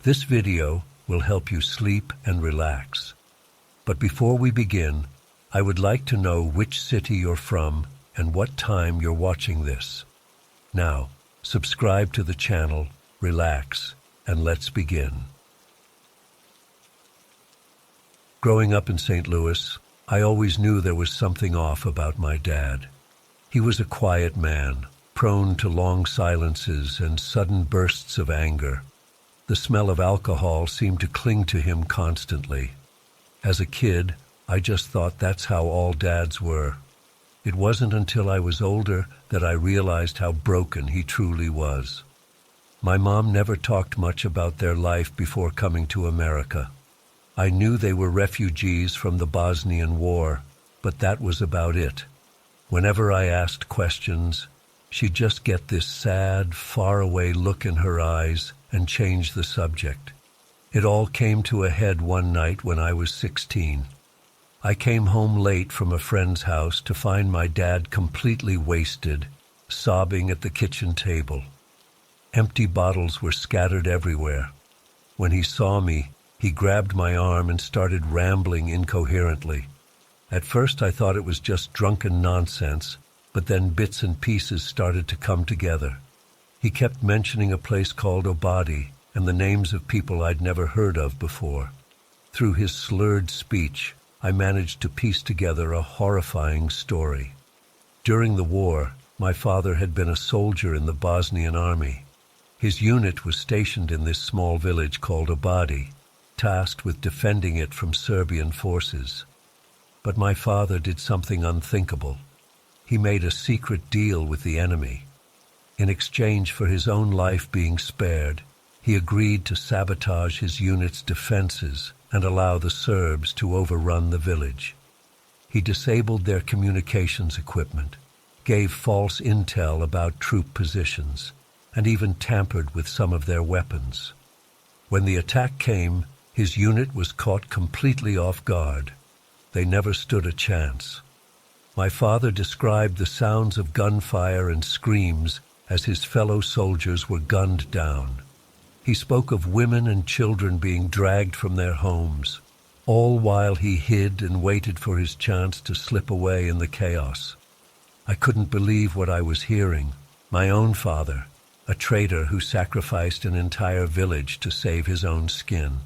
This video will help you sleep and relax. But before we begin, I would like to know which city you're from and what time you're watching this. Now, subscribe to the channel, relax, and let's begin. Growing up in St. Louis, I always knew there was something off about my dad. He was a quiet man, prone to long silences and sudden bursts of anger. The smell of alcohol seemed to cling to him constantly. As a kid, I just thought that's how all dads were. It wasn't until I was older that I realized how broken he truly was. My mom never talked much about their life before coming to America. I knew they were refugees from the Bosnian War, but that was about it. Whenever I asked questions, she'd just get this sad, faraway look in her eyes and change the subject. It all came to a head one night when I was 16. I came home late from a friend's house to find my dad completely wasted, sobbing at the kitchen table. Empty bottles were scattered everywhere. When he saw me, he grabbed my arm and started rambling incoherently. At first I thought it was just drunken nonsense, but then bits and pieces started to come together. He kept mentioning a place called Obadi and the names of people I'd never heard of before. Through his slurred speech, I managed to piece together a horrifying story. During the war, my father had been a soldier in the Bosnian army. His unit was stationed in this small village called Obadi, tasked with defending it from Serbian forces. But my father did something unthinkable. He made a secret deal with the enemy. In exchange for his own life being spared, he agreed to sabotage his unit's defenses and allow the Serbs to overrun the village. He disabled their communications equipment, gave false intel about troop positions, and even tampered with some of their weapons. When the attack came, his unit was caught completely off guard. They never stood a chance. My father described the sounds of gunfire and screams as his fellow soldiers were gunned down. He spoke of women and children being dragged from their homes, all while he hid and waited for his chance to slip away in the chaos. I couldn't believe what I was hearing. My own father, a traitor who sacrificed an entire village to save his own skin.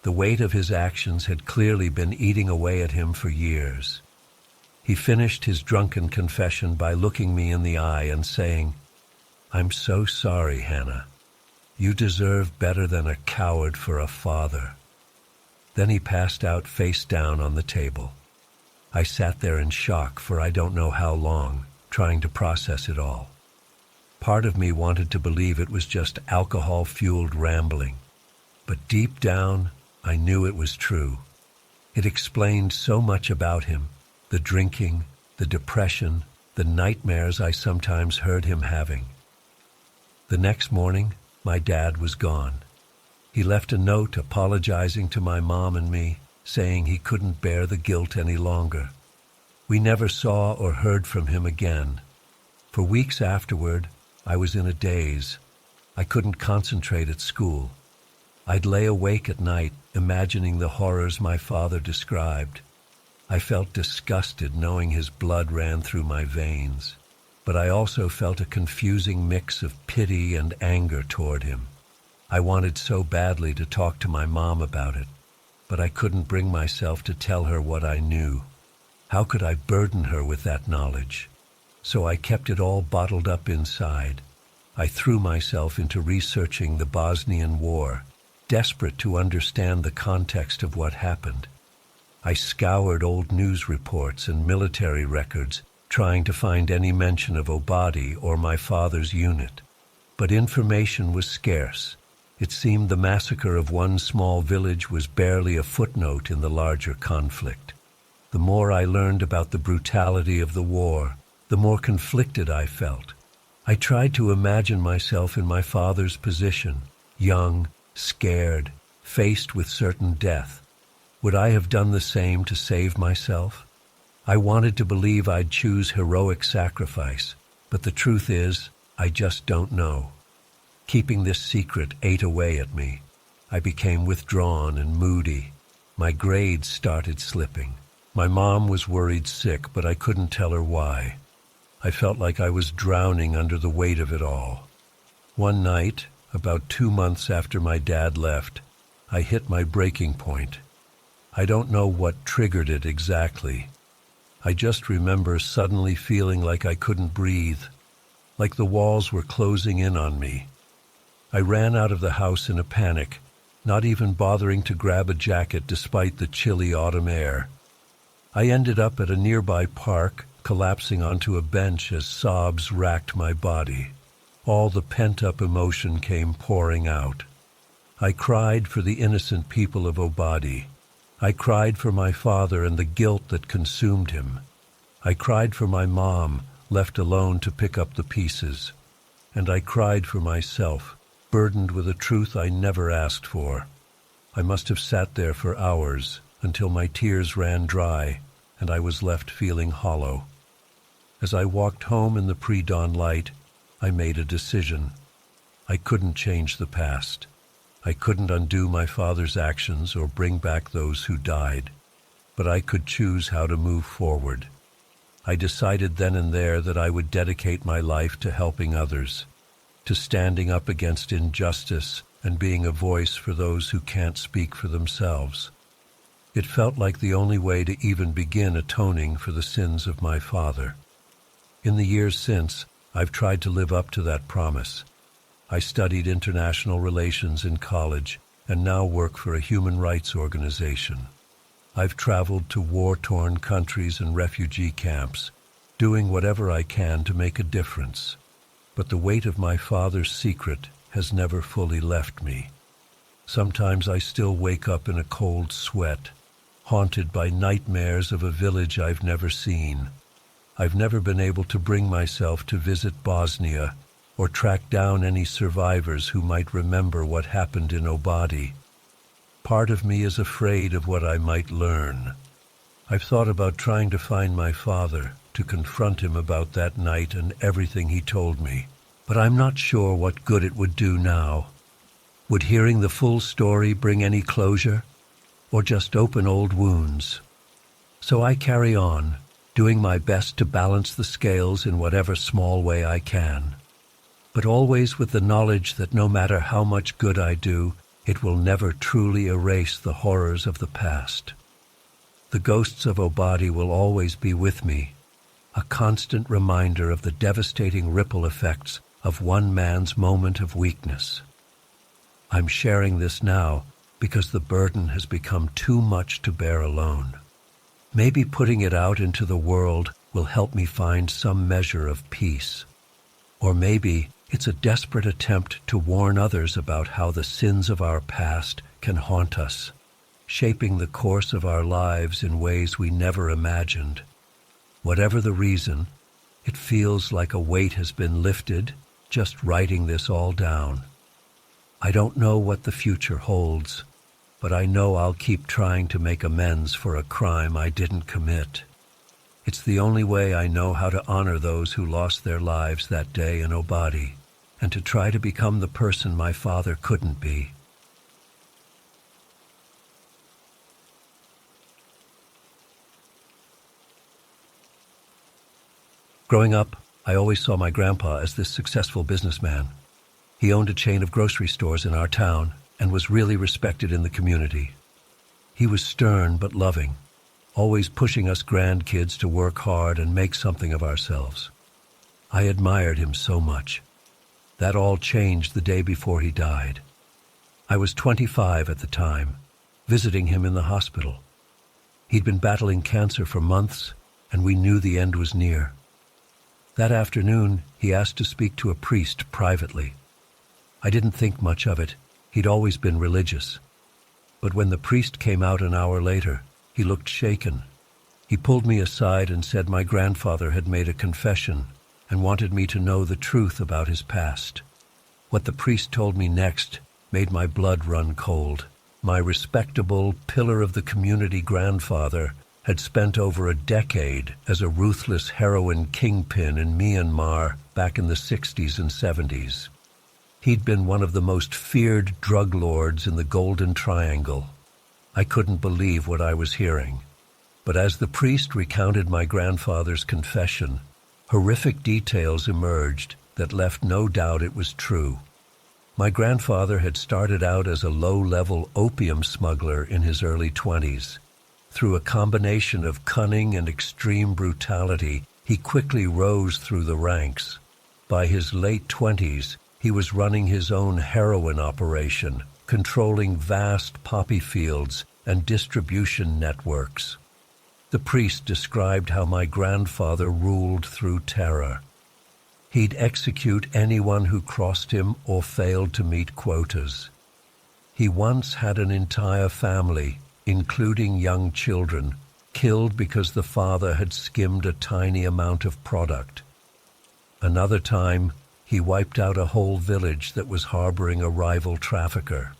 The weight of his actions had clearly been eating away at him for years. He finished his drunken confession by looking me in the eye and saying, "I'm so sorry, Hannah. You deserve better than a coward for a father." Then he passed out face down on the table. I sat there in shock for I don't know how long, trying to process it all. Part of me wanted to believe it was just alcohol-fueled rambling, but deep down, I knew it was true. It explained so much about him, the drinking, the depression, the nightmares I sometimes heard him having. The next morning, my dad was gone. He left a note apologizing to my mom and me, saying he couldn't bear the guilt any longer. We never saw or heard from him again. For weeks afterward, I was in a daze. I couldn't concentrate at school. I'd lay awake at night, imagining the horrors my father described. I felt disgusted knowing his blood ran through my veins, but I also felt a confusing mix of pity and anger toward him. I wanted so badly to talk to my mom about it, but I couldn't bring myself to tell her what I knew. How could I burden her with that knowledge? So I kept it all bottled up inside. I threw myself into researching the Bosnian War, desperate to understand the context of what happened. I scoured old news reports and military records, trying to find any mention of Obadi or my father's unit. But information was scarce. It seemed the massacre of one small village was barely a footnote in the larger conflict. The more I learned about the brutality of the war, the more conflicted I felt. I tried to imagine myself in my father's position, young, scared, faced with certain death. Would I have done the same to save myself? I wanted to believe I'd choose heroic sacrifice, but the truth is, I just don't know. Keeping this secret ate away at me. I became withdrawn and moody. My grades started slipping. My mom was worried sick, but I couldn't tell her why. I felt like I was drowning under the weight of it all. One night, about 2 months after my dad left, I hit my breaking point. I don't know what triggered it exactly. I just remember suddenly feeling like I couldn't breathe, like the walls were closing in on me. I ran out of the house in a panic, not even bothering to grab a jacket despite the chilly autumn air. I ended up at a nearby park, collapsing onto a bench as sobs racked my body. All the pent-up emotion came pouring out. I cried for the innocent people of Obadi. I cried for my father and the guilt that consumed him. I cried for my mom, left alone to pick up the pieces. And I cried for myself, burdened with a truth I never asked for. I must have sat there for hours, until my tears ran dry, and I was left feeling hollow. As I walked home in the pre-dawn light, I made a decision. I couldn't change the past. I couldn't undo my father's actions or bring back those who died, but I could choose how to move forward. I decided then and there that I would dedicate my life to helping others, to standing up against injustice and being a voice for those who can't speak for themselves. It felt like the only way to even begin atoning for the sins of my father. In the years since, I've tried to live up to that promise. I studied international relations in college and now work for a human rights organization. I've traveled to war-torn countries and refugee camps, doing whatever I can to make a difference. But the weight of my father's secret has never fully left me. Sometimes I still wake up in a cold sweat, haunted by nightmares of a village I've never seen. I've never been able to bring myself to visit Bosnia or track down any survivors who might remember what happened in Obadi. Part of me is afraid of what I might learn. I've thought about trying to find my father, to confront him about that night and everything he told me, but I'm not sure what good it would do now. Would hearing the full story bring any closure, or just open old wounds? So I carry on, doing my best to balance the scales in whatever small way I can, but always with the knowledge that no matter how much good I do, it will never truly erase the horrors of the past. The ghosts of Obadi will always be with me, a constant reminder of the devastating ripple effects of one man's moment of weakness. I'm sharing this now because the burden has become too much to bear alone. Maybe putting it out into the world will help me find some measure of peace. Or maybe it's a desperate attempt to warn others about how the sins of our past can haunt us, shaping the course of our lives in ways we never imagined. Whatever the reason, it feels like a weight has been lifted just writing this all down. I don't know what the future holds, but I know I'll keep trying to make amends for a crime I didn't commit. It's the only way I know how to honor those who lost their lives that day in Obadi, and to try to become the person my father couldn't be. Growing up, I always saw my grandpa as this successful businessman. He owned a chain of grocery stores in our town and was really respected in the community. He was stern but loving, always pushing us grandkids to work hard and make something of ourselves. I admired him so much. That all changed the day before he died. I was 25 at the time, visiting him in the hospital. He'd been battling cancer for months, and we knew the end was near. That afternoon, he asked to speak to a priest privately. I didn't think much of it. He'd always been religious. But when the priest came out an hour later, he looked shaken. He pulled me aside and said my grandfather had made a confession and wanted me to know the truth about his past. What the priest told me next made my blood run cold. My respectable, pillar of the community grandfather had spent over a decade as a ruthless heroin kingpin in Myanmar back in the 60s and 70s. He'd been one of the most feared drug lords in the Golden Triangle. I couldn't believe what I was hearing. But as the priest recounted my grandfather's confession, horrific details emerged that left no doubt it was true. My grandfather had started out as a low-level opium smuggler in his early 20s. Through a combination of cunning and extreme brutality, he quickly rose through the ranks. By his late 20s, he was running his own heroin operation, controlling vast poppy fields and distribution networks. The priest described how my grandfather ruled through terror. He'd execute anyone who crossed him or failed to meet quotas. He once had an entire family, including young children, killed because the father had skimmed a tiny amount of product. Another time, he wiped out a whole village that was harboring a rival trafficker.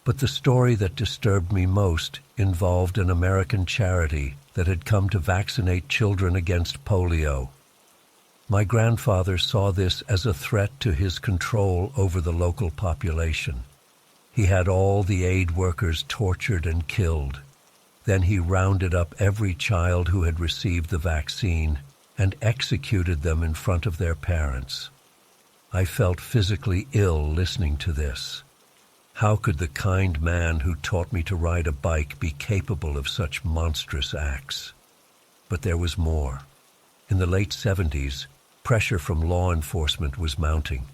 But the story that disturbed me most involved an American charity that had come to vaccinate children against polio. My grandfather saw this as a threat to his control over the local population. He had all the aid workers tortured and killed. Then he rounded up every child who had received the vaccine and executed them in front of their parents. I felt physically ill listening to this. How could the kind man who taught me to ride a bike be capable of such monstrous acts? But there was more. In the late 70s, pressure from law enforcement was mounting.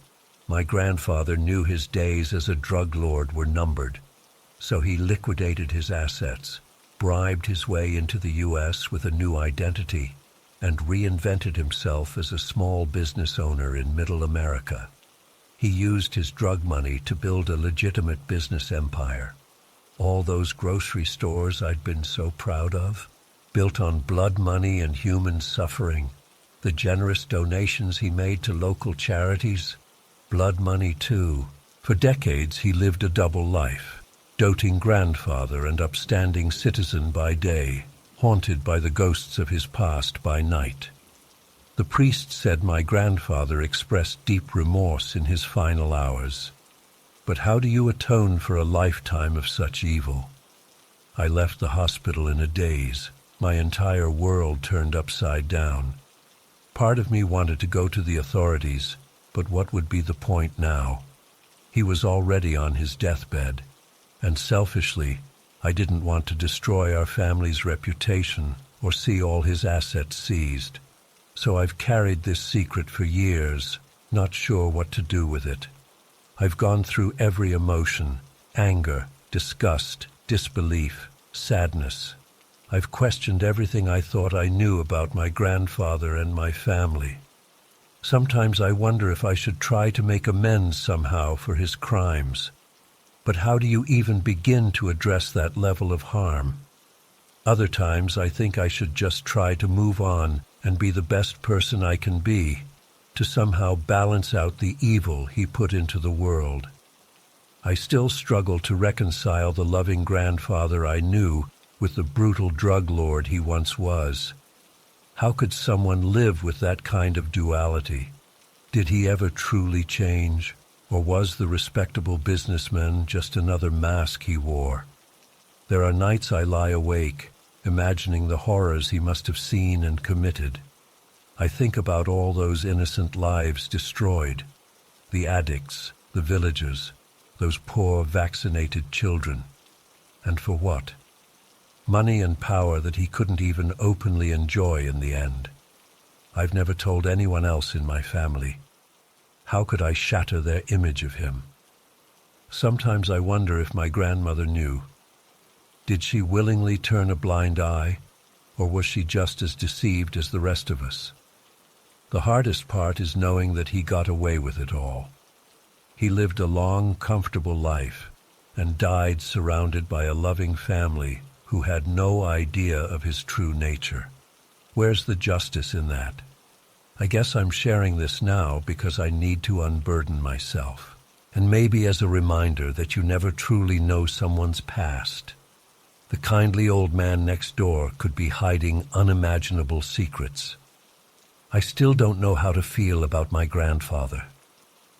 My grandfather knew his days as a drug lord were numbered, so he liquidated his assets, bribed his way into the U.S. with a new identity, and reinvented himself as a small business owner in Middle America. He used his drug money to build a legitimate business empire. All those grocery stores I'd been so proud of, built on blood money and human suffering, the generous donations he made to local charities, blood money too. For decades he lived a double life, doting grandfather and upstanding citizen by day, haunted by the ghosts of his past by night. The priest said my grandfather expressed deep remorse in his final hours. But how do you atone for a lifetime of such evil? I left the hospital in a daze, my entire world turned upside down. Part of me wanted to go to the authorities, but what would be the point now? He was already on his deathbed, and selfishly, I didn't want to destroy our family's reputation or see all his assets seized. So I've carried this secret for years, not sure what to do with it. I've gone through every emotion: anger, disgust, disbelief, sadness. I've questioned everything I thought I knew about my grandfather and my family. Sometimes I wonder if I should try to make amends somehow for his crimes. But how do you even begin to address that level of harm? Other times I think I should just try to move on and be the best person I can be, to somehow balance out the evil he put into the world. I still struggle to reconcile the loving grandfather I knew with the brutal drug lord he once was. How could someone live with that kind of duality? Did he ever truly change? Or was the respectable businessman just another mask he wore? There are nights I lie awake, imagining the horrors he must have seen and committed. I think about all those innocent lives destroyed, the addicts, the villagers, those poor vaccinated children. And for what? Money and power that he couldn't even openly enjoy in the end. I've never told anyone else in my family. How could I shatter their image of him? Sometimes I wonder if my grandmother knew. Did she willingly turn a blind eye, or was she just as deceived as the rest of us? The hardest part is knowing that he got away with it all. He lived a long, comfortable life and died surrounded by a loving family who had no idea of his true nature. Where's the justice in that? I guess I'm sharing this now because I need to unburden myself, and maybe as a reminder that you never truly know someone's past. The kindly old man next door could be hiding unimaginable secrets. I still don't know how to feel about my grandfather.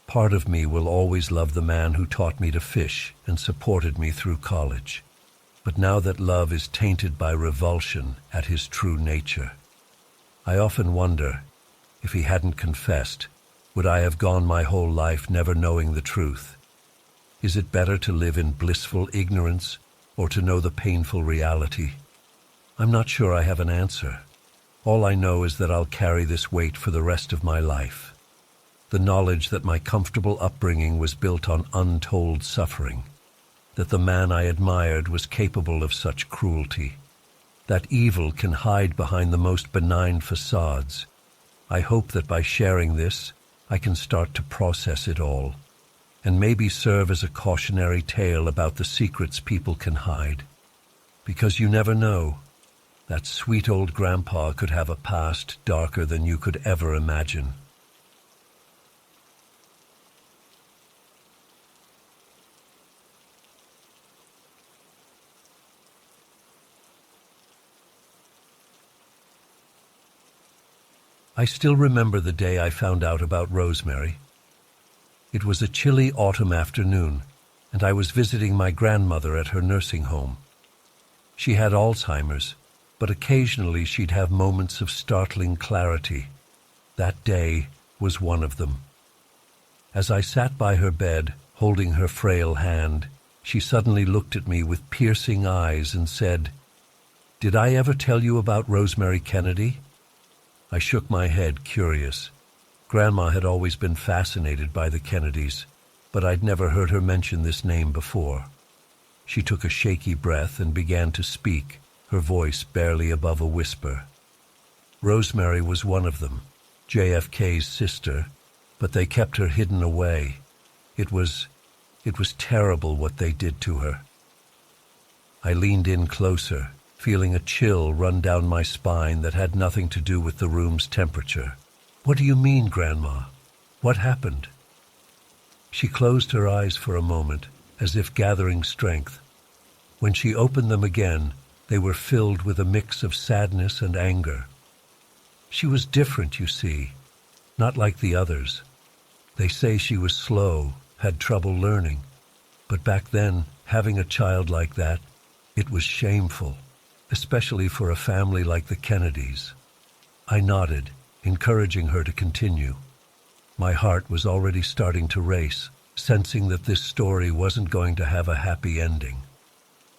Part of me will always love the man who taught me to fish and supported me through college. But now that love is tainted by revulsion at his true nature, I often wonder, if he hadn't confessed, would I have gone my whole life never knowing the truth? Is it better to live in blissful ignorance or to know the painful reality? I'm not sure I have an answer. All I know is that I'll carry this weight for the rest of my life. The knowledge that my comfortable upbringing was built on untold suffering, that the man I admired was capable of such cruelty, that evil can hide behind the most benign facades. I hope that by sharing this, I can start to process it all, and maybe serve as a cautionary tale about the secrets people can hide. Because you never know. That sweet old grandpa could have a past darker than you could ever imagine. I still remember the day I found out about Rosemary. It was a chilly autumn afternoon, and I was visiting my grandmother at her nursing home. She had Alzheimer's, but occasionally she'd have moments of startling clarity. That day was one of them. As I sat by her bed, holding her frail hand, she suddenly looked at me with piercing eyes and said, "Did I ever tell you about Rosemary Kennedy?" I shook my head, curious. Grandma had always been fascinated by the Kennedys, but I'd never heard her mention this name before. She took a shaky breath and began to speak, her voice barely above a whisper. Rosemary was one of them, JFK's sister, but they kept her hidden away. It was terrible what they did to her. I leaned in closer, feeling a chill run down my spine that had nothing to do with the room's temperature. "What do you mean, Grandma? What happened?" She closed her eyes for a moment, as if gathering strength. When she opened them again, they were filled with a mix of sadness and anger. She was different, you see, not like the others. They say she was slow, had trouble learning. But back then, having a child like that, it was shameful, especially for a family like the Kennedys. I nodded, encouraging her to continue. My heart was already starting to race, sensing that this story wasn't going to have a happy ending.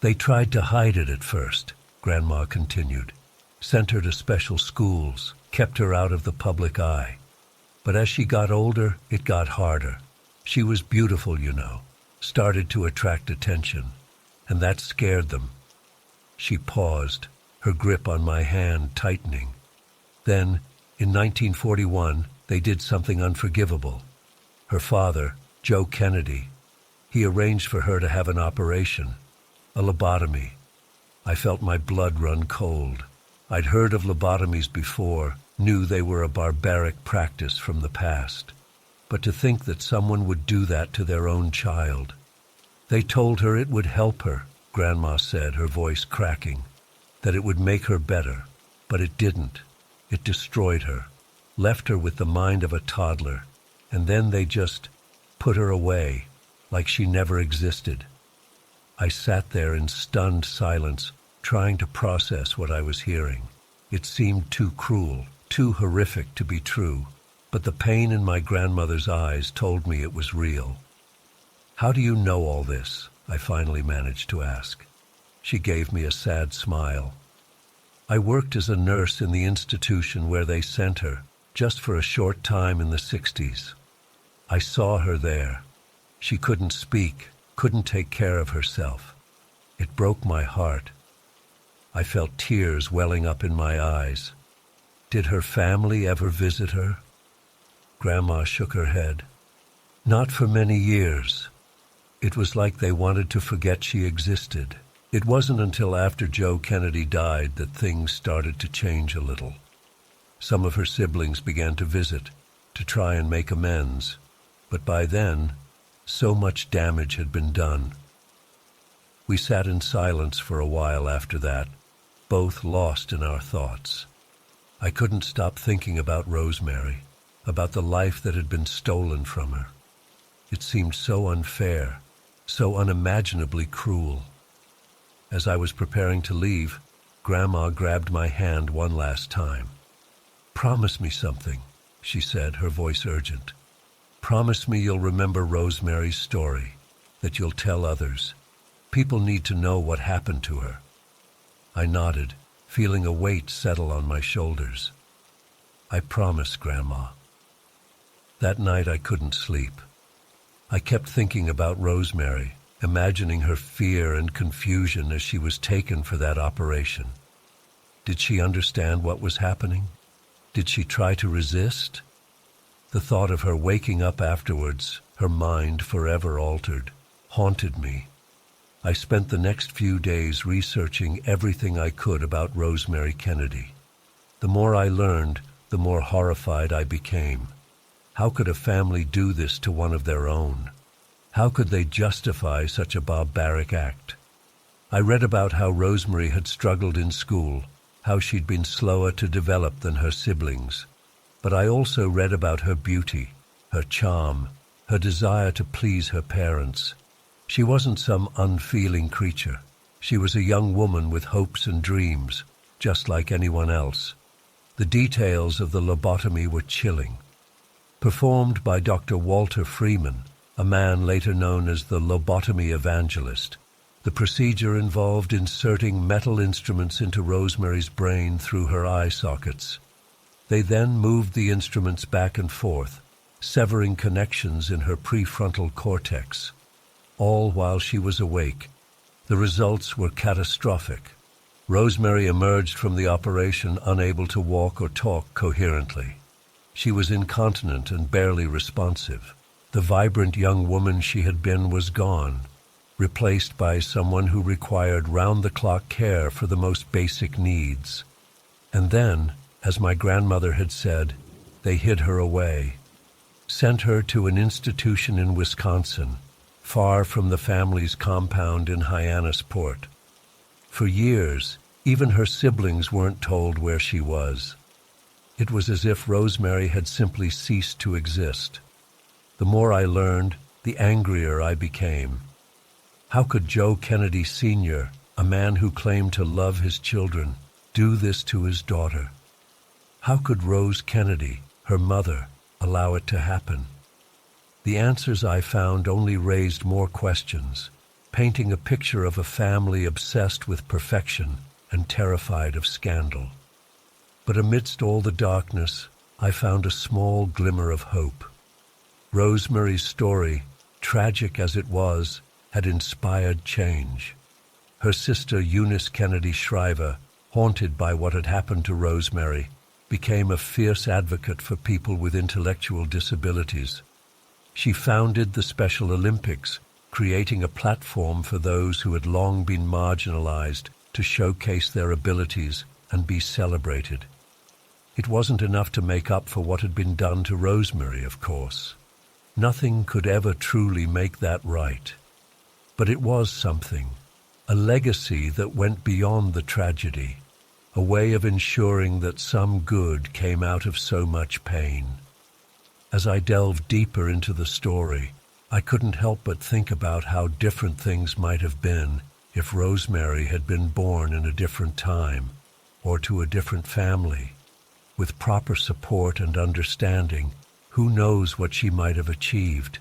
"They tried to hide it at first," Grandma continued. "Sent her to special schools, kept her out of the public eye. But as she got older, it got harder. She was beautiful, you know, started to attract attention, and that scared them." She paused, her grip on my hand tightening. Then, in 1941, they did something unforgivable. Her father, Joe Kennedy, he arranged for her to have an operation, a lobotomy. I felt my blood run cold. I'd heard of lobotomies before, knew they were a barbaric practice from the past. But to think that someone would do that to their own child. "They told her it would help her," Grandma said, her voice cracking, "that it would make her better. But it didn't. It destroyed her, left her with the mind of a toddler, and then they just put her away, like she never existed." I sat there in stunned silence, trying to process what I was hearing. It seemed too cruel, too horrific to be true, but the pain in my grandmother's eyes told me it was real. "How do you know all this?" I finally managed to ask. She gave me a sad smile. "I worked as a nurse in the institution where they sent her, just for a short time in the 60s. I saw her there. She couldn't speak, couldn't take care of herself. It broke my heart. I felt tears welling up in my eyes. Did her family ever visit her?" Grandma shook her head. "Not for many years. It was like they wanted to forget she existed. It wasn't until after Joe Kennedy died that things started to change a little. Some of her siblings began to visit, to try and make amends. But by then, so much damage had been done." We sat in silence for a while after that, both lost in our thoughts. I couldn't stop thinking about Rosemary, about the life that had been stolen from her. It seemed so unfair, so unimaginably cruel. As I was preparing to leave, Grandma grabbed my hand one last time. "Promise me something," she said, her voice urgent. "Promise me you'll remember Rosemary's story, that you'll tell others. People need to know what happened to her." I nodded, feeling a weight settle on my shoulders. "I promise, Grandma." That night I couldn't sleep. I kept thinking about Rosemary, imagining her fear and confusion as she was taken for that operation. Did she understand what was happening? Did she try to resist? The thought of her waking up afterwards, her mind forever altered, haunted me. I spent the next few days researching everything I could about Rosemary Kennedy. The more I learned, the more horrified I became. How could a family do this to one of their own? How could they justify such a barbaric act? I read about how Rosemary had struggled in school, how she'd been slower to develop than her siblings. But I also read about her beauty, her charm, her desire to please her parents. She wasn't some unfeeling creature. She was a young woman with hopes and dreams, just like anyone else. The details of the lobotomy were chilling. Performed by Dr. Walter Freeman, a man later known as the lobotomy evangelist, the procedure involved inserting metal instruments into Rosemary's brain through her eye sockets. They then moved the instruments back and forth, severing connections in her prefrontal cortex, all while she was awake. The results were catastrophic. Rosemary emerged from the operation unable to walk or talk coherently. She was incontinent and barely responsive. The vibrant young woman she had been was gone, replaced by someone who required round-the-clock care for the most basic needs. And then, as my grandmother had said, they hid her away, sent her to an institution in Wisconsin, far from the family's compound in Hyannisport. For years, even her siblings weren't told where she was. It was as if Rosemary had simply ceased to exist. The more I learned, the angrier I became. How could Joe Kennedy Sr., a man who claimed to love his children, do this to his daughter? How could Rose Kennedy, her mother, allow it to happen? The answers I found only raised more questions, painting a picture of a family obsessed with perfection and terrified of scandal. But amidst all the darkness, I found a small glimmer of hope. Rosemary's story, tragic as it was, had inspired change. Her sister Eunice Kennedy Shriver, haunted by what had happened to Rosemary, became a fierce advocate for people with intellectual disabilities. She founded the Special Olympics, creating a platform for those who had long been marginalized to showcase their abilities and be celebrated. It wasn't enough to make up for what had been done to Rosemary, of course. Nothing could ever truly make that right. But it was something, a legacy that went beyond the tragedy, a way of ensuring that some good came out of so much pain. As I delved deeper into the story, I couldn't help but think about how different things might have been if Rosemary had been born in a different time or to a different family. With proper support and understanding, who knows what she might have achieved?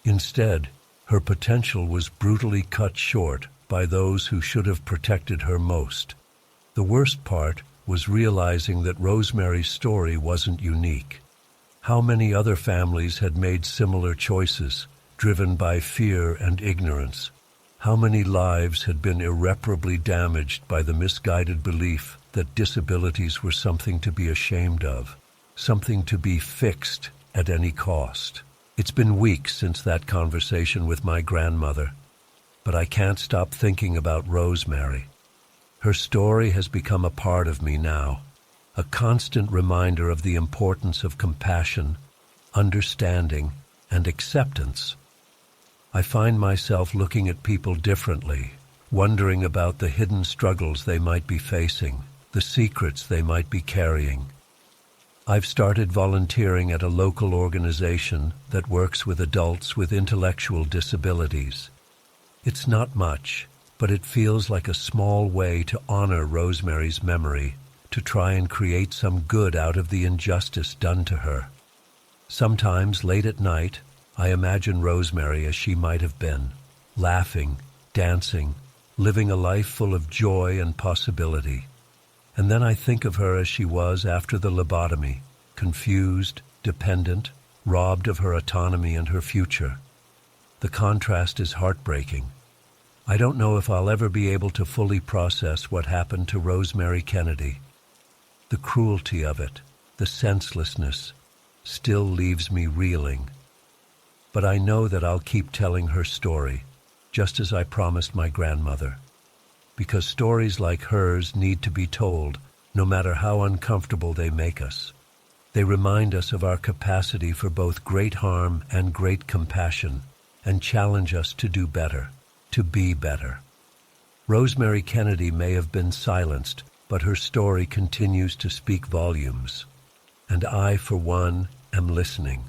Instead, her potential was brutally cut short by those who should have protected her most. The worst part was realizing that Rosemary's story wasn't unique. How many other families had made similar choices, driven by fear and ignorance? How many lives had been irreparably damaged by the misguided belief that disabilities were something to be ashamed of, something to be fixed at any cost? It's been weeks since that conversation with my grandmother, but I can't stop thinking about Rosemary. Her story has become a part of me now, a constant reminder of the importance of compassion, understanding, and acceptance. I find myself looking at people differently, wondering about the hidden struggles they might be facing, the secrets they might be carrying. I've started volunteering at a local organization that works with adults with intellectual disabilities. It's not much, but it feels like a small way to honor Rosemary's memory, to try and create some good out of the injustice done to her. Sometimes, late at night, I imagine Rosemary as she might have been, laughing, dancing, living a life full of joy and possibility. And then I think of her as she was after the lobotomy, confused, dependent, robbed of her autonomy and her future. The contrast is heartbreaking. I don't know if I'll ever be able to fully process what happened to Rosemary Kennedy. The cruelty of it, the senselessness, still leaves me reeling. But I know that I'll keep telling her story, just as I promised my grandmother. Because stories like hers need to be told, no matter how uncomfortable they make us. They remind us of our capacity for both great harm and great compassion, and challenge us to do better, to be better. Rosemary Kennedy may have been silenced, but her story continues to speak volumes. And I, for one, am listening.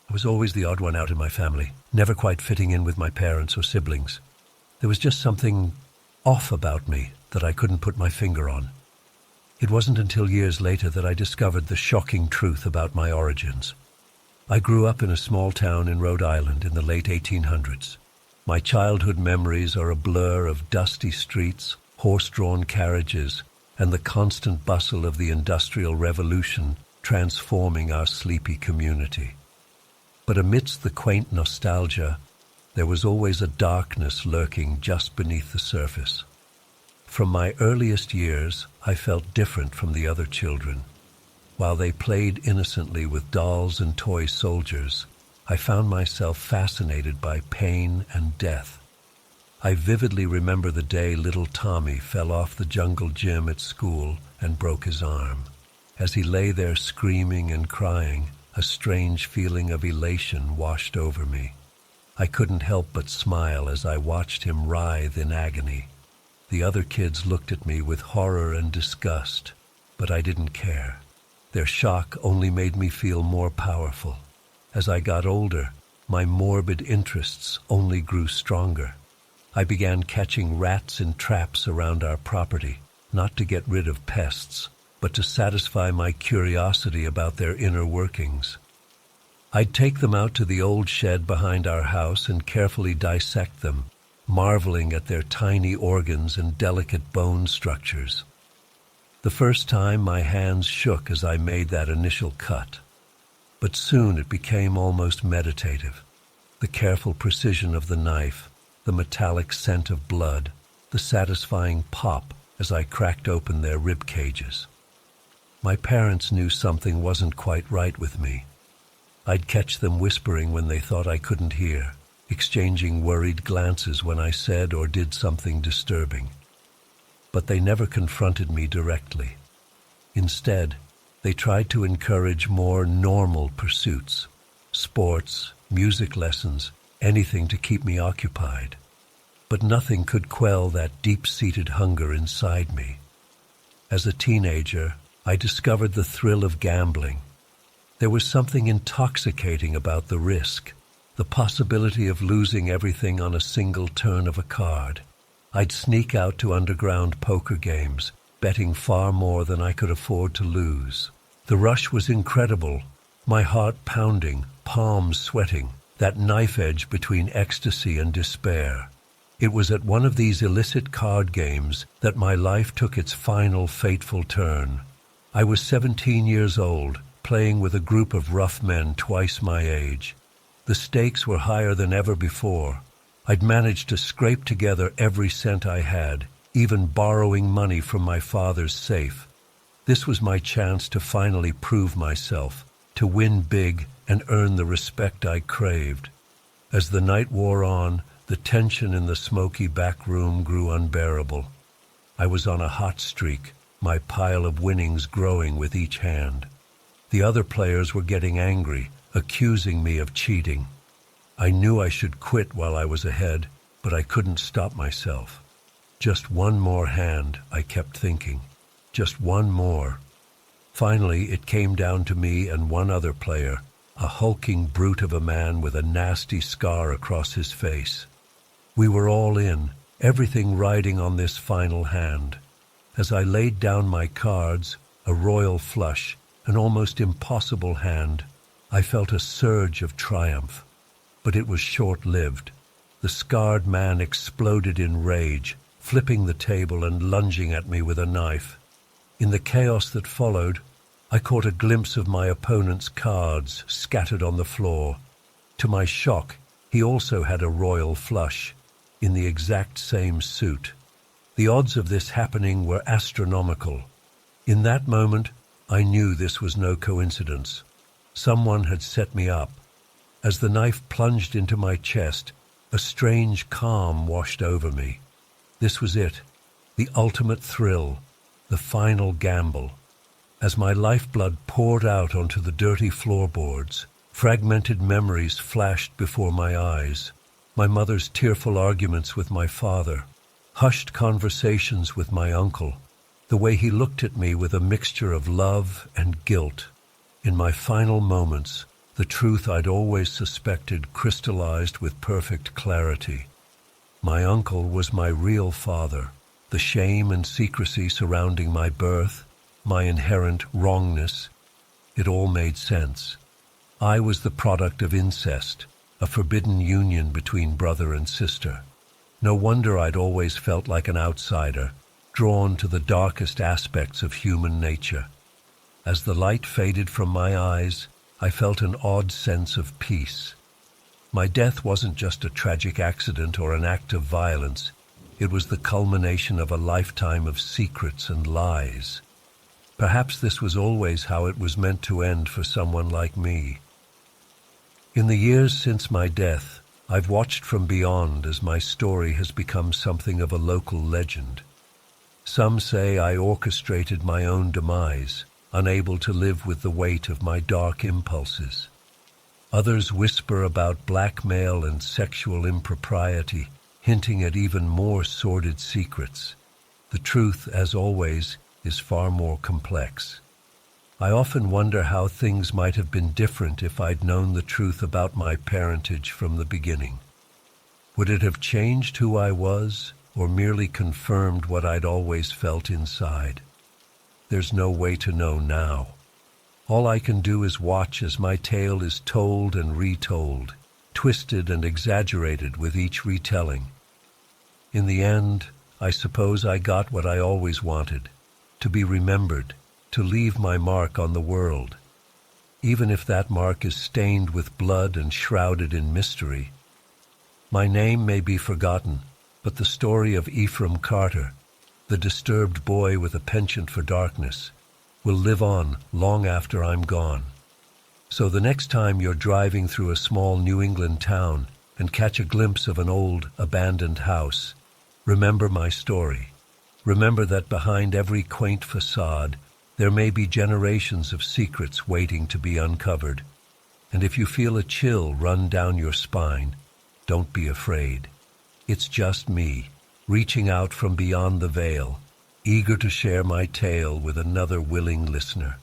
I was always the odd one out in my family, never quite fitting in with my parents or siblings. There was just something off about me that I couldn't put my finger on. It wasn't until years later that I discovered the shocking truth about my origins. I grew up in a small town in Rhode Island in the late 1800s. My childhood memories are a blur of dusty streets, horse-drawn carriages, and the constant bustle of the Industrial Revolution transforming our sleepy community. But amidst the quaint nostalgia, there was always a darkness lurking just beneath the surface. From my earliest years, I felt different from the other children. While they played innocently with dolls and toy soldiers, I found myself fascinated by pain and death. I vividly remember the day little Tommy fell off the jungle gym at school and broke his arm. As he lay there screaming and crying, a strange feeling of elation washed over me. I couldn't help but smile as I watched him writhe in agony. The other kids looked at me with horror and disgust, but I didn't care. Their shock only made me feel more powerful. As I got older, my morbid interests only grew stronger. I began catching rats in traps around our property, not to get rid of pests, but to satisfy my curiosity about their inner workings. I'd take them out to the old shed behind our house and carefully dissect them, marveling at their tiny organs and delicate bone structures. The first time my hands shook as I made that initial cut, but soon it became almost meditative. The careful precision of the knife, the metallic scent of blood, the satisfying pop as I cracked open their rib cages. My parents knew something wasn't quite right with me. I'd catch them whispering when they thought I couldn't hear, exchanging worried glances when I said or did something disturbing. But they never confronted me directly. Instead, they tried to encourage more normal pursuits, sports, music lessons, anything to keep me occupied. But nothing could quell that deep-seated hunger inside me. As a teenager, I discovered the thrill of gambling. There was something intoxicating about the risk, the possibility of losing everything on a single turn of a card. I'd sneak out to underground poker games, betting far more than I could afford to lose. The rush was incredible, my heart pounding, palms sweating, that knife edge between ecstasy and despair. It was at one of these illicit card games that my life took its final fateful turn. I was 17 years old, playing with a group of rough men twice my age. The stakes were higher than ever before. I'd managed to scrape together every cent I had, even borrowing money from my father's safe. This was my chance to finally prove myself, to win big and earn the respect I craved. As the night wore on, the tension in the smoky back room grew unbearable. I was on a hot streak, my pile of winnings growing with each hand. The other players were getting angry, accusing me of cheating. I knew I should quit while I was ahead, but I couldn't stop myself. Just one more hand, I kept thinking. Just one more. Finally, it came down to me and one other player, a hulking brute of a man with a nasty scar across his face. We were all in, everything riding on this final hand. As I laid down my cards, a royal flush, an almost impossible hand, I felt a surge of triumph. But it was short-lived. The scarred man exploded in rage, flipping the table and lunging at me with a knife. In the chaos that followed, I caught a glimpse of my opponent's cards scattered on the floor. To my shock, he also had a royal flush, in the exact same suit. The odds of this happening were astronomical. In that moment, I knew this was no coincidence. Someone had set me up. As the knife plunged into my chest, a strange calm washed over me. This was it, the ultimate thrill, the final gamble. As my lifeblood poured out onto the dirty floorboards, fragmented memories flashed before my eyes. My mother's tearful arguments with my father, hushed conversations with my uncle, the way he looked at me with a mixture of love and guilt. In my final moments, the truth I'd always suspected crystallized with perfect clarity. My uncle was my real father. The shame and secrecy surrounding my birth, my inherent wrongness, it all made sense. I was the product of incest, a forbidden union between brother and sister. No wonder I'd always felt like an outsider, drawn to the darkest aspects of human nature. As the light faded from my eyes, I felt an odd sense of peace. My death wasn't just a tragic accident or an act of violence. It was the culmination of a lifetime of secrets and lies. Perhaps this was always how it was meant to end for someone like me. In the years since my death, I've watched from beyond as my story has become something of a local legend. Some say I orchestrated my own demise, unable to live with the weight of my dark impulses. Others whisper about blackmail and sexual impropriety, hinting at even more sordid secrets. The truth, as always, is far more complex. I often wonder how things might have been different if I'd known the truth about my parentage from the beginning. Would it have changed who I was, or merely confirmed what I'd always felt inside? There's no way to know now. All I can do is watch as my tale is told and retold, twisted and exaggerated with each retelling. In the end, I suppose I got what I always wanted, to be remembered, to leave my mark on the world. Even if that mark is stained with blood and shrouded in mystery. My name may be forgotten, but the story of Ephraim Carter, the disturbed boy with a penchant for darkness, will live on long after I'm gone. So the next time you're driving through a small New England town and catch a glimpse of an old, abandoned house, remember my story. Remember that behind every quaint facade, there may be generations of secrets waiting to be uncovered. And if you feel a chill run down your spine, don't be afraid. It's just me, reaching out from beyond the veil, eager to share my tale with another willing listener.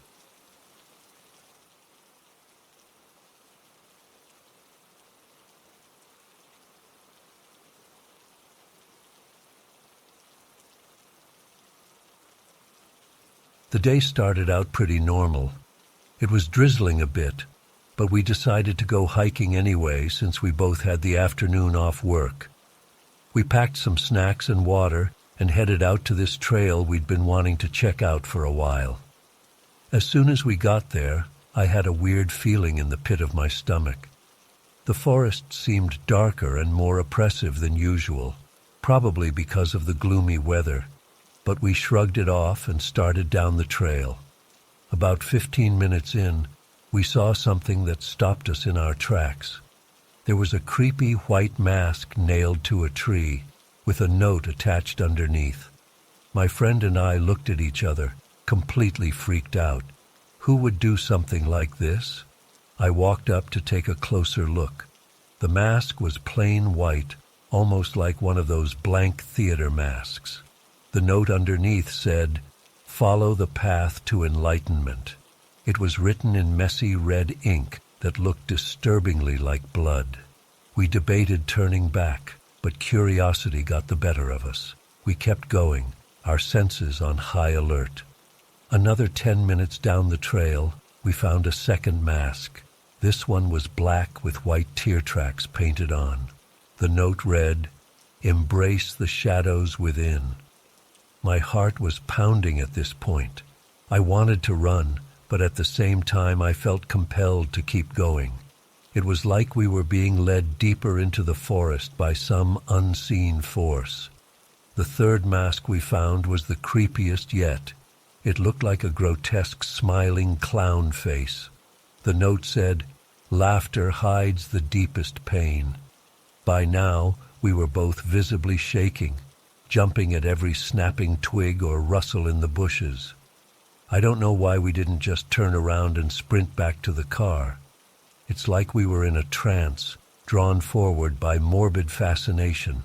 The day started out pretty normal. It was drizzling a bit, but we decided to go hiking anyway since we both had the afternoon off work. We packed some snacks and water and headed out to this trail we'd been wanting to check out for a while. As soon as we got there, I had a weird feeling in the pit of my stomach. The forest seemed darker and more oppressive than usual, probably because of the gloomy weather. But we shrugged it off and started down the trail. About 15 minutes in, we saw something that stopped us in our tracks. There was a creepy white mask nailed to a tree, with a note attached underneath. My friend and I looked at each other, completely freaked out. Who would do something like this? I walked up to take a closer look. The mask was plain white, almost like one of those blank theater masks. The note underneath said, "Follow the path to enlightenment." It was written in messy red ink that looked disturbingly like blood. We debated turning back, but curiosity got the better of us. We kept going, our senses on high alert. Another 10 minutes down the trail, we found a second mask. This one was black with white tear tracks painted on. The note read, "Embrace the shadows within." My heart was pounding at this point. I wanted to run, but at the same time I felt compelled to keep going. It was like we were being led deeper into the forest by some unseen force. The third mask we found was the creepiest yet. It looked like a grotesque smiling clown face. The note said, "Laughter hides the deepest pain." By now, we were both visibly shaking, jumping at every snapping twig or rustle in the bushes. I don't know why we didn't just turn around and sprint back to the car. It's like we were in a trance, drawn forward by morbid fascination.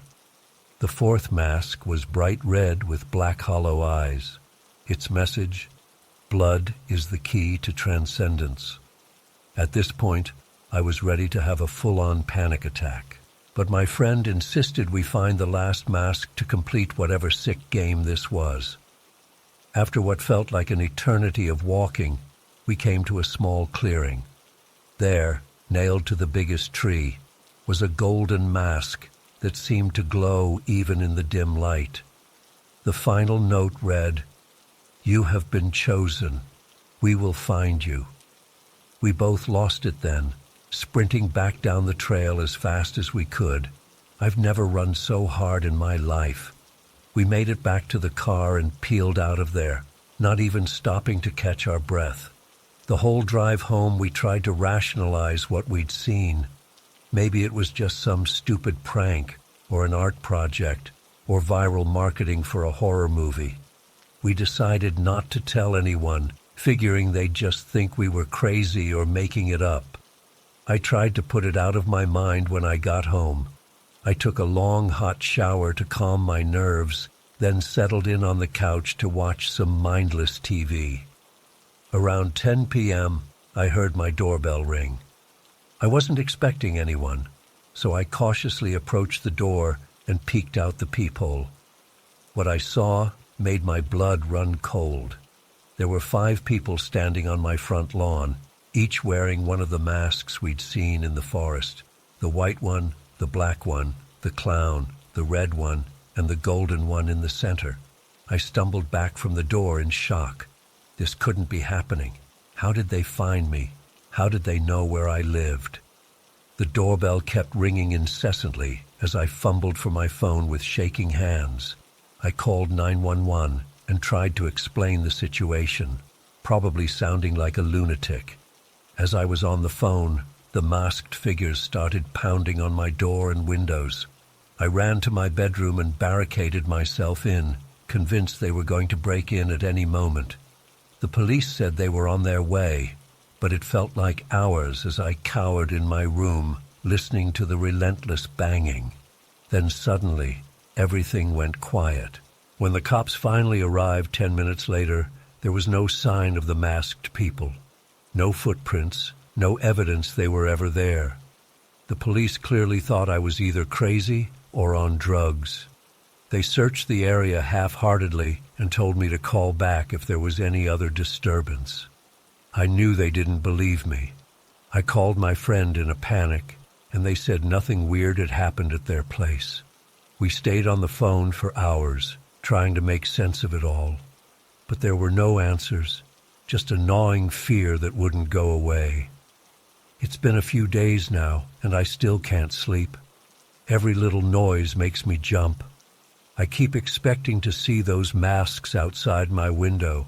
The fourth mask was bright red with black hollow eyes. Its message, "Blood is the key to transcendence." At this point, I was ready to have a full-on panic attack. But my friend insisted we find the last mask to complete whatever sick game this was. After what felt like an eternity of walking, we came to a small clearing. There, nailed to the biggest tree, was a golden mask that seemed to glow even in the dim light. The final note read, "You have been chosen. We will find you." We both lost it then, sprinting back down the trail as fast as we could. I've never run so hard in my life. We made it back to the car and peeled out of there, not even stopping to catch our breath. The whole drive home we tried to rationalize what we'd seen. Maybe it was just some stupid prank, or an art project, or viral marketing for a horror movie. We decided not to tell anyone, figuring they'd just think we were crazy or making it up. I tried to put it out of my mind when I got home. I took a long hot shower to calm my nerves, then settled in on the couch to watch some mindless TV. Around 10 p.m., I heard my doorbell ring. I wasn't expecting anyone, so I cautiously approached the door and peeked out the peephole. What I saw made my blood run cold. There were 5 people standing on my front lawn, each wearing one of the masks we'd seen in the forest. The white one, the black one, the clown, the red one, and the golden one in the center. I stumbled back from the door in shock. This couldn't be happening. How did they find me? How did they know where I lived? The doorbell kept ringing incessantly as I fumbled for my phone with shaking hands. I called 911 and tried to explain the situation, probably sounding like a lunatic. As I was on the phone, the masked figures started pounding on my door and windows. I ran to my bedroom and barricaded myself in, convinced they were going to break in at any moment. The police said they were on their way, but it felt like hours as I cowered in my room, listening to the relentless banging. Then suddenly, everything went quiet. When the cops finally arrived 10 minutes later, there was no sign of the masked people. No footprints, no evidence they were ever there. The police clearly thought I was either crazy or on drugs. They searched the area half-heartedly and told me to call back if there was any other disturbance. I knew they didn't believe me. I called my friend in a panic, and they said nothing weird had happened at their place. We stayed on the phone for hours, trying to make sense of it all. But there were no answers, just a gnawing fear that wouldn't go away. It's been a few days now, and I still can't sleep. Every little noise makes me jump. I keep expecting to see those masks outside my window.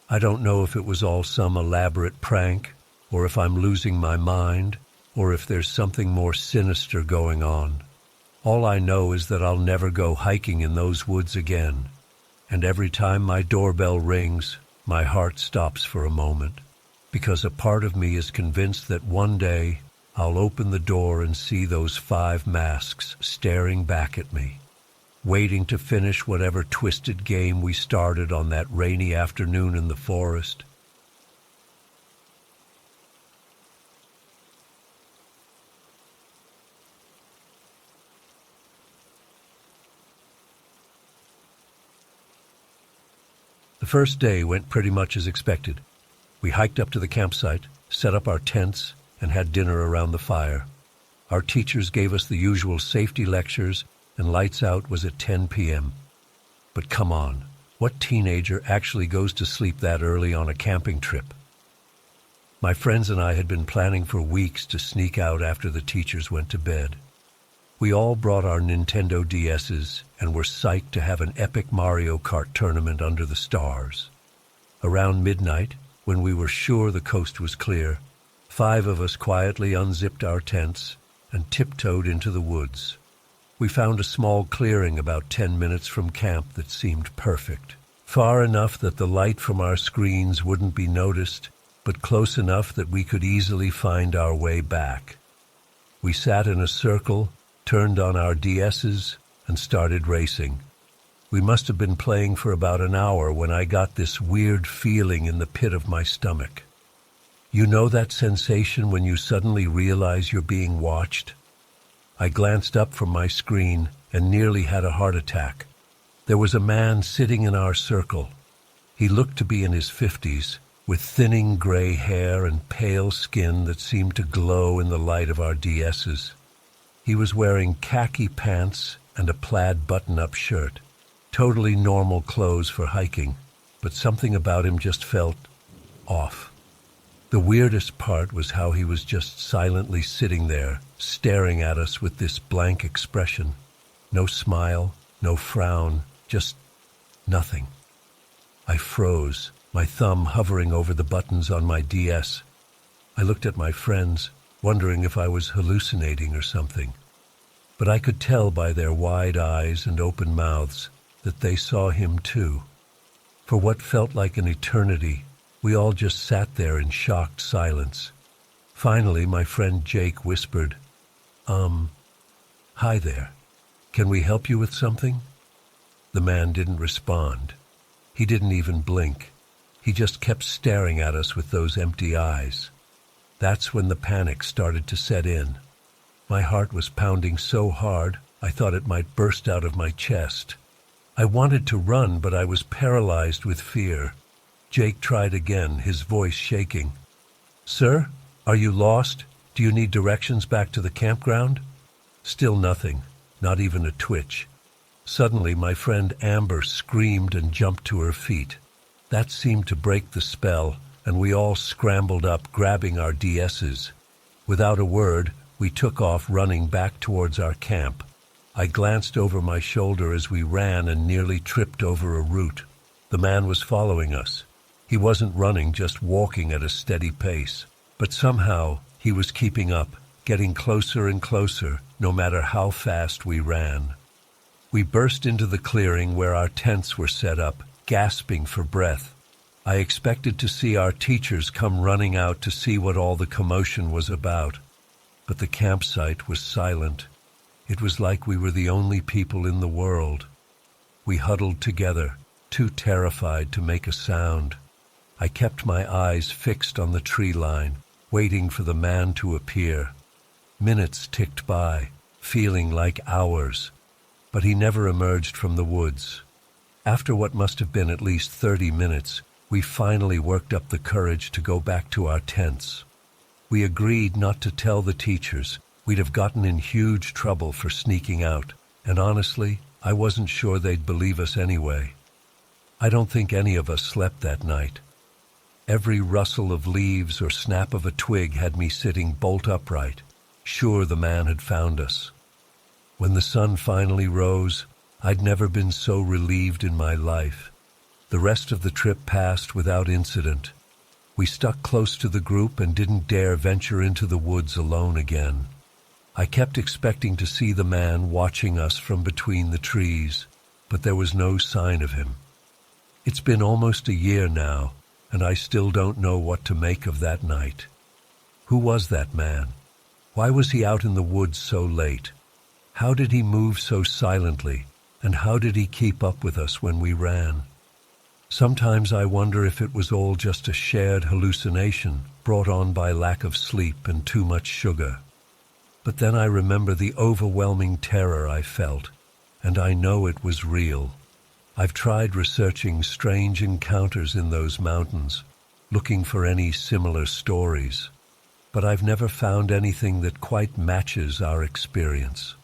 I don't know if it was all some elaborate prank, or if I'm losing my mind, or if there's something more sinister going on. All I know is that I'll never go hiking in those woods again, and every time my doorbell rings, my heart stops for a moment. because a part of me is convinced that one day I'll open the door and see those 5 masks staring back at me, waiting to finish whatever twisted game we started on that rainy afternoon in the forest. The first day went pretty much as expected. We hiked up to the campsite, set up our tents, and had dinner around the fire. Our teachers gave us the usual safety lectures, and lights out was at 10 p.m. But come on, what teenager actually goes to sleep that early on a camping trip? My friends and I had been planning for weeks to sneak out after the teachers went to bed. We all brought our Nintendo DSs and were psyched to have an epic Mario Kart tournament under the stars. Around midnight, when we were sure the coast was clear, 5 of us quietly unzipped our tents and tiptoed into the woods. We found a small clearing about 10 minutes from camp that seemed perfect, far enough that the light from our screens wouldn't be noticed, but close enough that we could easily find our way back. We sat in a circle, turned on our DSs, and started racing. We must have been playing for about an hour when I got this weird feeling in the pit of my stomach. You know that sensation when you suddenly realize you're being watched? I glanced up from my screen and nearly had a heart attack. There was a man sitting in our circle. He looked to be in his 50s, with thinning gray hair and pale skin that seemed to glow in the light of our DSs. He was wearing khaki pants and a plaid button-up shirt. Totally normal clothes for hiking, but something about him just felt off. The weirdest part was how he was just silently sitting there, staring at us with this blank expression. No smile, no frown, just nothing. I froze, my thumb hovering over the buttons on my DS. I looked at my friends, wondering if I was hallucinating or something. But I could tell by their wide eyes and open mouths that they saw him too. For what felt like an eternity, we all just sat there in shocked silence. Finally, my friend Jake whispered, "Hi there. Can we help you with something?" The man didn't respond. He didn't even blink. He just kept staring at us with those empty eyes. That's when the panic started to set in. My heart was pounding so hard, I thought it might burst out of my chest. I wanted to run, but I was paralyzed with fear. Jake tried again, his voice shaking. "Sir, are you lost? Do you need directions back to the campground?" Still nothing, not even a twitch. Suddenly, my friend Amber screamed and jumped to her feet. That seemed to break the spell, and we all scrambled up, grabbing our DSs. Without a word, we took off running back towards our camp. I glanced over my shoulder as we ran and nearly tripped over a root. The man was following us. He wasn't running, just walking at a steady pace. But somehow, he was keeping up, getting closer and closer, no matter how fast we ran. We burst into the clearing where our tents were set up, gasping for breath. I expected to see our teachers come running out to see what all the commotion was about. But the campsite was silent. It was like we were the only people in the world. We huddled together, too terrified to make a sound. I kept my eyes fixed on the tree line, waiting for the man to appear. Minutes ticked by, feeling like hours, but he never emerged from the woods. After what must have been at least 30 minutes, we finally worked up the courage to go back to our tents. We agreed not to tell the teachers. We'd have gotten in huge trouble for sneaking out, and honestly, I wasn't sure they'd believe us anyway. I don't think any of us slept that night. Every rustle of leaves or snap of a twig had me sitting bolt upright, sure the man had found us. When the sun finally rose, I'd never been so relieved in my life. The rest of the trip passed without incident. We stuck close to the group and didn't dare venture into the woods alone again. I kept expecting to see the man watching us from between the trees, but there was no sign of him. It's been almost a year now, and I still don't know what to make of that night. Who was that man? Why was he out in the woods so late? How did he move so silently, and how did he keep up with us when we ran? Sometimes I wonder if it was all just a shared hallucination brought on by lack of sleep and too much sugar. But then I remember the overwhelming terror I felt, and I know it was real. I've tried researching strange encounters in those mountains, looking for any similar stories, but I've never found anything that quite matches our experience.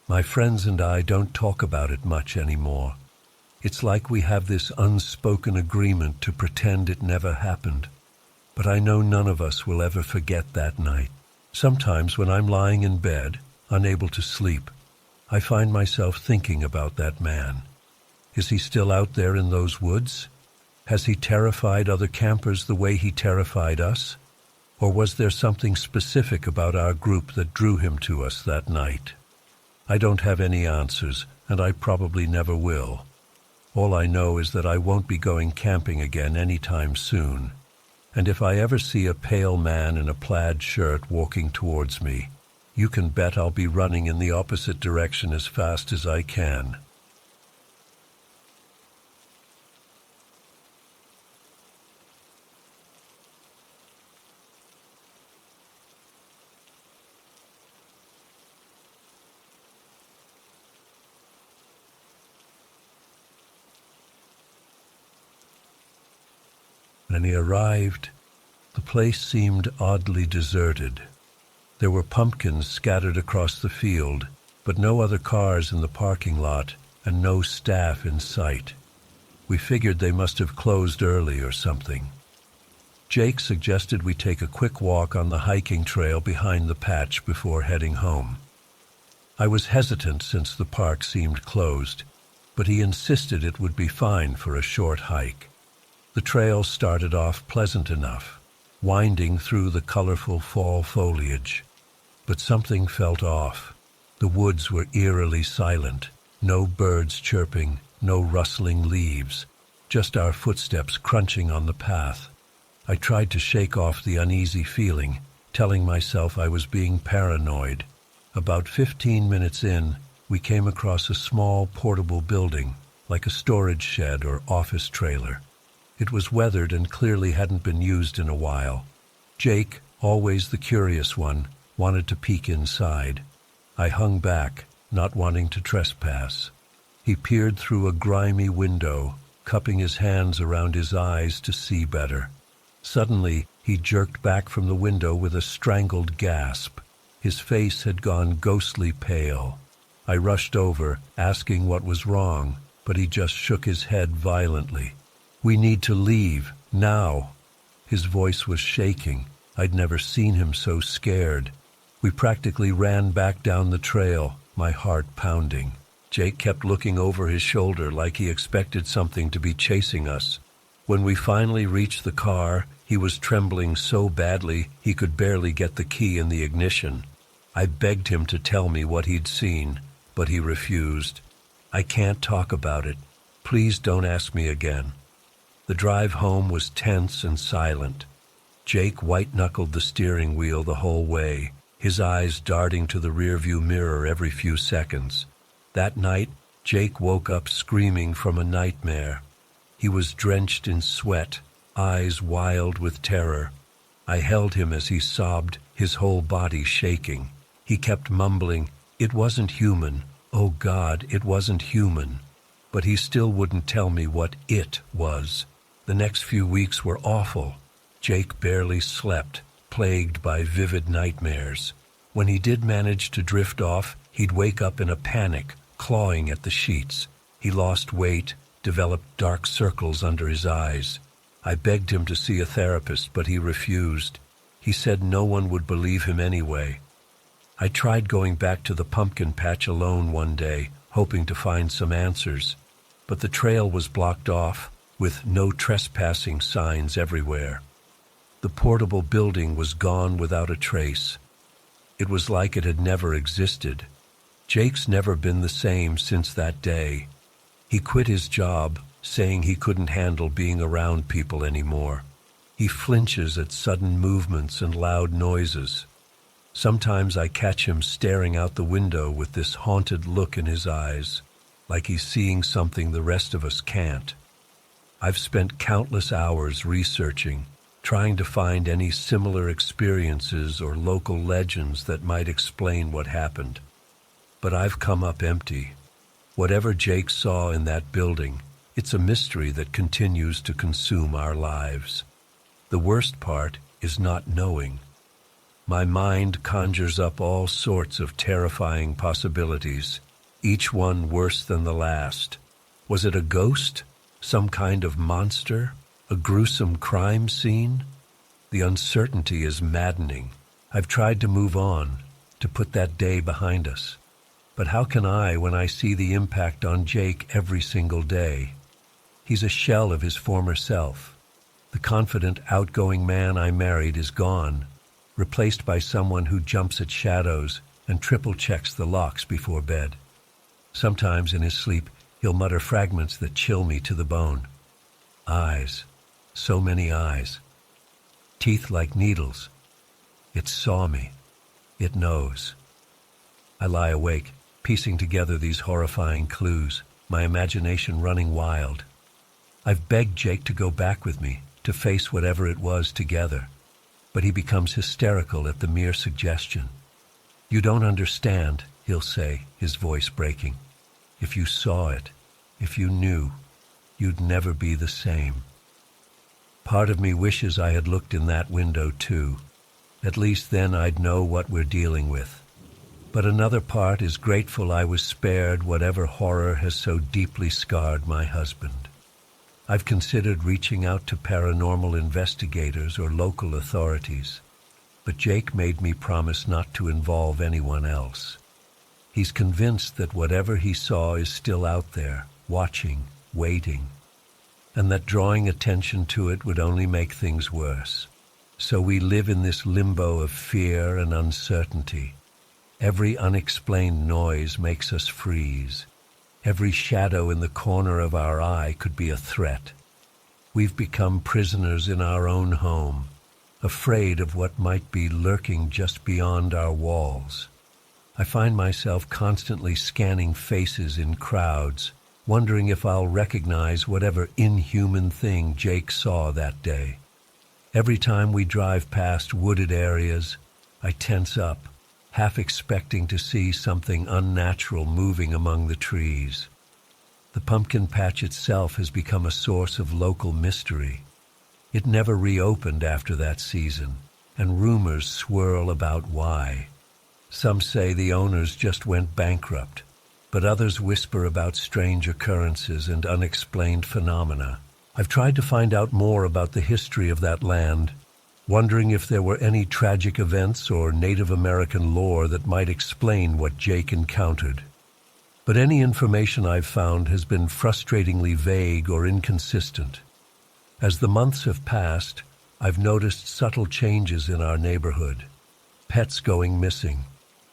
My friends and I don't talk about it much anymore. It's like we have this unspoken agreement to pretend it never happened. But I know none of us will ever forget that night. Sometimes when I'm lying in bed, unable to sleep, I find myself thinking about that man. Is he still out there in those woods? Has he terrified other campers the way he terrified us? Or was there something specific about our group that drew him to us that night? I don't have any answers, and I probably never will. All I know is that I won't be going camping again anytime soon. And if I ever see a pale man in a plaid shirt walking towards me, you can bet I'll be running in the opposite direction as fast as I can. When he arrived, the place seemed oddly deserted. There were pumpkins scattered across the field, but no other cars in the parking lot and no staff in sight. We figured they must have closed early or something. Jake suggested we take a quick walk on the hiking trail behind the patch before heading home. I was hesitant since the park seemed closed, but he insisted it would be fine for a short hike. The trail started off pleasant enough, winding through the colorful fall foliage. But something felt off. The woods were eerily silent, no birds chirping, no rustling leaves, just our footsteps crunching on the path. I tried to shake off the uneasy feeling, telling myself I was being paranoid. About 15 minutes in, we came across a small portable building, like a storage shed or office trailer. It was weathered and clearly hadn't been used in a while. Jake, always the curious one, wanted to peek inside. I hung back, not wanting to trespass. He peered through a grimy window, cupping his hands around his eyes to see better. Suddenly, he jerked back from the window with a strangled gasp. His face had gone ghostly pale. I rushed over, asking what was wrong, but he just shook his head violently. "We need to leave, now." His voice was shaking. I'd never seen him so scared. We practically ran back down the trail, my heart pounding. Jake kept looking over his shoulder like he expected something to be chasing us. When we finally reached the car, he was trembling so badly he could barely get the key in the ignition. I begged him to tell me what he'd seen, but he refused. "I can't talk about it. Please don't ask me again." The drive home was tense and silent. Jake white-knuckled the steering wheel the whole way, his eyes darting to the rearview mirror every few seconds. That night, Jake woke up screaming from a nightmare. He was drenched in sweat, eyes wild with terror. I held him as he sobbed, his whole body shaking. He kept mumbling, "It wasn't human. Oh God, it wasn't human." But he still wouldn't tell me what it was. The next few weeks were awful. Jake barely slept, plagued by vivid nightmares. When he did manage to drift off, he'd wake up in a panic, clawing at the sheets. He lost weight, developed dark circles under his eyes. I begged him to see a therapist, but he refused. He said no one would believe him anyway. I tried going back to the pumpkin patch alone one day, hoping to find some answers. But the trail was blocked off, with no trespassing signs everywhere. The portable building was gone without a trace. It was like it had never existed. Jake's never been the same since that day. He quit his job, saying he couldn't handle being around people anymore. He flinches at sudden movements and loud noises. Sometimes I catch him staring out the window with this haunted look in his eyes, like he's seeing something the rest of us can't. I've spent countless hours researching, trying to find any similar experiences or local legends that might explain what happened. But I've come up empty. Whatever Jake saw in that building, it's a mystery that continues to consume our lives. The worst part is not knowing. My mind conjures up all sorts of terrifying possibilities, each one worse than the last. Was it a ghost? Some kind of monster? A gruesome crime scene? The uncertainty is maddening. I've tried to move on, to put that day behind us. But how can I when I see the impact on Jake every single day? He's a shell of his former self. The confident, outgoing man I married is gone, replaced by someone who jumps at shadows and triple checks the locks before bed. Sometimes in his sleep, he'll mutter fragments that chill me to the bone. Eyes. So many eyes. Teeth like needles. It saw me. It knows. I lie awake, piecing together these horrifying clues, my imagination running wild. I've begged Jake to go back with me, to face whatever it was together, but he becomes hysterical at the mere suggestion. "You don't understand," he'll say, his voice breaking. "If you saw it, if you knew, you'd never be the same." Part of me wishes I had looked in that window too. At least then I'd know what we're dealing with. But another part is grateful I was spared whatever horror has so deeply scarred my husband. I've considered reaching out to paranormal investigators or local authorities, but Jake made me promise not to involve anyone else. He's convinced that whatever he saw is still out there, watching, waiting, and that drawing attention to it would only make things worse. So we live in this limbo of fear and uncertainty. Every unexplained noise makes us freeze. Every shadow in the corner of our eye could be a threat. We've become prisoners in our own home, afraid of what might be lurking just beyond our walls. I find myself constantly scanning faces in crowds, wondering if I'll recognize whatever inhuman thing Jake saw that day. Every time we drive past wooded areas, I tense up, half expecting to see something unnatural moving among the trees. The pumpkin patch itself has become a source of local mystery. It never reopened after that season, and rumors swirl about why. Some say the owners just went bankrupt, but others whisper about strange occurrences and unexplained phenomena. I've tried to find out more about the history of that land, wondering if there were any tragic events or Native American lore that might explain what Jake encountered. But any information I've found has been frustratingly vague or inconsistent. As the months have passed, I've noticed subtle changes in our neighborhood. Pets going missing,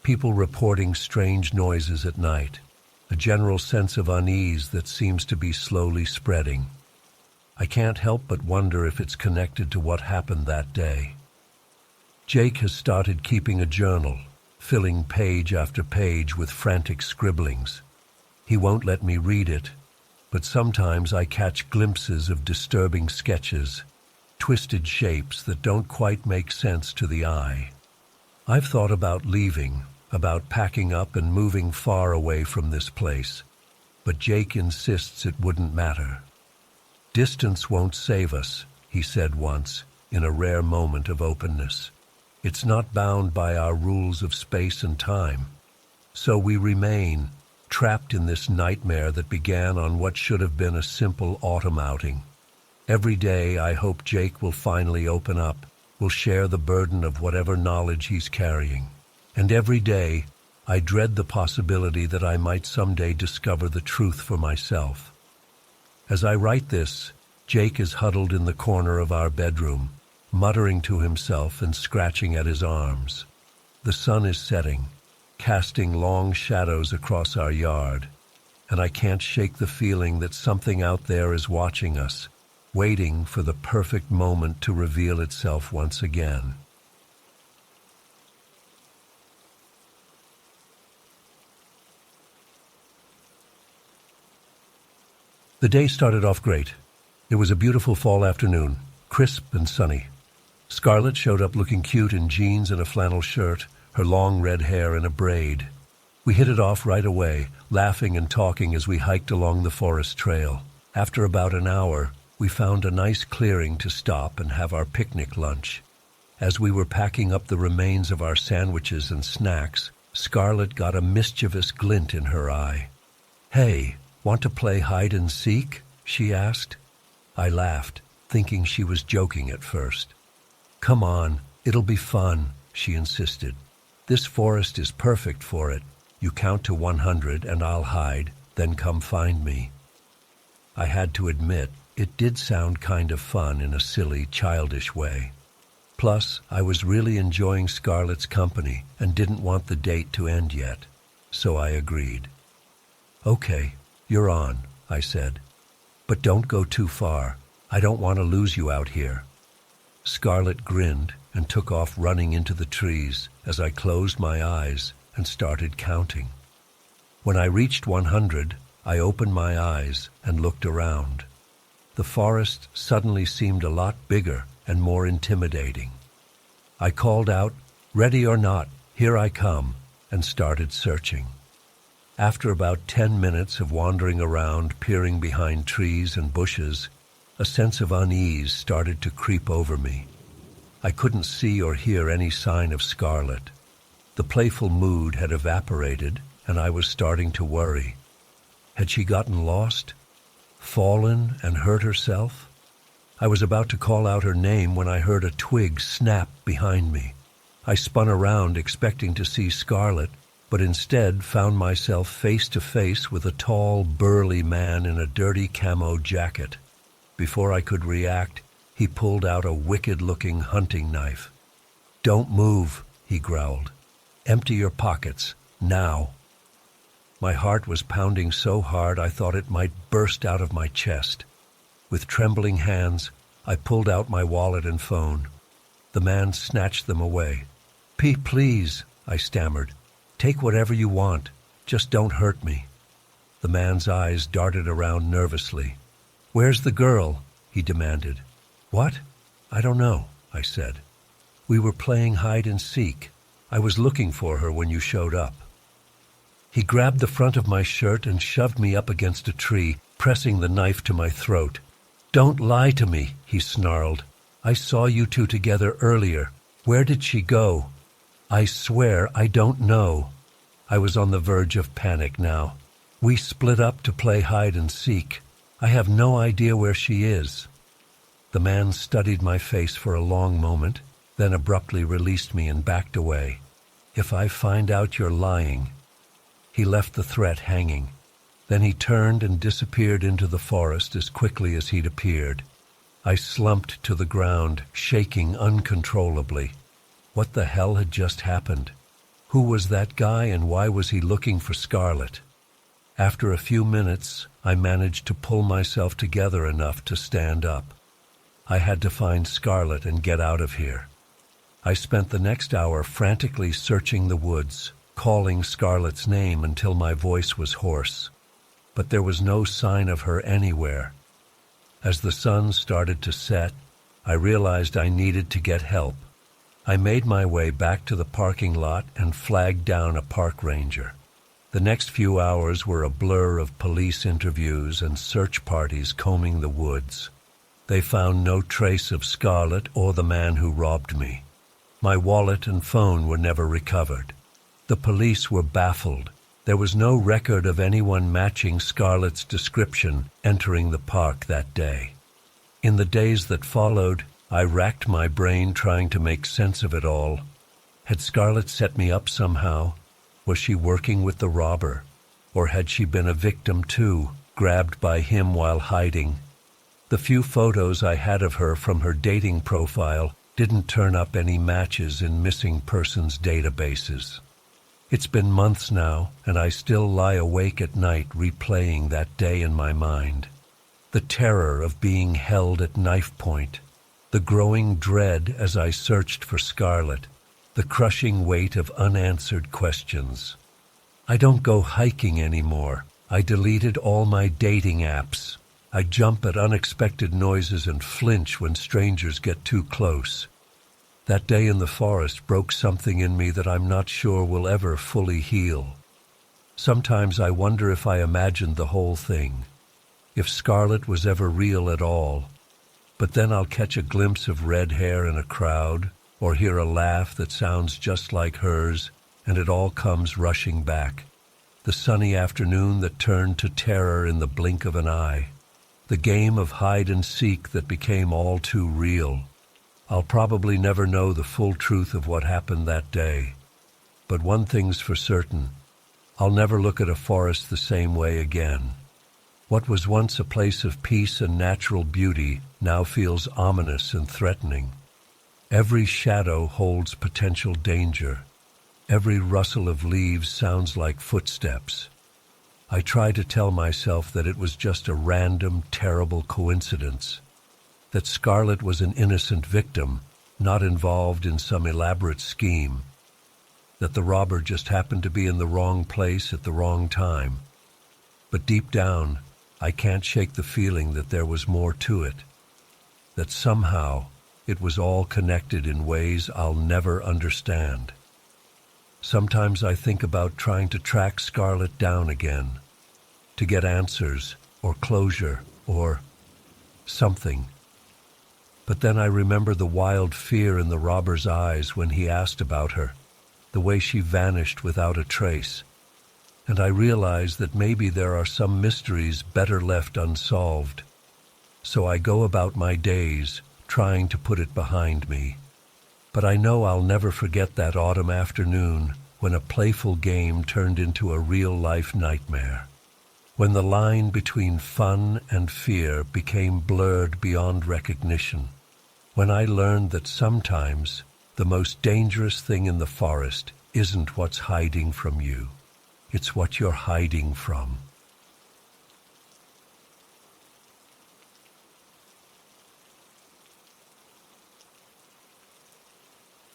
people reporting strange noises at night, a general sense of unease that seems to be slowly spreading. I can't help but wonder if it's connected to what happened that day. Jake has started keeping a journal, filling page after page with frantic scribblings. He won't let me read it, but sometimes I catch glimpses of disturbing sketches, twisted shapes that don't quite make sense to the eye. I've thought about leaving, about packing up and moving far away from this place, but Jake insists it wouldn't matter. "Distance won't save us," he said once, in a rare moment of openness. "It's not bound by our rules of space and time. So we remain, trapped in this nightmare that began on what should have been a simple autumn outing. Every day I hope Jake will finally open up, will share the burden of whatever knowledge he's carrying. And every day I dread the possibility that I might someday discover the truth for myself." As I write this, Jake is huddled in the corner of our bedroom, muttering to himself and scratching at his arms. The sun is setting, casting long shadows across our yard, and I can't shake the feeling that something out there is watching us, waiting for the perfect moment to reveal itself once again. The day started off great. It was a beautiful fall afternoon, crisp and sunny. Scarlett showed up looking cute in jeans and a flannel shirt, her long red hair in a braid. We hit it off right away, laughing and talking as we hiked along the forest trail. After about an hour, we found a nice clearing to stop and have our picnic lunch. As we were packing up the remains of our sandwiches and snacks, Scarlett got a mischievous glint in her eye. "Hey, want to play hide and seek?" she asked. I laughed, thinking she was joking at first. "Come on, it'll be fun," she insisted. "This forest is perfect for it. You count to 100 and I'll hide, then come find me." I had to admit, it did sound kind of fun in a silly, childish way. Plus, I was really enjoying Scarlett's company and didn't want the date to end yet, so I agreed. "Okay, you're on," I said. "But don't go too far. I don't want to lose you out here." Scarlett grinned and took off running into the trees as I closed my eyes and started counting. When I reached 100, I opened my eyes and looked around. The forest suddenly seemed a lot bigger and more intimidating. I called out, "Ready or not, here I come," and started searching. After about 10 minutes of wandering around, peering behind trees and bushes, a sense of unease started to creep over me. I couldn't see or hear any sign of Scarlett. The playful mood had evaporated, and I was starting to worry. Had she gotten lost? Fallen and hurt herself? I was about to call out her name when I heard a twig snap behind me. I spun around expecting to see Scarlett, but instead found myself face to face with a tall, burly man in a dirty camo jacket. Before I could react, he pulled out a wicked-looking hunting knife. "Don't move," he growled. "Empty your pockets, now." My heart was pounding so hard I thought it might burst out of my chest. With trembling hands, I pulled out my wallet and phone. The man snatched them away. Please," I stammered. "Take whatever you want. Just don't hurt me." The man's eyes darted around nervously. "Where's the girl?" he demanded. "What? I don't know," I said. "We were playing hide and seek. I was looking for her when you showed up." He grabbed the front of my shirt and shoved me up against a tree, pressing the knife to my throat. "Don't lie to me," he snarled. "I saw you two together earlier. Where did she go?" "I swear I don't know." I was on the verge of panic now. "We split up to play hide and seek. I have no idea where she is." The man studied my face for a long moment, then abruptly released me and backed away. "If I find out you're lying." He left the threat hanging. Then he turned and disappeared into the forest as quickly as he'd appeared. I slumped to the ground, shaking uncontrollably. What the hell had just happened? Who was that guy and why was he looking for Scarlett? After a few minutes, I managed to pull myself together enough to stand up. I had to find Scarlett and get out of here. I spent the next hour frantically searching the woods, calling Scarlett's name until my voice was hoarse. But there was no sign of her anywhere. As the sun started to set, I realized I needed to get help. I made my way back to the parking lot and flagged down a park ranger. The next few hours were a blur of police interviews and search parties combing the woods. They found no trace of Scarlett or the man who robbed me. My wallet and phone were never recovered. The police were baffled. There was no record of anyone matching Scarlett's description entering the park that day. In the days that followed, I racked my brain trying to make sense of it all. Had Scarlett set me up somehow? Was she working with the robber? Or had she been a victim too, grabbed by him while hiding? The few photos I had of her from her dating profile didn't turn up any matches in missing persons databases. It's been months now, and I still lie awake at night replaying that day in my mind. the terror of being held at knife point, the growing dread as I searched for Scarlet, the crushing weight of unanswered questions. I don't go hiking anymore. I deleted all my dating apps. I jump at unexpected noises and flinch when strangers get too close. That day in the forest broke something in me that I'm not sure will ever fully heal. Sometimes I wonder if I imagined the whole thing, if Scarlet was ever real at all. But then I'll catch a glimpse of red hair in a crowd, or hear a laugh that sounds just like hers, and it all comes rushing back. The sunny afternoon that turned to terror in the blink of an eye. The game of hide and seek that became all too real. I'll probably never know the full truth of what happened that day. But one thing's for certain. I'll never look at a forest the same way again. What was once a place of peace and natural beauty now feels ominous and threatening. Every shadow holds potential danger. Every rustle of leaves sounds like footsteps. I try to tell myself that it was just a random, terrible coincidence, that Scarlet was an innocent victim, not involved in some elaborate scheme, that the robber just happened to be in the wrong place at the wrong time. But deep down, I can't shake the feeling that there was more to it, that somehow it was all connected in ways I'll never understand. Sometimes I think about trying to track Scarlet down again, to get answers or closure or something. But then I remember the wild fear in the robber's eyes when he asked about her, the way she vanished without a trace. And I realize that maybe there are some mysteries better left unsolved. So I go about my days trying to put it behind me. But I know I'll never forget that autumn afternoon when a playful game turned into a real-life nightmare. When the line between fun and fear became blurred beyond recognition. When I learned that sometimes the most dangerous thing in the forest isn't what's hiding from you. It's what you're hiding from.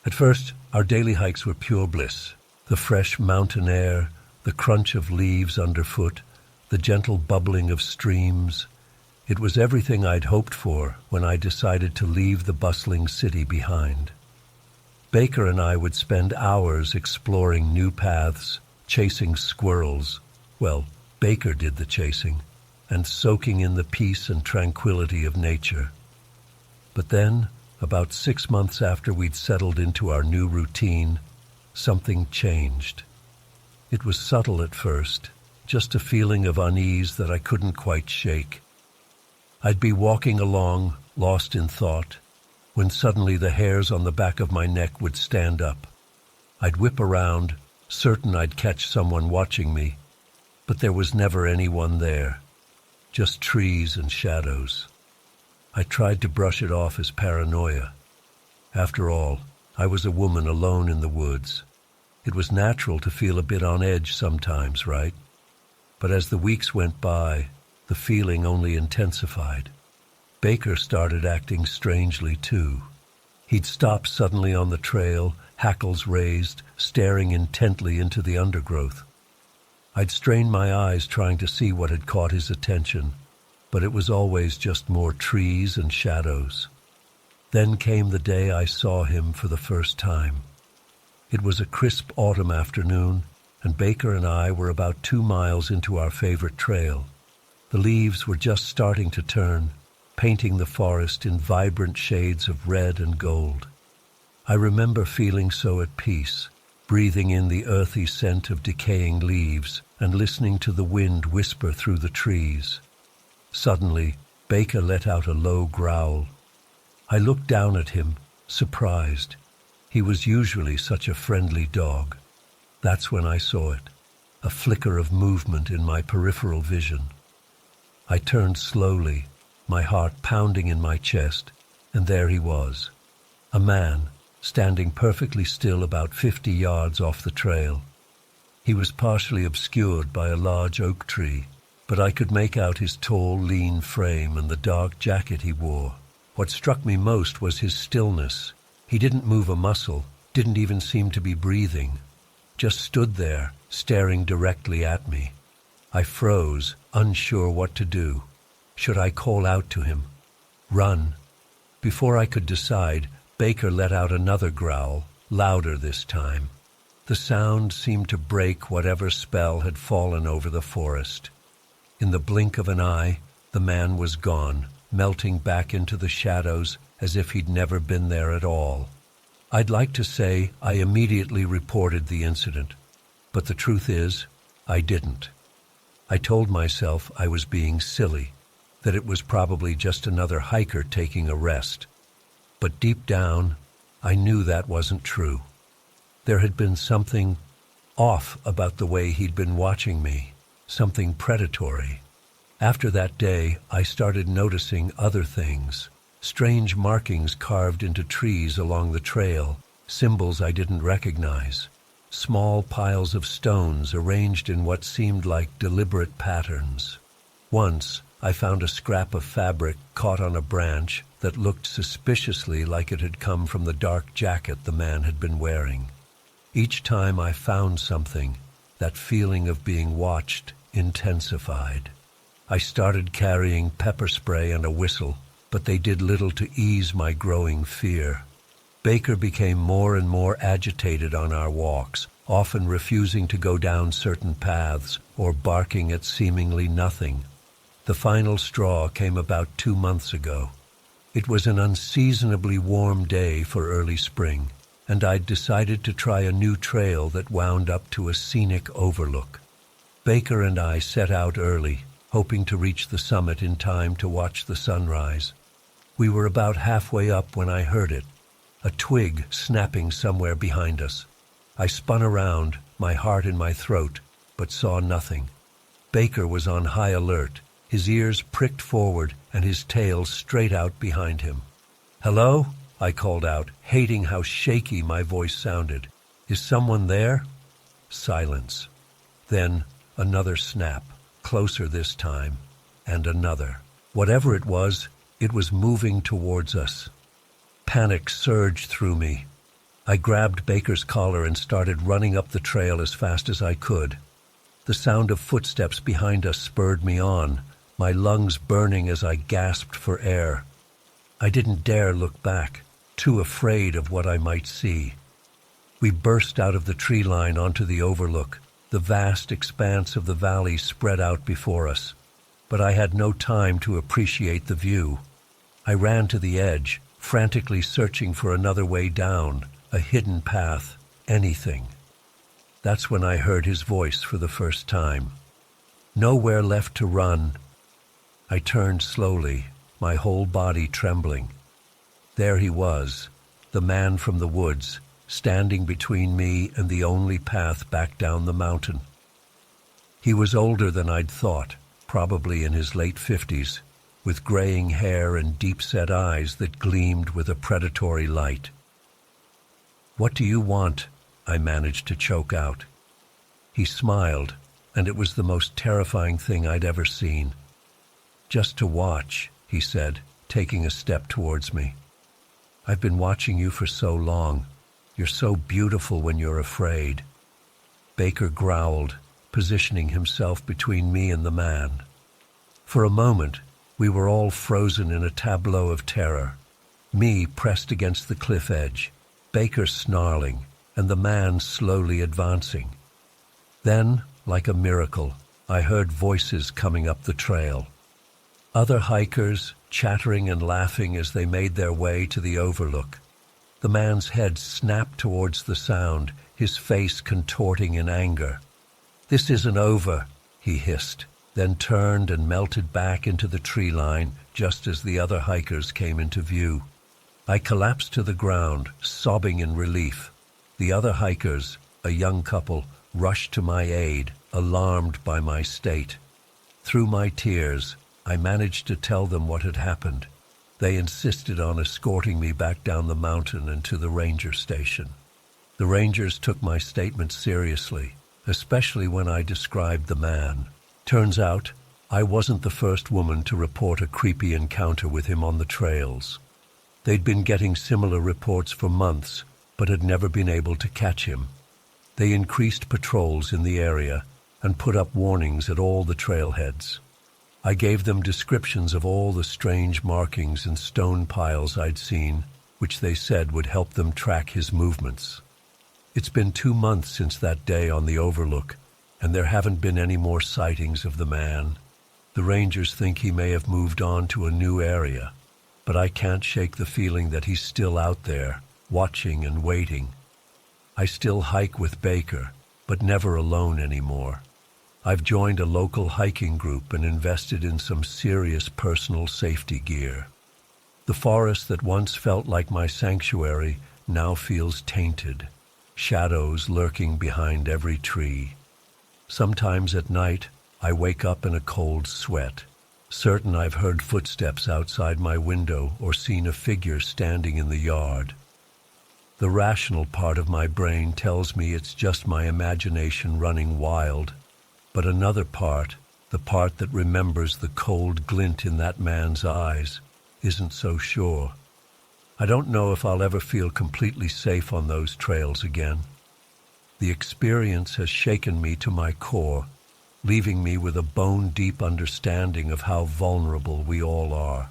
At first, our daily hikes were pure bliss. The fresh mountain air, the crunch of leaves underfoot, the gentle bubbling of streams. It was everything I'd hoped for when I decided to leave the bustling city behind. Baker and I would spend hours exploring new paths, chasing squirrels. Well, Baker did the chasing, and soaking in the peace and tranquility of nature. But then, about 6 months after we'd settled into our new routine, something changed. It was subtle at first, just a feeling of unease that I couldn't quite shake. I'd be walking along, lost in thought, when suddenly the hairs on the back of my neck would stand up. I'd whip around, certain I'd catch someone watching me, but there was never anyone there, just trees and shadows. I tried to brush it off as paranoia. After all, I was a woman alone in the woods. It was natural to feel a bit on edge sometimes, right? But as the weeks went by, the feeling only intensified. Baker started acting strangely too. He'd stop suddenly on the trail, hackles raised, staring intently into the undergrowth. I'd strain my eyes trying to see what had caught his attention, but it was always just more trees and shadows. Then came the day I saw him for the first time. It was a crisp autumn afternoon, and Baker and I were about 2 miles into our favorite trail. The leaves were just starting to turn, painting the forest in vibrant shades of red and gold. I remember feeling so at peace, breathing in the earthy scent of decaying leaves and listening to the wind whisper through the trees. Suddenly, Baker let out a low growl. I looked down at him, surprised. He was usually such a friendly dog. That's when I saw it, a flicker of movement in my peripheral vision. I turned slowly, my heart pounding in my chest, and there he was, a man, standing perfectly still about 50 yards off the trail. He was partially obscured by a large oak tree, but I could make out his tall, lean frame and the dark jacket he wore. What struck me most was his stillness. He didn't move a muscle, didn't even seem to be breathing. Just stood there, staring directly at me. I froze, unsure what to do. Should I call out to him? Run? Before I could decide, Baker let out another growl, louder this time. The sound seemed to break whatever spell had fallen over the forest. In the blink of an eye, the man was gone, melting back into the shadows as if he'd never been there at all. I'd like to say I immediately reported the incident, but the truth is, I didn't. I told myself I was being silly, that it was probably just another hiker taking a rest. But deep down, I knew that wasn't true. There had been something off about the way he'd been watching me, something predatory. After that day, I started noticing other things. Strange markings carved into trees along the trail, symbols I didn't recognize. Small piles of stones arranged in what seemed like deliberate patterns. Once, I found a scrap of fabric caught on a branch that looked suspiciously like it had come from the dark jacket the man had been wearing. Each time I found something, that feeling of being watched intensified. I started carrying pepper spray and a whistle, but they did little to ease my growing fear. Baker became more and more agitated on our walks, often refusing to go down certain paths or barking at seemingly nothing. The final straw came about 2 months ago. It was an unseasonably warm day for early spring, and I'd decided to try a new trail that wound up to a scenic overlook. Baker and I set out early, hoping to reach the summit in time to watch the sunrise. We were about halfway up when I heard it, a twig snapping somewhere behind us. I spun around, my heart in my throat, but saw nothing. Baker was on high alert, his ears pricked forward and his tail straight out behind him. "Hello?" I called out, hating how shaky my voice sounded. "Is someone there?" Silence. Then another snap, closer this time, and another. Whatever it was moving towards us. Panic surged through me. I grabbed Baker's collar and started running up the trail as fast as I could. The sound of footsteps behind us spurred me on, my lungs burning as I gasped for air. I didn't dare look back, too afraid of what I might see. We burst out of the tree line onto the overlook, the vast expanse of the valley spread out before us. But I had no time to appreciate the view. I ran to the edge, frantically searching for another way down, a hidden path, anything. That's when I heard his voice for the first time. Nowhere left to run. I turned slowly, my whole body trembling. There he was, the man from the woods, standing between me and the only path back down the mountain. He was older than I'd thought, probably in his late 50s, with graying hair and deep-set eyes that gleamed with a predatory light. "What do you want?" I managed to choke out. He smiled, and it was the most terrifying thing I'd ever seen. "Just to watch," he said, taking a step towards me. "I've been watching you for so long. You're so beautiful when you're afraid." Baker growled, positioning himself between me and the man. For a moment, we were all frozen in a tableau of terror. Me pressed against the cliff edge, Baker snarling, and the man slowly advancing. Then, like a miracle, I heard voices coming up the trail. Other hikers, chattering and laughing as they made their way to the overlook. The man's head snapped towards the sound, his face contorting in anger. "This isn't over," he hissed, then turned and melted back into the tree line just as the other hikers came into view. I collapsed to the ground, sobbing in relief. The other hikers, a young couple, rushed to my aid, alarmed by my state. Through my tears, I managed to tell them what had happened. They insisted on escorting me back down the mountain and to the ranger station. The rangers took my statement seriously, especially when I described the man. Turns out, I wasn't the first woman to report a creepy encounter with him on the trails. They'd been getting similar reports for months, but had never been able to catch him. They increased patrols in the area and put up warnings at all the trailheads. I gave them descriptions of all the strange markings and stone piles I'd seen, which they said would help them track his movements. It's been 2 months since that day on the overlook, and there haven't been any more sightings of the man. The rangers think he may have moved on to a new area, but I can't shake the feeling that he's still out there, watching and waiting. I still hike with Baker, but never alone anymore. I've joined a local hiking group and invested in some serious personal safety gear. The forest that once felt like my sanctuary now feels tainted, shadows lurking behind every tree. Sometimes at night, I wake up in a cold sweat, certain I've heard footsteps outside my window or seen a figure standing in the yard. The rational part of my brain tells me it's just my imagination running wild, but another part, the part that remembers the cold glint in that man's eyes, isn't so sure. I don't know if I'll ever feel completely safe on those trails again. The experience has shaken me to my core, leaving me with a bone-deep understanding of how vulnerable we all are.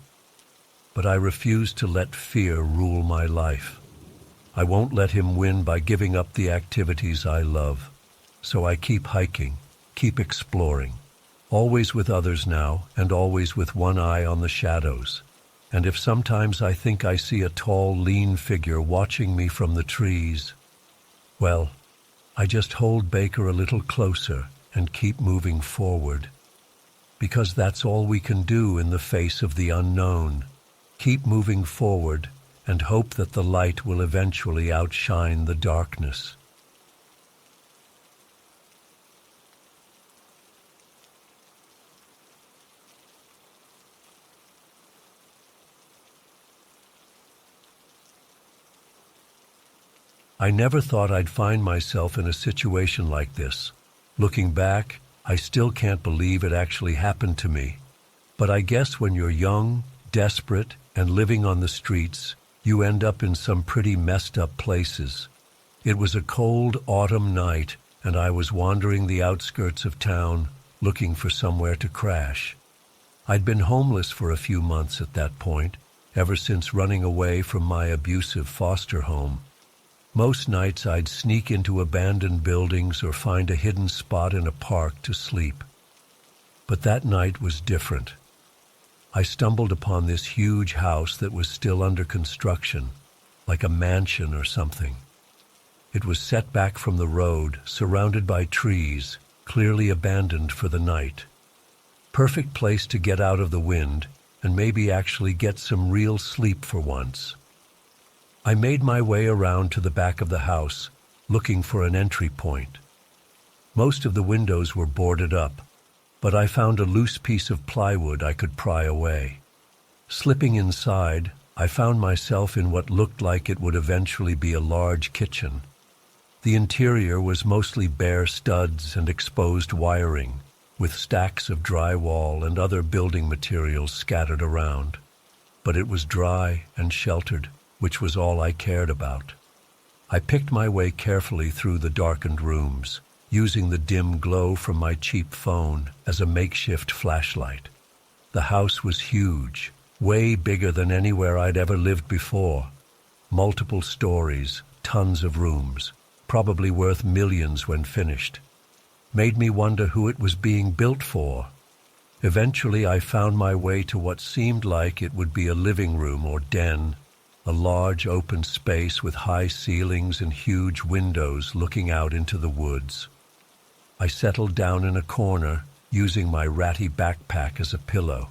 But I refuse to let fear rule my life. I won't let him win by giving up the activities I love. So I keep hiking, keep exploring, always with others now, and always with one eye on the shadows. And if sometimes I think I see a tall, lean figure watching me from the trees, well, I just hold Baker a little closer and keep moving forward. Because that's all we can do in the face of the unknown. Keep moving forward and hope that the light will eventually outshine the darkness. I never thought I'd find myself in a situation like this. Looking back, I still can't believe it actually happened to me. But I guess when you're young, desperate, and living on the streets, you end up in some pretty messed up places. It was a cold autumn night, and I was wandering the outskirts of town, looking for somewhere to crash. I'd been homeless for a few months at that point, ever since running away from my abusive foster home. Most nights I'd sneak into abandoned buildings or find a hidden spot in a park to sleep. But that night was different. I stumbled upon this huge house that was still under construction, like a mansion or something. It was set back from the road, surrounded by trees, clearly abandoned for the night. Perfect place to get out of the wind and maybe actually get some real sleep for once. I made my way around to the back of the house, looking for an entry point. Most of the windows were boarded up, but I found a loose piece of plywood I could pry away. Slipping inside, I found myself in what looked like it would eventually be a large kitchen. The interior was mostly bare studs and exposed wiring, with stacks of drywall and other building materials scattered around. But it was dry and sheltered, which was all I cared about. I picked my way carefully through the darkened rooms, using the dim glow from my cheap phone as a makeshift flashlight. The house was huge, way bigger than anywhere I'd ever lived before. Multiple stories, tons of rooms, probably worth millions when finished. Made me wonder who it was being built for. Eventually I found my way to what seemed like it would be a living room or den, a large open space with high ceilings and huge windows looking out into the woods. I settled down in a corner, using my ratty backpack as a pillow.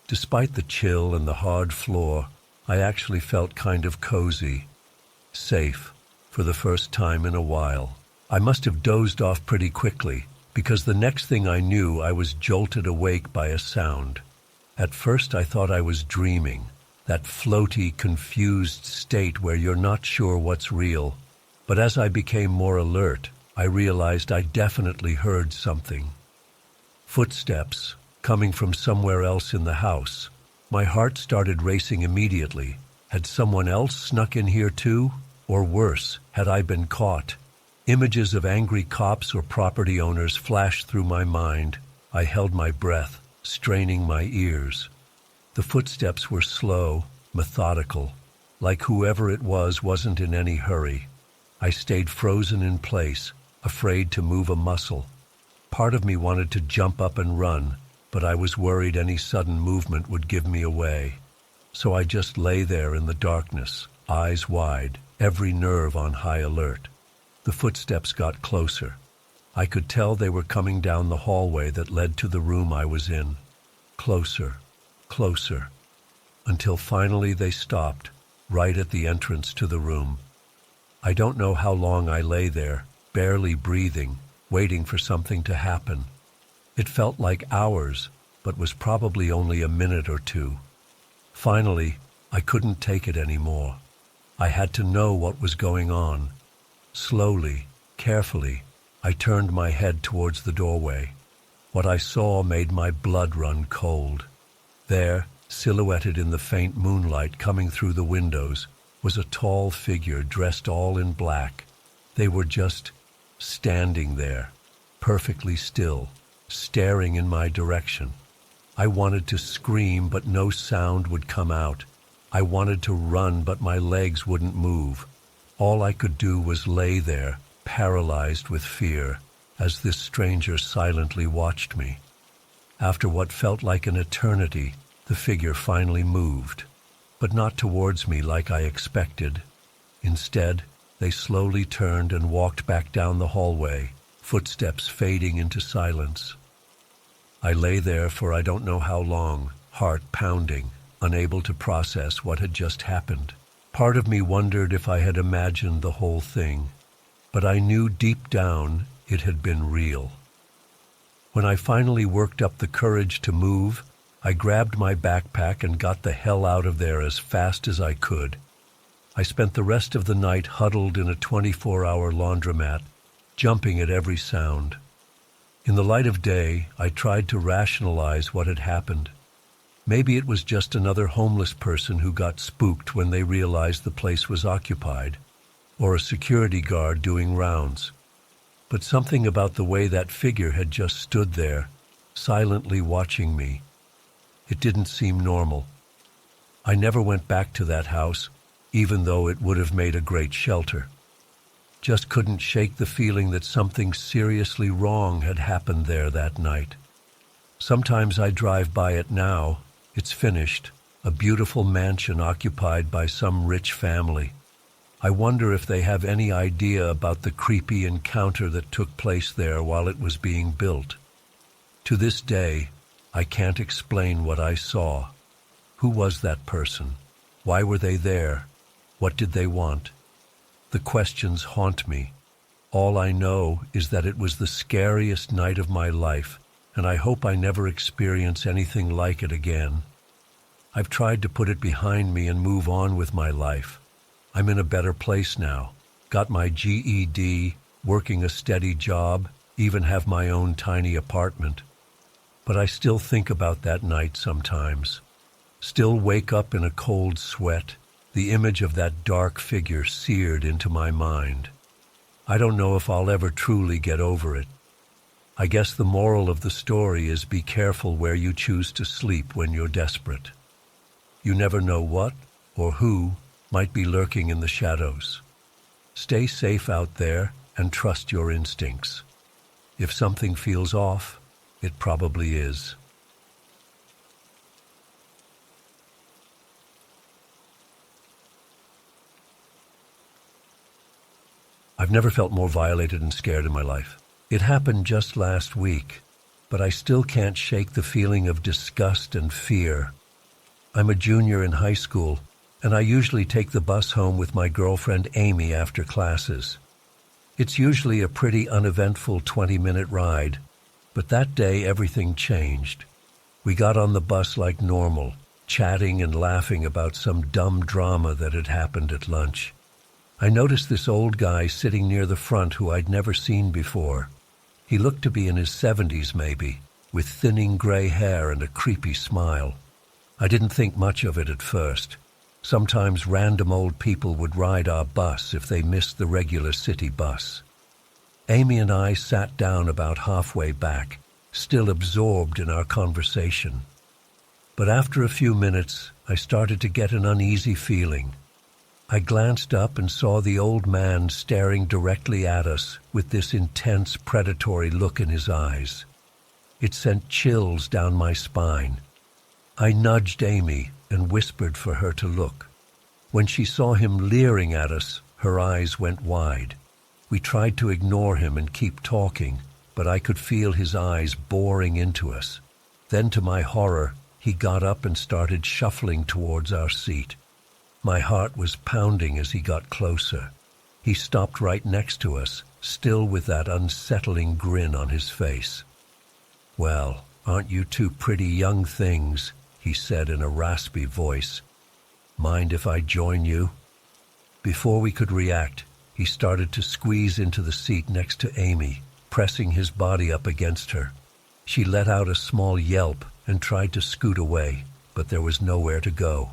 Despite the chill and the hard floor, I actually felt kind of cozy, safe, for the first time in a while. I must have dozed off pretty quickly, because the next thing I knew I was jolted awake by a sound. At first I thought I was dreaming, that floaty, confused state where you're not sure what's real. But as I became more alert, I realized I definitely heard something. Footsteps, coming from somewhere else in the house. My heart started racing immediately. Had someone else snuck in here too? Or worse, had I been caught? Images of angry cops or property owners flashed through my mind. I held my breath, straining my ears. The footsteps were slow, methodical, like whoever it was wasn't in any hurry. I stayed frozen in place, afraid to move a muscle. Part of me wanted to jump up and run, but I was worried any sudden movement would give me away. So I just lay there in the darkness, eyes wide, every nerve on high alert. The footsteps got closer. I could tell they were coming down the hallway that led to the room I was in. Closer, closer, until finally they stopped, right at the entrance to the room. I don't know how long I lay there, barely breathing, waiting for something to happen. It felt like hours, but was probably only a minute or two. Finally, I couldn't take it anymore. I had to know what was going on. Slowly, carefully, I turned my head towards the doorway. What I saw made my blood run cold. There, silhouetted in the faint moonlight coming through the windows, was a tall figure dressed all in black. They were just standing there, perfectly still, staring in my direction. I wanted to scream, but no sound would come out. I wanted to run, but my legs wouldn't move. All I could do was lay there, paralyzed with fear, as this stranger silently watched me. After what felt like an eternity, the figure finally moved, but not towards me like I expected. Instead, they slowly turned and walked back down the hallway, footsteps fading into silence. I lay there for I don't know how long, heart pounding, unable to process what had just happened. Part of me wondered if I had imagined the whole thing, but I knew deep down it had been real. When I finally worked up the courage to move, I grabbed my backpack and got the hell out of there as fast as I could. I spent the rest of the night huddled in a 24-hour laundromat, jumping at every sound. In the light of day, I tried to rationalize what had happened. Maybe it was just another homeless person who got spooked when they realized the place was occupied, or a security guard doing rounds. But something about the way that figure had just stood there, silently watching me, it didn't seem normal. I never went back to that house, even though it would have made a great shelter. Just couldn't shake the feeling that something seriously wrong had happened there that night. Sometimes I drive by it now. It's finished, a beautiful mansion occupied by some rich family. I wonder if they have any idea about the creepy encounter that took place there while it was being built. To this day, I can't explain what I saw. Who was that person? Why were they there? What did they want? The questions haunt me. All I know is that it was the scariest night of my life, and I hope I never experience anything like it again. I've tried to put it behind me and move on with my life. I'm in a better place now. Got my GED, working a steady job, even have my own tiny apartment. But I still think about that night sometimes. Still wake up in a cold sweat, the image of that dark figure seared into my mind. I don't know if I'll ever truly get over it. I guess the moral of the story is be careful where you choose to sleep when you're desperate. You never know what or who might be lurking in the shadows. Stay safe out there and trust your instincts. If something feels off, it probably is. I've never felt more violated and scared in my life. It happened just last week, but I still can't shake the feeling of disgust and fear. I'm a junior in high school, and I usually take the bus home with my girlfriend Amy after classes. It's usually a pretty uneventful 20-minute ride, but that day everything changed. We got on the bus like normal, chatting and laughing about some dumb drama that had happened at lunch. I noticed this old guy sitting near the front who I'd never seen before. He looked to be in his 70s maybe, with thinning gray hair and a creepy smile. I didn't think much of it at first. Sometimes random old people would ride our bus if they missed the regular city bus. Amy and I sat down about halfway back, still absorbed in our conversation. But after a few minutes, I started to get an uneasy feeling. I glanced up and saw the old man staring directly at us with this intense, predatory look in his eyes. It sent chills down my spine. I nudged Amy and whispered for her to look. When she saw him leering at us, her eyes went wide. We tried to ignore him and keep talking, but I could feel his eyes boring into us. Then, to my horror, he got up and started shuffling towards our seat. My heart was pounding as he got closer. He stopped right next to us, still with that unsettling grin on his face. "Well, aren't you two pretty young things?" he said in a raspy voice. "Mind if I join you?" Before we could react, he started to squeeze into the seat next to Amy, pressing his body up against her. She let out a small yelp and tried to scoot away, but there was nowhere to go.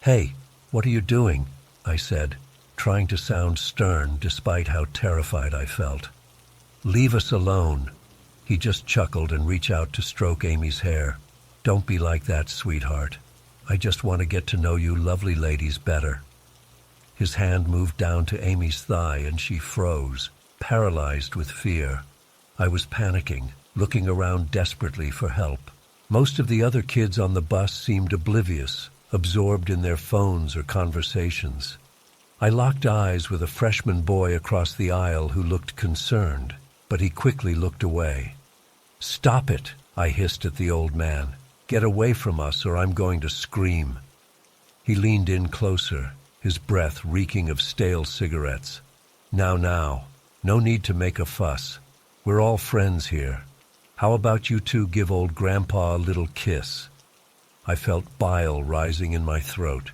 "Hey, what are you doing?" I said, trying to sound stern despite how terrified I felt. "Leave us alone." He just chuckled and reached out to stroke Amy's hair. "Don't be like that, sweetheart. I just want to get to know you lovely ladies better." His hand moved down to Amy's thigh and she froze, paralyzed with fear. I was panicking, looking around desperately for help. Most of the other kids on the bus seemed oblivious, absorbed in their phones or conversations. I locked eyes with a freshman boy across the aisle who looked concerned, but he quickly looked away. "Stop it," I hissed at the old man. "Get away from us or I'm going to scream." He leaned in closer, his breath reeking of stale cigarettes. Now, no need to make a fuss. We're all friends here. How about you two give old Grandpa a little kiss?" I felt bile rising in my throat.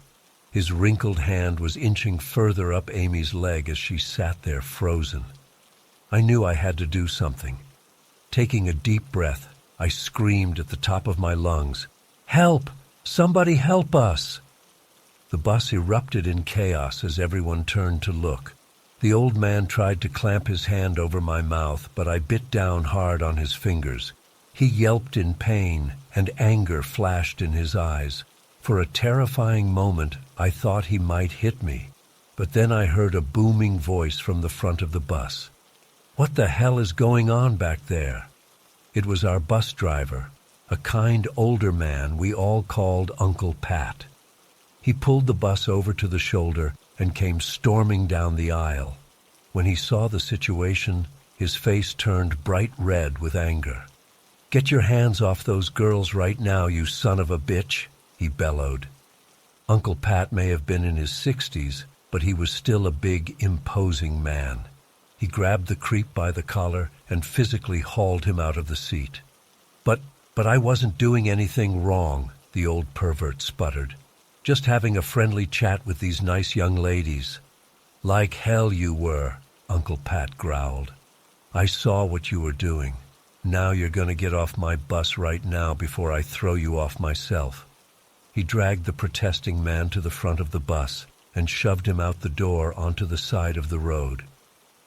His wrinkled hand was inching further up Amy's leg as she sat there frozen. I knew I had to do something. Taking a deep breath, I screamed at the top of my lungs, "Help! Somebody help us!" The bus erupted in chaos as everyone turned to look. The old man tried to clamp his hand over my mouth, but I bit down hard on his fingers. He yelped in pain, and anger flashed in his eyes. For a terrifying moment, I thought he might hit me. But then I heard a booming voice from the front of the bus. "What the hell is going on back there?" It was our bus driver, a kind older man we all called Uncle Pat. He pulled the bus over to the shoulder and came storming down the aisle. When he saw the situation, his face turned bright red with anger. "Get your hands off those girls right now, you son of a bitch," he bellowed. Uncle Pat may have been in his 60s, but he was still a big, imposing man. He grabbed the creep by the collar and physically hauled him out of the seat. But I wasn't doing anything wrong," the old pervert sputtered. "Just having a friendly chat with these nice young ladies." "Like hell you were," Uncle Pat growled. "I saw what you were doing. Now you're going to get off my bus right now before I throw you off myself." He dragged the protesting man to the front of the bus and shoved him out the door onto the side of the road.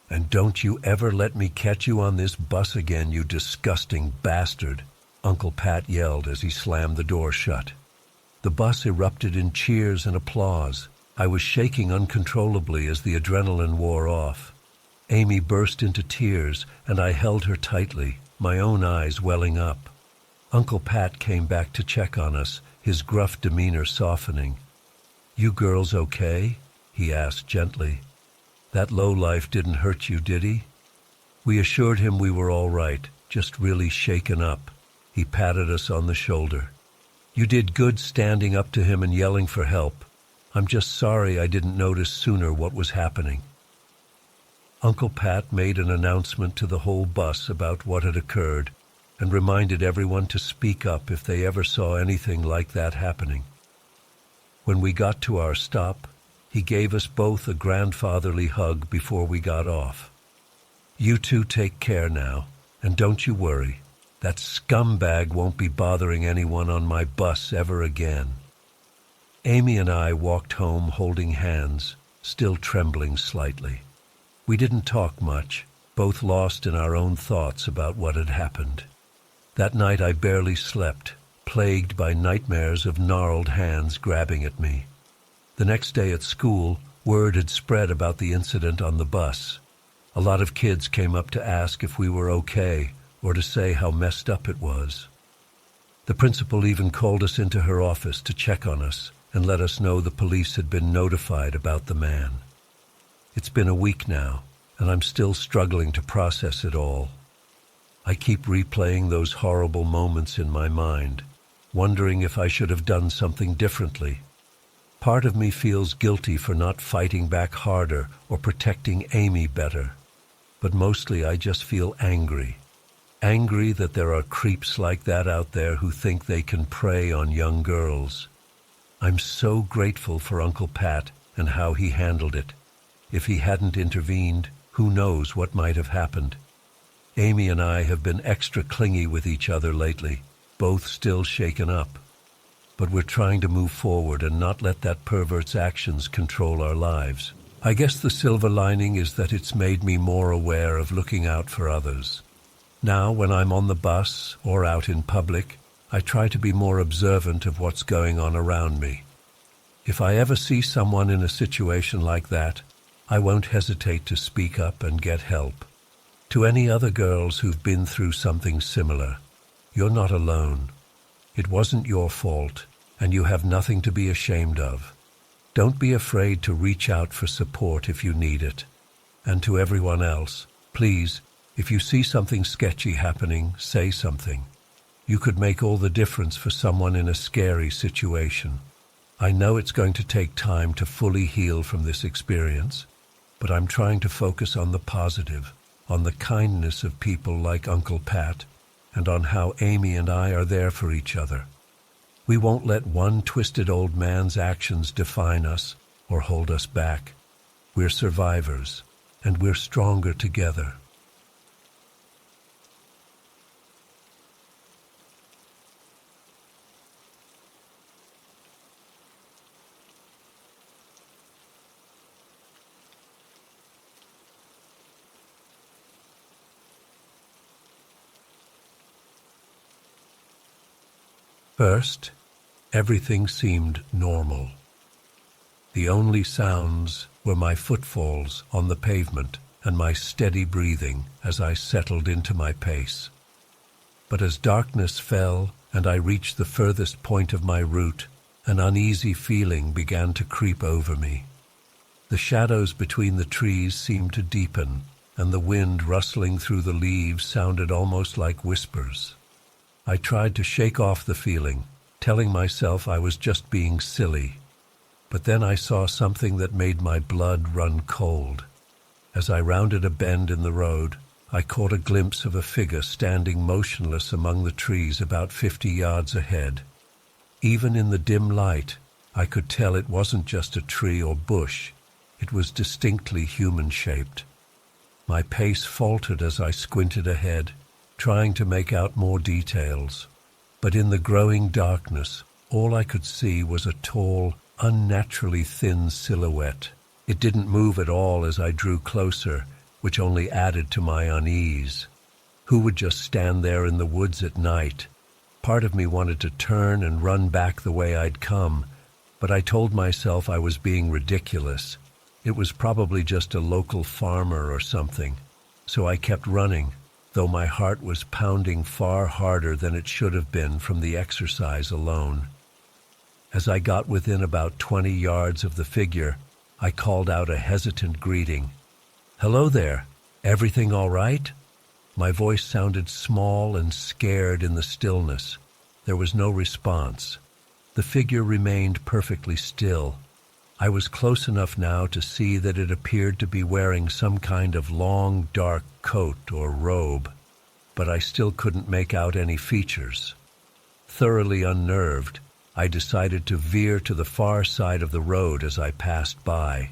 "And don't you ever let me catch you on this bus again, you disgusting bastard," Uncle Pat yelled as he slammed the door shut. The bus erupted in cheers and applause. I was shaking uncontrollably as the adrenaline wore off. Amy burst into tears, and I held her tightly, my own eyes welling up. Uncle Pat came back to check on us, his gruff demeanor softening. "You girls okay?" he asked gently. "That lowlife didn't hurt you, did he?" We assured him we were all right, just really shaken up. He patted us on the shoulder. "You did good standing up to him and yelling for help. I'm just sorry I didn't notice sooner what was happening." Uncle Pat made an announcement to the whole bus about what had occurred and reminded everyone to speak up if they ever saw anything like that happening. When we got to our stop, he gave us both a grandfatherly hug before we got off. "You two take care now, and don't you worry. That scumbag won't be bothering anyone on my bus ever again. Amy and I walked home holding hands, still trembling slightly. We didn't talk much, both lost in our own thoughts about what had happened. That night I barely slept, plagued by nightmares of gnarled hands grabbing at me. The next day at school, word had spread about the incident on the bus. A lot of kids came up to ask if we were okay or to say how messed up it was. The principal even called us into her office to check on us and let us know the police had been notified about the man. It's been a week now, and I'm still struggling to process it all. I keep replaying those horrible moments in my mind, wondering if I should have done something differently. Part of me feels guilty for not fighting back harder or protecting Amy better, but mostly I just feel angry. Angry that there are creeps like that out there who think they can prey on young girls. I'm so grateful for Uncle Pat and how he handled it. If he hadn't intervened, who knows what might have happened. Amy and I have been extra clingy with each other lately, both still shaken up. But we're trying to move forward and not let that pervert's actions control our lives. I guess the silver lining is that it's made me more aware of looking out for others. Now, when I'm on the bus or out in public, I try to be more observant of what's going on around me. If I ever see someone in a situation like that, I won't hesitate to speak up and get help. To any other girls who've been through something similar, you're not alone. It wasn't your fault, and you have nothing to be ashamed of. Don't be afraid to reach out for support if you need it. And to everyone else, please, if you see something sketchy happening, say something. You could make all the difference for someone in a scary situation. I know it's going to take time to fully heal from this experience, but I'm trying to focus on the positive, on the kindness of people like Uncle Pat, and on how Amy and I are there for each other. We won't let one twisted old man's actions define us or hold us back. We're survivors, and we're stronger together. First, everything seemed normal. The only sounds were my footfalls on the pavement and my steady breathing as I settled into my pace. But as darkness fell and I reached the furthest point of my route, an uneasy feeling began to creep over me. The shadows between the trees seemed to deepen, and the wind rustling through the leaves sounded almost like whispers. I tried to shake off the feeling, telling myself I was just being silly. But then I saw something that made my blood run cold. As I rounded a bend in the road, I caught a glimpse of a figure standing motionless among the trees about 50 yards ahead. Even in the dim light, I could tell it wasn't just a tree or bush. It was distinctly human-shaped. My pace faltered as I squinted ahead, trying to make out more details. But in the growing darkness, all I could see was a tall, unnaturally thin silhouette. It didn't move at all as I drew closer, which only added to my unease. Who would just stand there in the woods at night? Part of me wanted to turn and run back the way I'd come, but I told myself I was being ridiculous. It was probably just a local farmer or something. So I kept running, though my heart was pounding far harder than it should have been from the exercise alone. As I got within about 20 yards of the figure, I called out a hesitant greeting. "Hello there, everything all right?" My voice sounded small and scared in the stillness. There was no response. The figure remained perfectly still. I was close enough now to see that it appeared to be wearing some kind of long, dark coat or robe, but I still couldn't make out any features. Thoroughly unnerved, I decided to veer to the far side of the road as I passed by.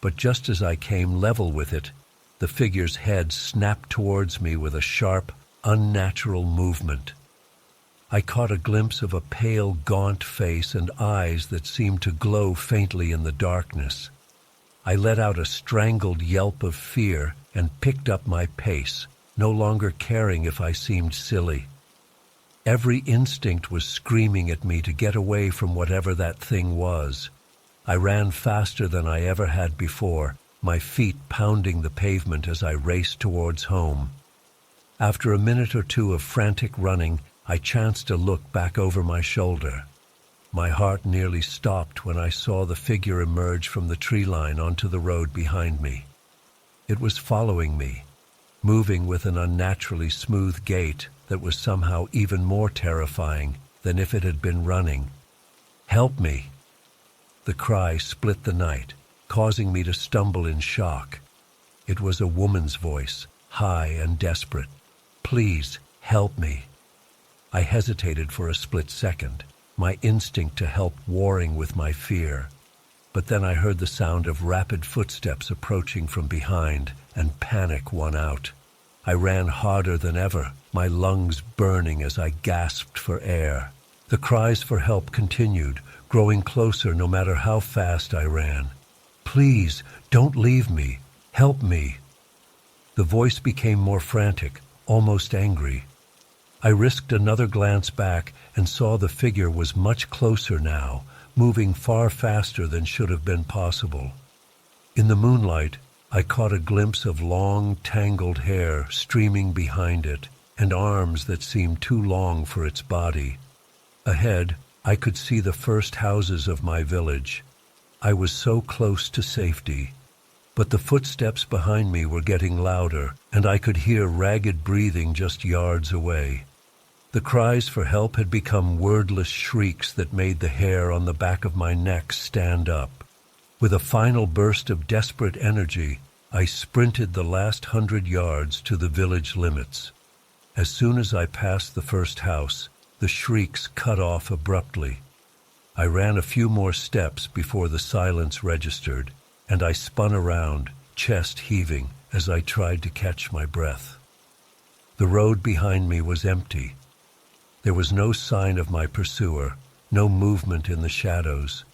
But just as I came level with it, the figure's head snapped towards me with a sharp, unnatural movement. I caught a glimpse of a pale, gaunt face and eyes that seemed to glow faintly in the darkness. I let out a strangled yelp of fear and picked up my pace, no longer caring if I seemed silly. Every instinct was screaming at me to get away from whatever that thing was. I ran faster than I ever had before, my feet pounding the pavement as I raced towards home. After a minute or two of frantic running, I chanced to look back over my shoulder. My heart nearly stopped when I saw the figure emerge from the tree line onto the road behind me. It was following me, moving with an unnaturally smooth gait that was somehow even more terrifying than if it had been running. "Help me!" The cry split the night, causing me to stumble in shock. It was a woman's voice, high and desperate. "Please, help me." I hesitated for a split second, my instinct to help warring with my fear. But then I heard the sound of rapid footsteps approaching from behind, and panic won out. I ran harder than ever, my lungs burning as I gasped for air. The cries for help continued, growing closer no matter how fast I ran. "Please, don't leave me. Help me." The voice became more frantic, almost angry. I risked another glance back and saw the figure was much closer now, moving far faster than should have been possible. In the moonlight, I caught a glimpse of long, tangled hair streaming behind it, and arms that seemed too long for its body. Ahead, I could see the first houses of my village. I was so close to safety. But the footsteps behind me were getting louder, and I could hear ragged breathing just yards away. The cries for help had become wordless shrieks that made the hair on the back of my neck stand up. With a final burst of desperate energy, I sprinted the last 100 yards to the village limits. As soon as I passed the first house, the shrieks cut off abruptly. I ran a few more steps before the silence registered, and I spun around, chest heaving, as I tried to catch my breath. The road behind me was empty. There was no sign of my pursuer, no movement in the shadows,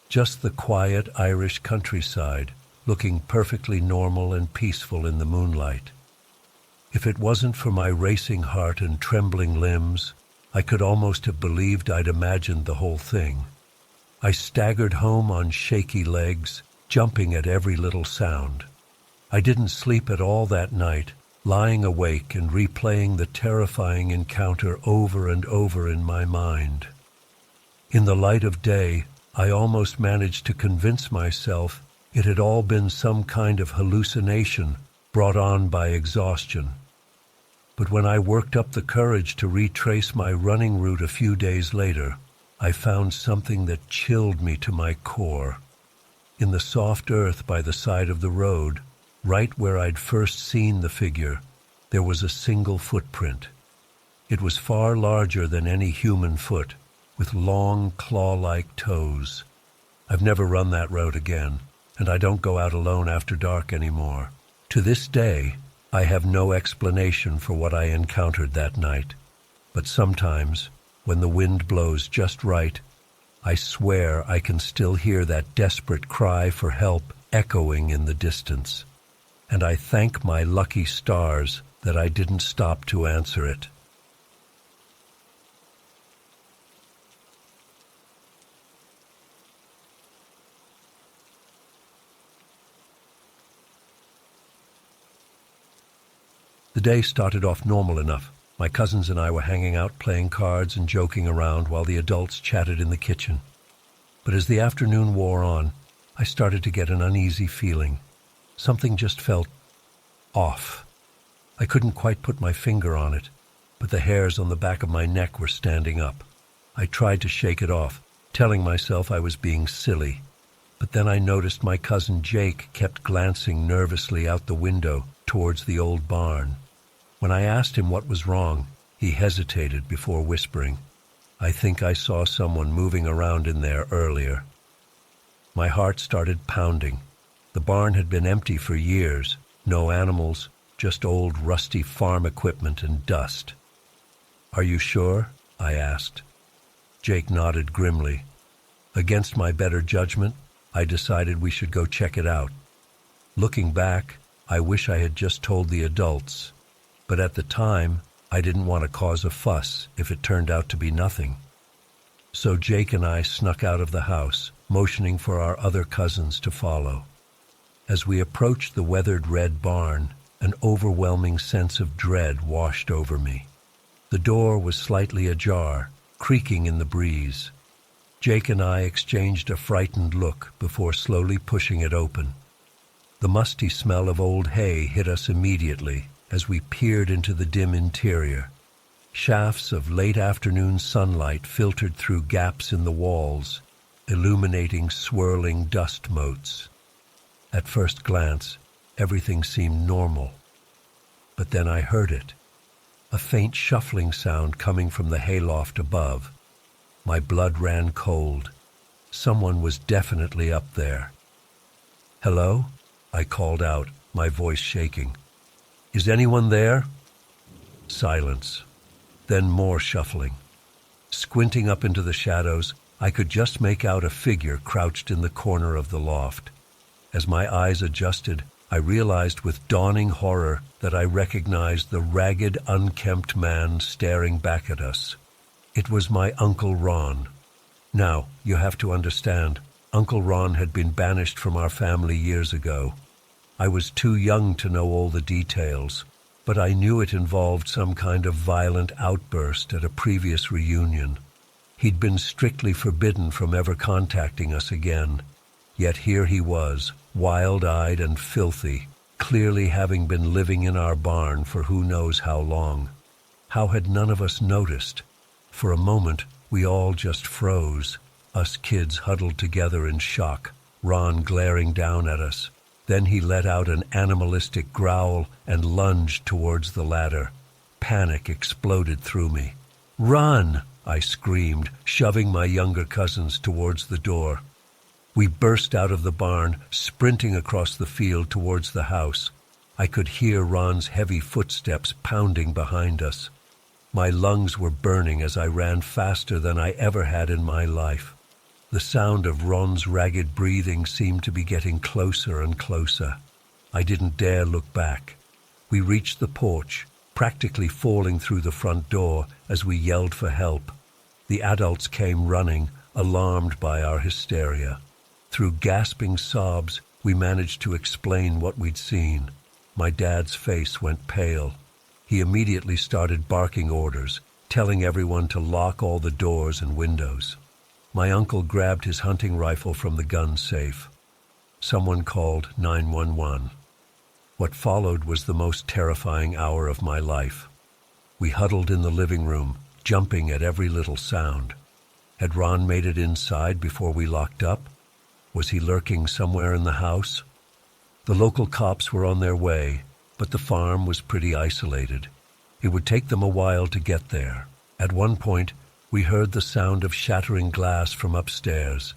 just the quiet Irish countryside, looking perfectly normal and peaceful in the moonlight. If it wasn't for my racing heart and trembling limbs, I could almost have believed I'd imagined the whole thing. I staggered home on shaky legs, jumping at every little sound. I didn't sleep at all that night, lying awake and replaying the terrifying encounter over and over in my mind. In the light of day, I almost managed to convince myself it had all been some kind of hallucination brought on by exhaustion. But when I worked up the courage to retrace my running route a few days later, I found something that chilled me to my core. In the soft earth by the side of the road, right where I'd first seen the figure, there was a single footprint. It was far larger than any human foot, with long, claw-like toes. I've never run that road again, and I don't go out alone after dark anymore. To this day, I have no explanation for what I encountered that night, but sometimes, when the wind blows just right, I swear I can still hear that desperate cry for help echoing in the distance. And I thank my lucky stars that I didn't stop to answer it. The day started off normal enough. My cousins and I were hanging out, playing cards and joking around while the adults chatted in the kitchen. But as the afternoon wore on, I started to get an uneasy feeling. Something just felt off. I couldn't quite put my finger on it, but the hairs on the back of my neck were standing up. I tried to shake it off, telling myself I was being silly. But then I noticed my cousin Jake kept glancing nervously out the window towards the old barn. When I asked him what was wrong, he hesitated before whispering, "I think I saw someone moving around in there earlier." My heart started pounding. The barn had been empty for years, no animals, just old rusty farm equipment and dust. "Are you sure?" I asked. Jake nodded grimly. Against my better judgment, I decided we should go check it out. Looking back, I wish I had just told the adults, but at the time, I didn't want to cause a fuss if it turned out to be nothing. So Jake and I snuck out of the house, motioning for our other cousins to follow. As we approached the weathered red barn, an overwhelming sense of dread washed over me. The door was slightly ajar, creaking in the breeze. Jake and I exchanged a frightened look before slowly pushing it open. The musty smell of old hay hit us immediately as we peered into the dim interior. Shafts of late afternoon sunlight filtered through gaps in the walls, illuminating swirling dust motes. At first glance, everything seemed normal. But then I heard it, a faint shuffling sound coming from the hayloft above. My blood ran cold. Someone was definitely up there. "Hello?" I called out, my voice shaking. "Is anyone there?" Silence. Then more shuffling. Squinting up into the shadows, I could just make out a figure crouched in the corner of the loft. As my eyes adjusted, I realized with dawning horror that I recognized the ragged, unkempt man staring back at us. It was my Uncle Ron. Now, you have to understand, Uncle Ron had been banished from our family years ago. I was too young to know all the details, but I knew it involved some kind of violent outburst at a previous reunion. He'd been strictly forbidden from ever contacting us again. Yet here he was, wild-eyed and filthy, clearly having been living in our barn for who knows how long. How had none of us noticed? For a moment, we all just froze, us kids huddled together in shock, Ron glaring down at us. Then he let out an animalistic growl and lunged towards the ladder. Panic exploded through me. "Run!" I screamed, shoving my younger cousins towards the door. We burst out of the barn, sprinting across the field towards the house. I could hear Ron's heavy footsteps pounding behind us. My lungs were burning as I ran faster than I ever had in my life. The sound of Ron's ragged breathing seemed to be getting closer and closer. I didn't dare look back. We reached the porch, practically falling through the front door as we yelled for help. The adults came running, alarmed by our hysteria. Through gasping sobs, we managed to explain what we'd seen. My dad's face went pale. He immediately started barking orders, telling everyone to lock all the doors and windows. My uncle grabbed his hunting rifle from the gun safe. Someone called 911. What followed was the most terrifying hour of my life. We huddled in the living room, jumping at every little sound. Had Ron made it inside before we locked up? Was he lurking somewhere in the house? The local cops were on their way, but the farm was pretty isolated. It would take them a while to get there. At one point, we heard the sound of shattering glass from upstairs.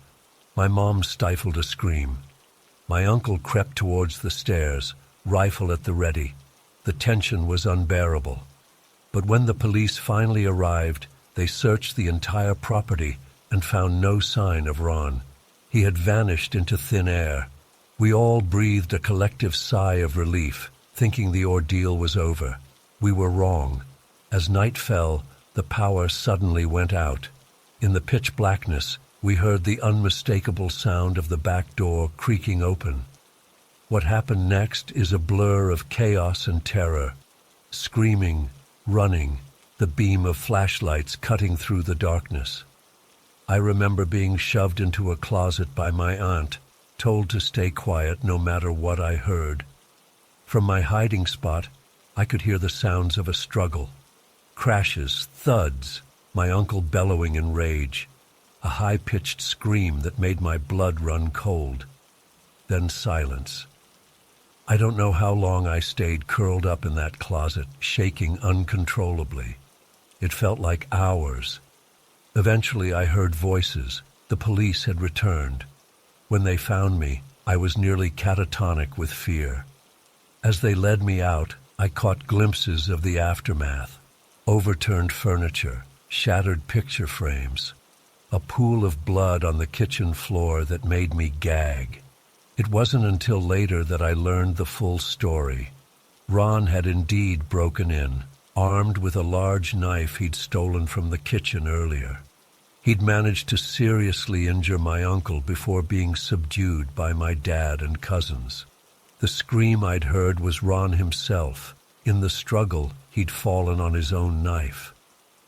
My mom stifled a scream. My uncle crept towards the stairs, rifle at the ready. The tension was unbearable. But when the police finally arrived, they searched the entire property and found no sign of Ron. He had vanished into thin air. We all breathed a collective sigh of relief, thinking the ordeal was over. We were wrong. As night fell, the power suddenly went out. In the pitch blackness, we heard the unmistakable sound of the back door creaking open. What happened next is a blur of chaos and terror. Screaming, running, the beam of flashlights cutting through the darkness. I remember being shoved into a closet by my aunt, told to stay quiet no matter what I heard. From my hiding spot, I could hear the sounds of a struggle. Crashes, thuds, my uncle bellowing in rage. A high-pitched scream that made my blood run cold. Then silence. I don't know how long I stayed curled up in that closet, shaking uncontrollably. It felt like hours. Eventually I heard voices. The police had returned. When they found me, I was nearly catatonic with fear. As they led me out, I caught glimpses of the aftermath: overturned furniture, shattered picture frames, a pool of blood on the kitchen floor that made me gag. It wasn't until later that I learned the full story. Ron had indeed broken in, armed with a large knife he'd stolen from the kitchen earlier. He'd managed to seriously injure my uncle before being subdued by my dad and cousins. The scream I'd heard was Ron himself. In the struggle, he'd fallen on his own knife.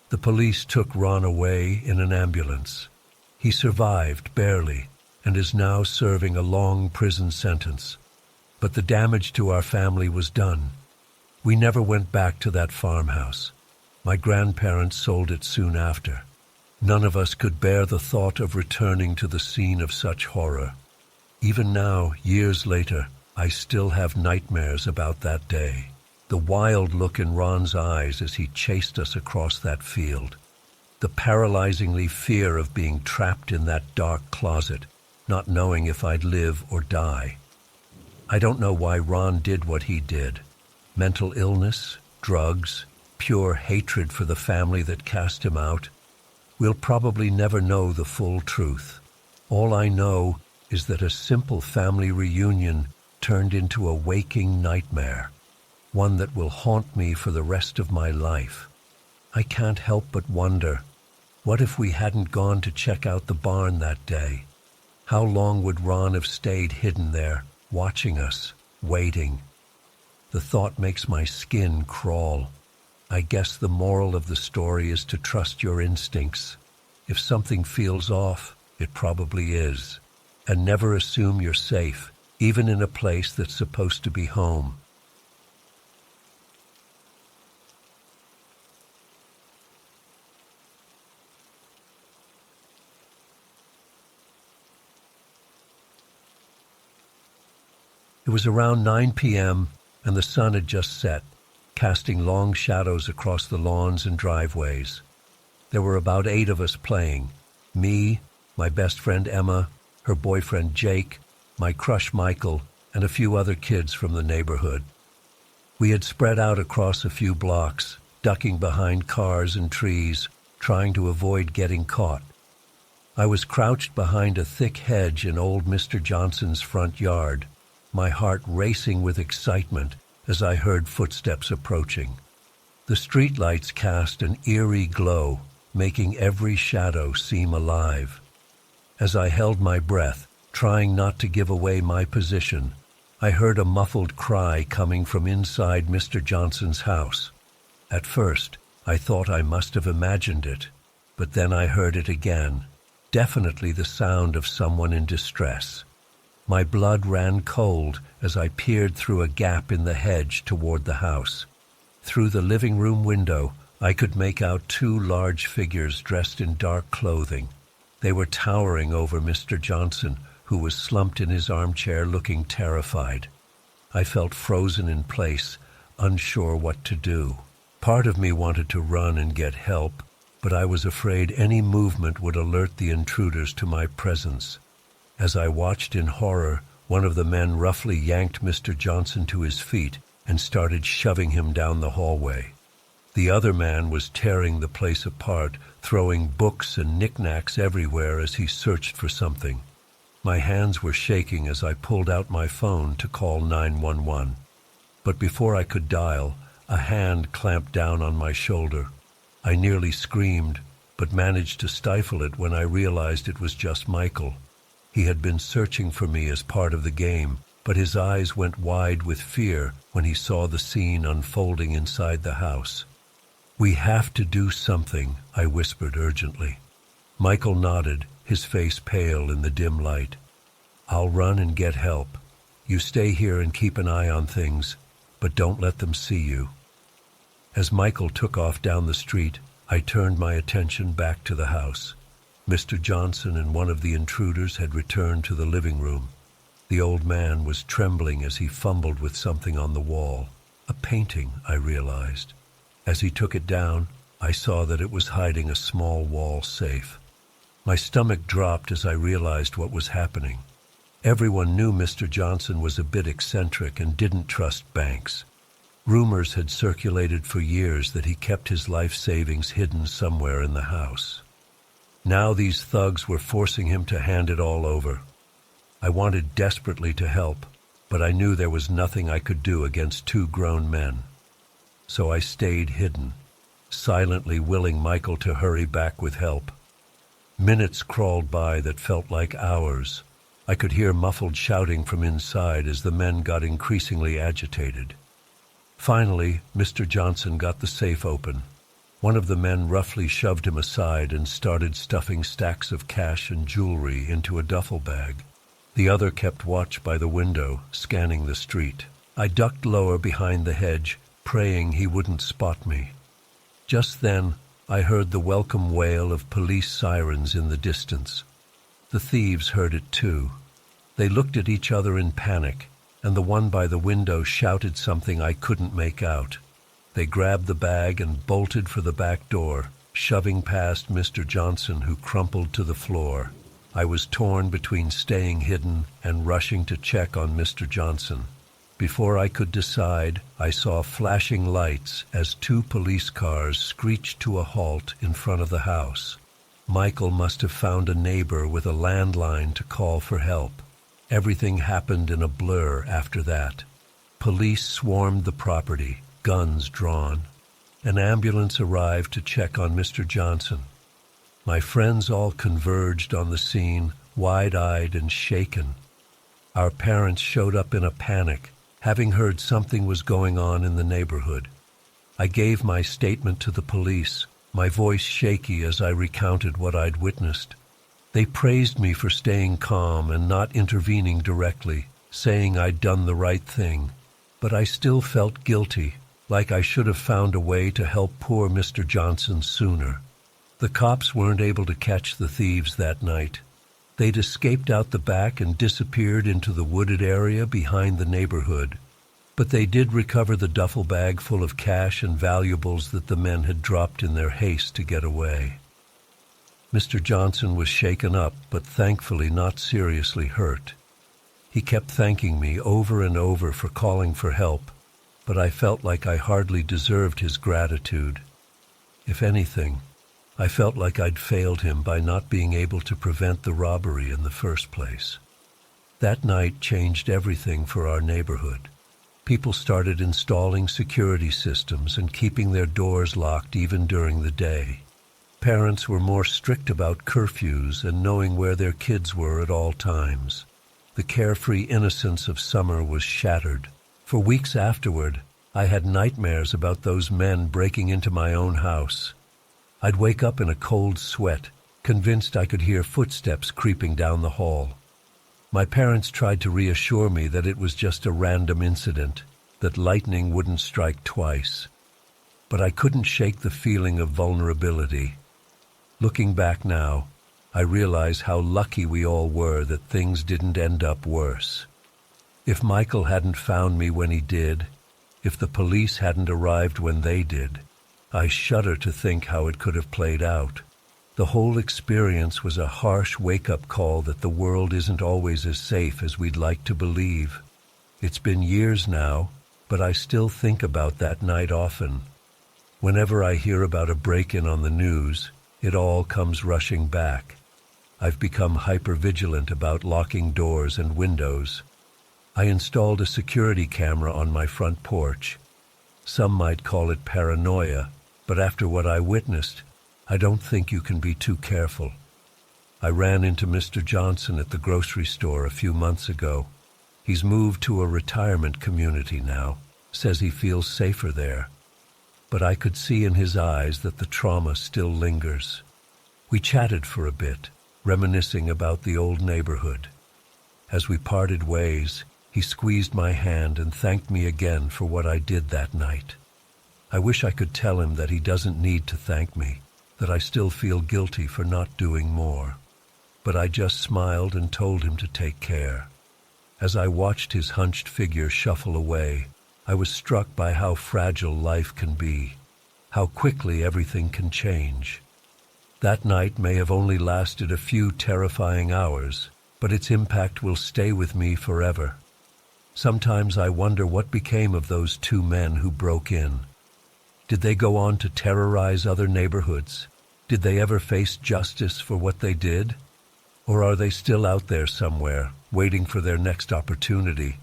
The police took Ron away in an ambulance. He survived, barely, and is now serving a long prison sentence. But the damage to our family was done. We never went back to that farmhouse. My grandparents sold it soon after. None of us could bear the thought of returning to the scene of such horror. Even now, years later, I still have nightmares about that day. The wild look in Ron's eyes as he chased us across that field. The paralyzingly fear of being trapped in that dark closet, not knowing if I'd live or die. I don't know why Ron did what he did. Mental illness, drugs, pure hatred for the family that cast him out. We'll probably never know the full truth. All I know is that a simple family reunion turned into a waking nightmare, one that will haunt me for the rest of my life. I can't help but wonder, what if we hadn't gone to check out the barn that day? How long would Ron have stayed hidden there, watching us, waiting? The thought makes my skin crawl. I guess the moral of the story is to trust your instincts. If something feels off, it probably is. And never assume you're safe, even in a place that's supposed to be home. It was around 9 p.m., and the sun had just set, casting long shadows across the lawns and driveways. There were about 8 of us playing: me, my best friend Emma, her boyfriend Jake, my crush Michael, and a few other kids from the neighborhood. We had spread out across a few blocks, ducking behind cars and trees, trying to avoid getting caught. I was crouched behind a thick hedge in old Mr. Johnson's front yard, my heart racing with excitement as I heard footsteps approaching. The streetlights cast an eerie glow, making every shadow seem alive. As I held my breath, trying not to give away my position, I heard a muffled cry coming from inside Mr. Johnson's house. At first, I thought I must have imagined it, but then I heard it again, definitely the sound of someone in distress. My blood ran cold as I peered through a gap in the hedge toward the house. Through the living room window, I could make out 2 large figures dressed in dark clothing. They were towering over Mr. Johnson, who was slumped in his armchair looking terrified. I felt frozen in place, unsure what to do. Part of me wanted to run and get help, but I was afraid any movement would alert the intruders to my presence. As I watched in horror, one of the men roughly yanked Mr. Johnson to his feet and started shoving him down the hallway. The other man was tearing the place apart, throwing books and knickknacks everywhere as he searched for something. My hands were shaking as I pulled out my phone to call 911. But before I could dial, a hand clamped down on my shoulder. I nearly screamed, but managed to stifle it when I realized it was just Michael. He had been searching for me as part of the game, but his eyes went wide with fear when he saw the scene unfolding inside the house. "We have to do something," I whispered urgently. Michael nodded, his face pale in the dim light. "I'll run and get help. You stay here and keep an eye on things, but don't let them see you." As Michael took off down the street, I turned my attention back to the house. Mr. Johnson and one of the intruders had returned to the living room. The old man was trembling as he fumbled with something on the wall. A painting, I realized. As he took it down, I saw that it was hiding a small wall safe. My stomach dropped as I realized what was happening. Everyone knew Mr. Johnson was a bit eccentric and didn't trust banks. Rumors had circulated for years that he kept his life savings hidden somewhere in the house. Now these thugs were forcing him to hand it all over. I wanted desperately to help, but I knew there was nothing I could do against two grown men. So I stayed hidden, silently willing Michael to hurry back with help. Minutes crawled by that felt like hours. I could hear muffled shouting from inside as the men got increasingly agitated. Finally, Mr. Johnson got the safe open. One of the men roughly shoved him aside and started stuffing stacks of cash and jewelry into a duffel bag. The other kept watch by the window, scanning the street. I ducked lower behind the hedge, praying he wouldn't spot me. Just then, I heard the welcome wail of police sirens in the distance. The thieves heard it too. They looked at each other in panic, and the one by the window shouted something I couldn't make out. They grabbed the bag and bolted for the back door, shoving past Mr. Johnson, who crumpled to the floor. I was torn between staying hidden and rushing to check on Mr. Johnson. Before I could decide, I saw flashing lights as two police cars screeched to a halt in front of the house. Michael must have found a neighbor with a landline to call for help. Everything happened in a blur after that. Police swarmed the property, guns drawn. An ambulance arrived to check on Mr. Johnson. My friends all converged on the scene, wide-eyed and shaken. Our parents showed up in a panic, having heard something was going on in the neighborhood. I gave my statement to the police, my voice shaky as I recounted what I'd witnessed. They praised me for staying calm and not intervening directly, saying I'd done the right thing. But I still felt guilty, like I should have found a way to help poor Mr. Johnson sooner. The cops weren't able to catch the thieves that night. They'd escaped out the back and disappeared into the wooded area behind the neighborhood. But they did recover the duffel bag full of cash and valuables that the men had dropped in their haste to get away. Mr. Johnson was shaken up, but thankfully not seriously hurt. He kept thanking me over and over for calling for help, but I felt like I hardly deserved his gratitude. If anything, I felt like I'd failed him by not being able to prevent the robbery in the first place. That night changed everything for our neighborhood. People started installing security systems and keeping their doors locked even during the day. Parents were more strict about curfews and knowing where their kids were at all times. The carefree innocence of summer was shattered. For weeks afterward, I had nightmares about those men breaking into my own house. I'd wake up in a cold sweat, convinced I could hear footsteps creeping down the hall. My parents tried to reassure me that it was just a random incident, that lightning wouldn't strike twice. But I couldn't shake the feeling of vulnerability. Looking back now, I realize how lucky we all were that things didn't end up worse. If Michael hadn't found me when he did, if the police hadn't arrived when they did, I shudder to think how it could have played out. The whole experience was a harsh wake-up call that the world isn't always as safe as we'd like to believe. It's been years now, but I still think about that night often. Whenever I hear about a break-in on the news, it all comes rushing back. I've become hyper-vigilant about locking doors and windows. I installed a security camera on my front porch. Some might call it paranoia, but after what I witnessed, I don't think you can be too careful. I ran into Mr. Johnson at the grocery store a few months ago. He's moved to a retirement community now, says he feels safer there. But I could see in his eyes that the trauma still lingers. We chatted for a bit, reminiscing about the old neighborhood. As we parted ways, he squeezed my hand and thanked me again for what I did that night. I wish I could tell him that he doesn't need to thank me, that I still feel guilty for not doing more. But I just smiled and told him to take care. As I watched his hunched figure shuffle away, I was struck by how fragile life can be, how quickly everything can change. That night may have only lasted a few terrifying hours, but its impact will stay with me forever. Sometimes I wonder what became of those two men who broke in. Did they go on to terrorize other neighborhoods? Did they ever face justice for what they did? Or are they still out there somewhere, waiting for their next opportunity?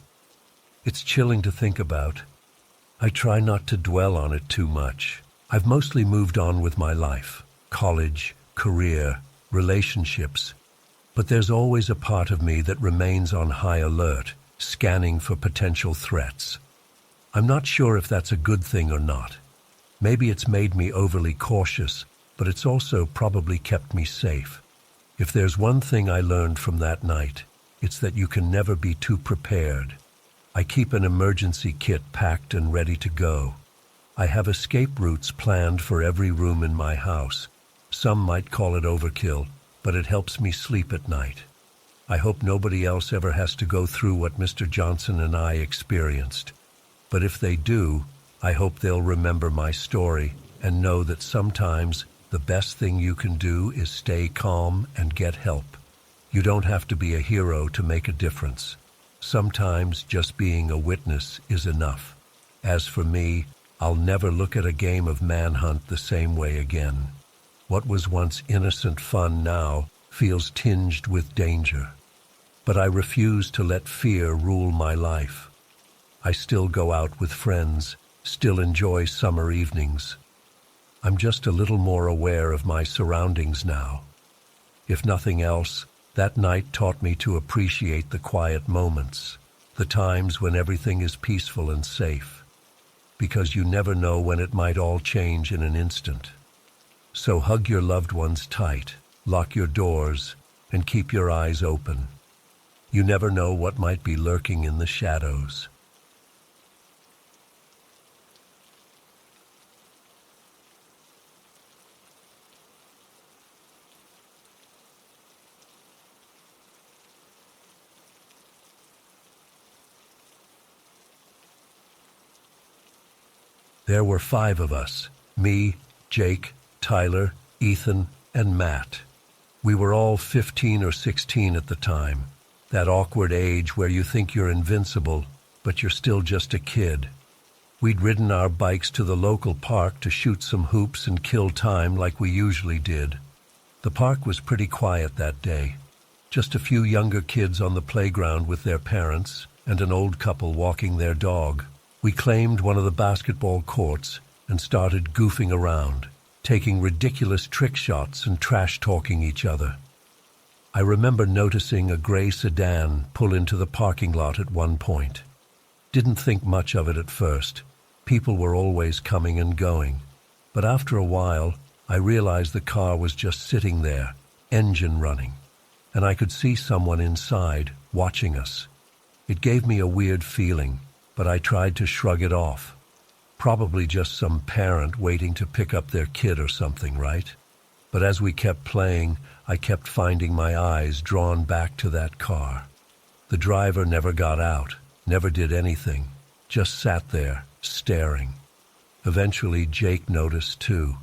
It's chilling to think about. I try not to dwell on it too much. I've mostly moved on with my life, college, career, relationships. But there's always a part of me that remains on high alert, scanning for potential threats. I'm not sure if that's a good thing or not. Maybe it's made me overly cautious, but it's also probably kept me safe. If there's one thing I learned from that night, it's that you can never be too prepared. I keep an emergency kit packed and ready to go. I have escape routes planned for every room in my house. Some might call it overkill, but it helps me sleep at night. I hope nobody else ever has to go through what Mr. Johnson and I experienced. But if they do, I hope they'll remember my story and know that sometimes the best thing you can do is stay calm and get help. You don't have to be a hero to make a difference. Sometimes just being a witness is enough. As for me, I'll never look at a game of manhunt the same way again. What was once innocent fun now feels tinged with danger. But I refuse to let fear rule my life. I still go out with friends, still enjoy summer evenings. I'm just a little more aware of my surroundings now. If nothing else, that night taught me to appreciate the quiet moments, the times when everything is peaceful and safe, because you never know when it might all change in an instant. So hug your loved ones tight, lock your doors, and keep your eyes open. You never know what might be lurking in the shadows. There were 5 of us, me, Jake, Tyler, Ethan, and Matt. We were all 15 or 16 at the time, that awkward age where you think you're invincible, but you're still just a kid. We'd ridden our bikes to the local park to shoot some hoops and kill time like we usually did. The park was pretty quiet that day. Just a few younger kids on the playground with their parents, and an old couple walking their dog. We claimed one of the basketball courts and started goofing around, taking ridiculous trick shots and trash-talking each other. I remember noticing a gray sedan pull into the parking lot at one point. Didn't think much of it at first. People were always coming and going. But after a while, I realized the car was just sitting there, engine running, and I could see someone inside, watching us. It gave me a weird feeling, but I tried to shrug it off. Probably just some parent waiting to pick up their kid or something, right? But as we kept playing, I kept finding my eyes drawn back to that car. The driver never got out, never did anything, just sat there, staring. Eventually, Jake noticed too.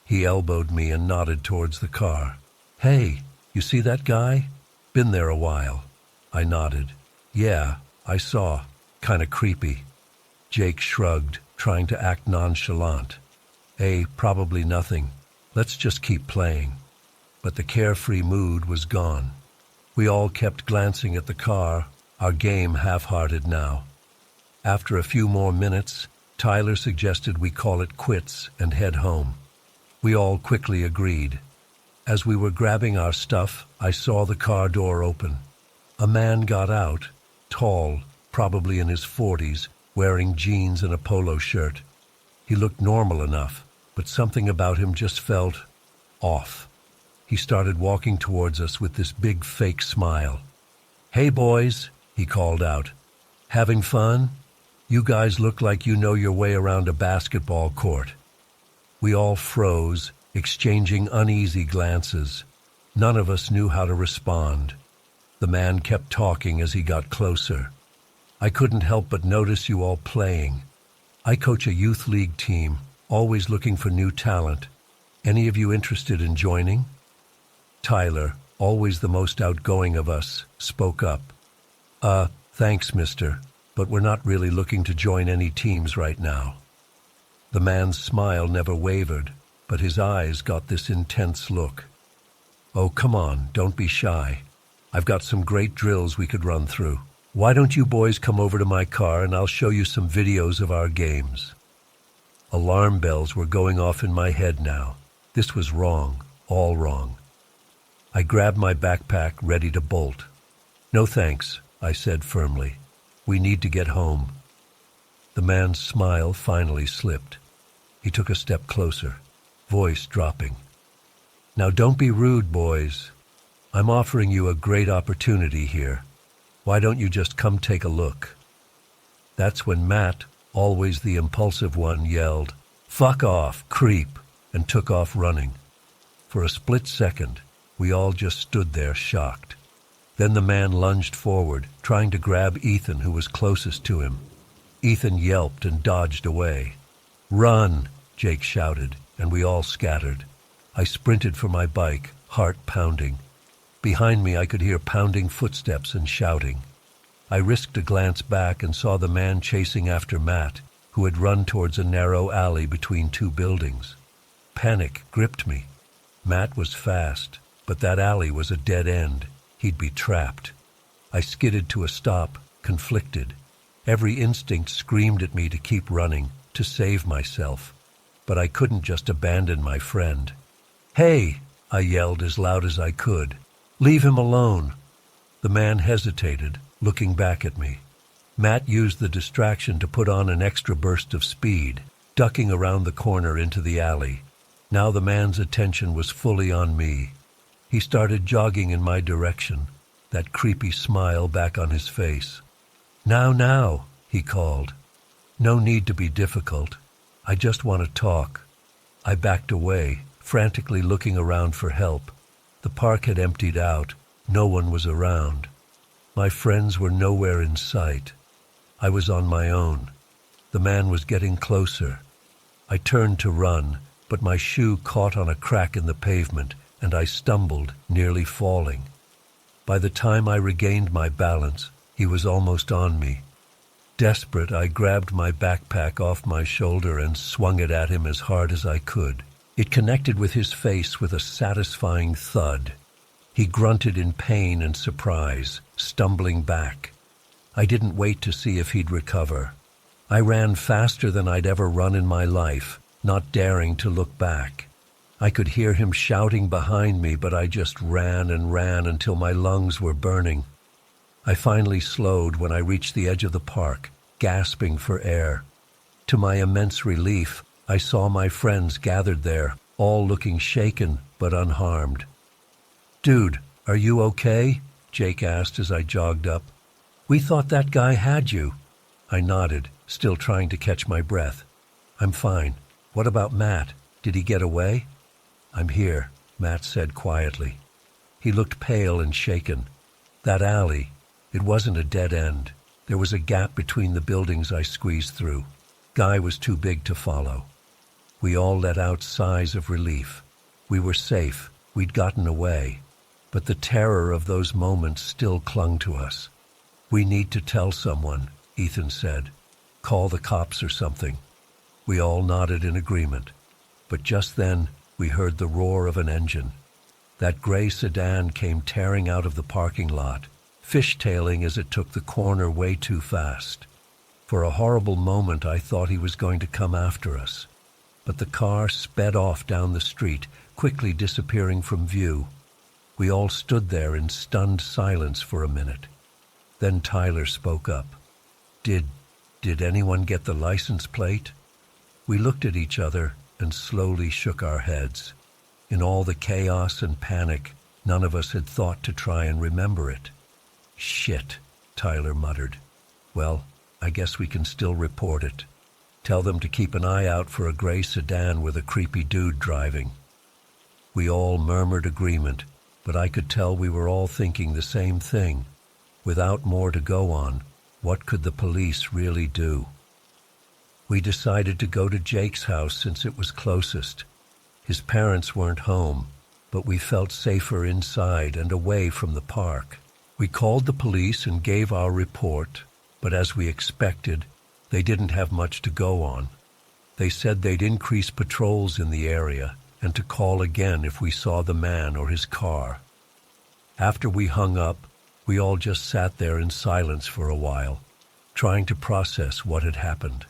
He elbowed me and nodded towards the car. "Hey, you see that guy? Been there a while." I nodded. "Yeah, I saw. Kinda creepy." Jake shrugged, trying to act nonchalant. Probably nothing. Let's just keep playing." But the carefree mood was gone. We all kept glancing at the car, our game half-hearted now. After a few more minutes, Tyler suggested we call it quits and head home. We all quickly agreed. As we were grabbing our stuff, I saw the car door open. A man got out, tall, probably in his 40s, wearing jeans and a polo shirt. He looked normal enough, but something about him just felt off. He started walking towards us with this big fake smile. "Hey boys," he called out. "Having fun? You guys look like you know your way around a basketball court." We all froze, exchanging uneasy glances. None of us knew how to respond. The man kept talking as he got closer. "I couldn't help but notice you all playing. I coach a youth league team, always looking for new talent. Any of you interested in joining?" Tyler, always the most outgoing of us, spoke up. Thanks, mister. but we're not really looking to join any teams right now." The man's smile never wavered, but his eyes got this intense look. "Oh, come on, don't be shy. I've got some great drills we could run through. Why don't you boys come over to my car and I'll show you some videos of our games?" Alarm bells were going off in my head now. This was wrong, all wrong. I grabbed my backpack, ready to bolt. "No thanks," I said firmly. "We need to get home." The man's smile finally slipped. He took a step closer, voice dropping. "Now don't be rude, boys. I'm offering you a great opportunity here. Why don't you just come take a look?" That's when Matt, always the impulsive one, yelled, "Fuck off, creep," and took off running. For a split second, we all just stood there shocked. Then the man lunged forward, trying to grab Ethan, who was closest to him. Ethan yelped and dodged away. "Run!" Jake shouted, and we all scattered. I sprinted for my bike, heart pounding. Behind me I could hear pounding footsteps and shouting. I risked a glance back and saw the man chasing after Matt, who had run towards a narrow alley between two buildings. Panic gripped me. Matt was fast, but that alley was a dead end. He'd be trapped. I skidded to a stop, conflicted. Every instinct screamed at me to keep running, to save myself. But I couldn't just abandon my friend. "Hey!" I yelled as loud as I could. "Leave him alone." The man hesitated, looking back at me. Matt used the distraction to put on an extra burst of speed, ducking around the corner into the alley. Now the man's attention was fully on me. He started jogging in my direction, that creepy smile back on his face. Now, he called. "No need to be difficult. I just want to talk." I backed away, frantically looking around for help. The park had emptied out. No one was around. My friends were nowhere in sight. I was on my own. The man was getting closer. I turned to run, but my shoe caught on a crack in the pavement, and I stumbled, nearly falling. By the time I regained my balance, he was almost on me. Desperate, I grabbed my backpack off my shoulder and swung it at him as hard as I could. It connected with his face with a satisfying thud. He grunted in pain and surprise, stumbling back. I didn't wait to see if he'd recover. I ran faster than I'd ever run in my life, not daring to look back. I could hear him shouting behind me, but I just ran and ran until my lungs were burning. I finally slowed when I reached the edge of the park, gasping for air. To my immense relief, I saw my friends gathered there, all looking shaken but unharmed. "Dude, are you okay?" Jake asked as I jogged up. "We thought that guy had you." I nodded, still trying to catch my breath. "I'm fine. What about Matt? Did he get away?" "I'm here," Matt said quietly. He looked pale and shaken. That alley, it wasn't a dead end. There was a gap between the buildings I squeezed through. Guy was too big to follow. We all let out sighs of relief. We were safe. We'd gotten away. But the terror of those moments still clung to us. "We need to tell someone," Ethan said. "Call the cops or something." We all nodded in agreement. But just then, we heard the roar of an engine. That gray sedan came tearing out of the parking lot, fishtailing as it took the corner way too fast. For a horrible moment, I thought he was going to come after us. But the car sped off down the street, quickly disappearing from view. We all stood there in stunned silence for a minute. Then Tyler spoke up. Did anyone get the license plate?" We looked at each other and slowly shook our heads. In all the chaos and panic, none of us had thought to try and remember it. "Shit," Tyler muttered. "Well, I guess we can still report it. Tell them to keep an eye out for a gray sedan with a creepy dude driving." We all murmured agreement, but I could tell we were all thinking the same thing. Without more to go on, what could the police really do? We decided to go to Jake's house since it was closest. His parents weren't home, but we felt safer inside and away from the park. We called the police and gave our report, but as we expected, they didn't have much to go on. They said they'd increase patrols in the area and to call again if we saw the man or his car. After we hung up, we all just sat there in silence for a while, trying to process what had happened.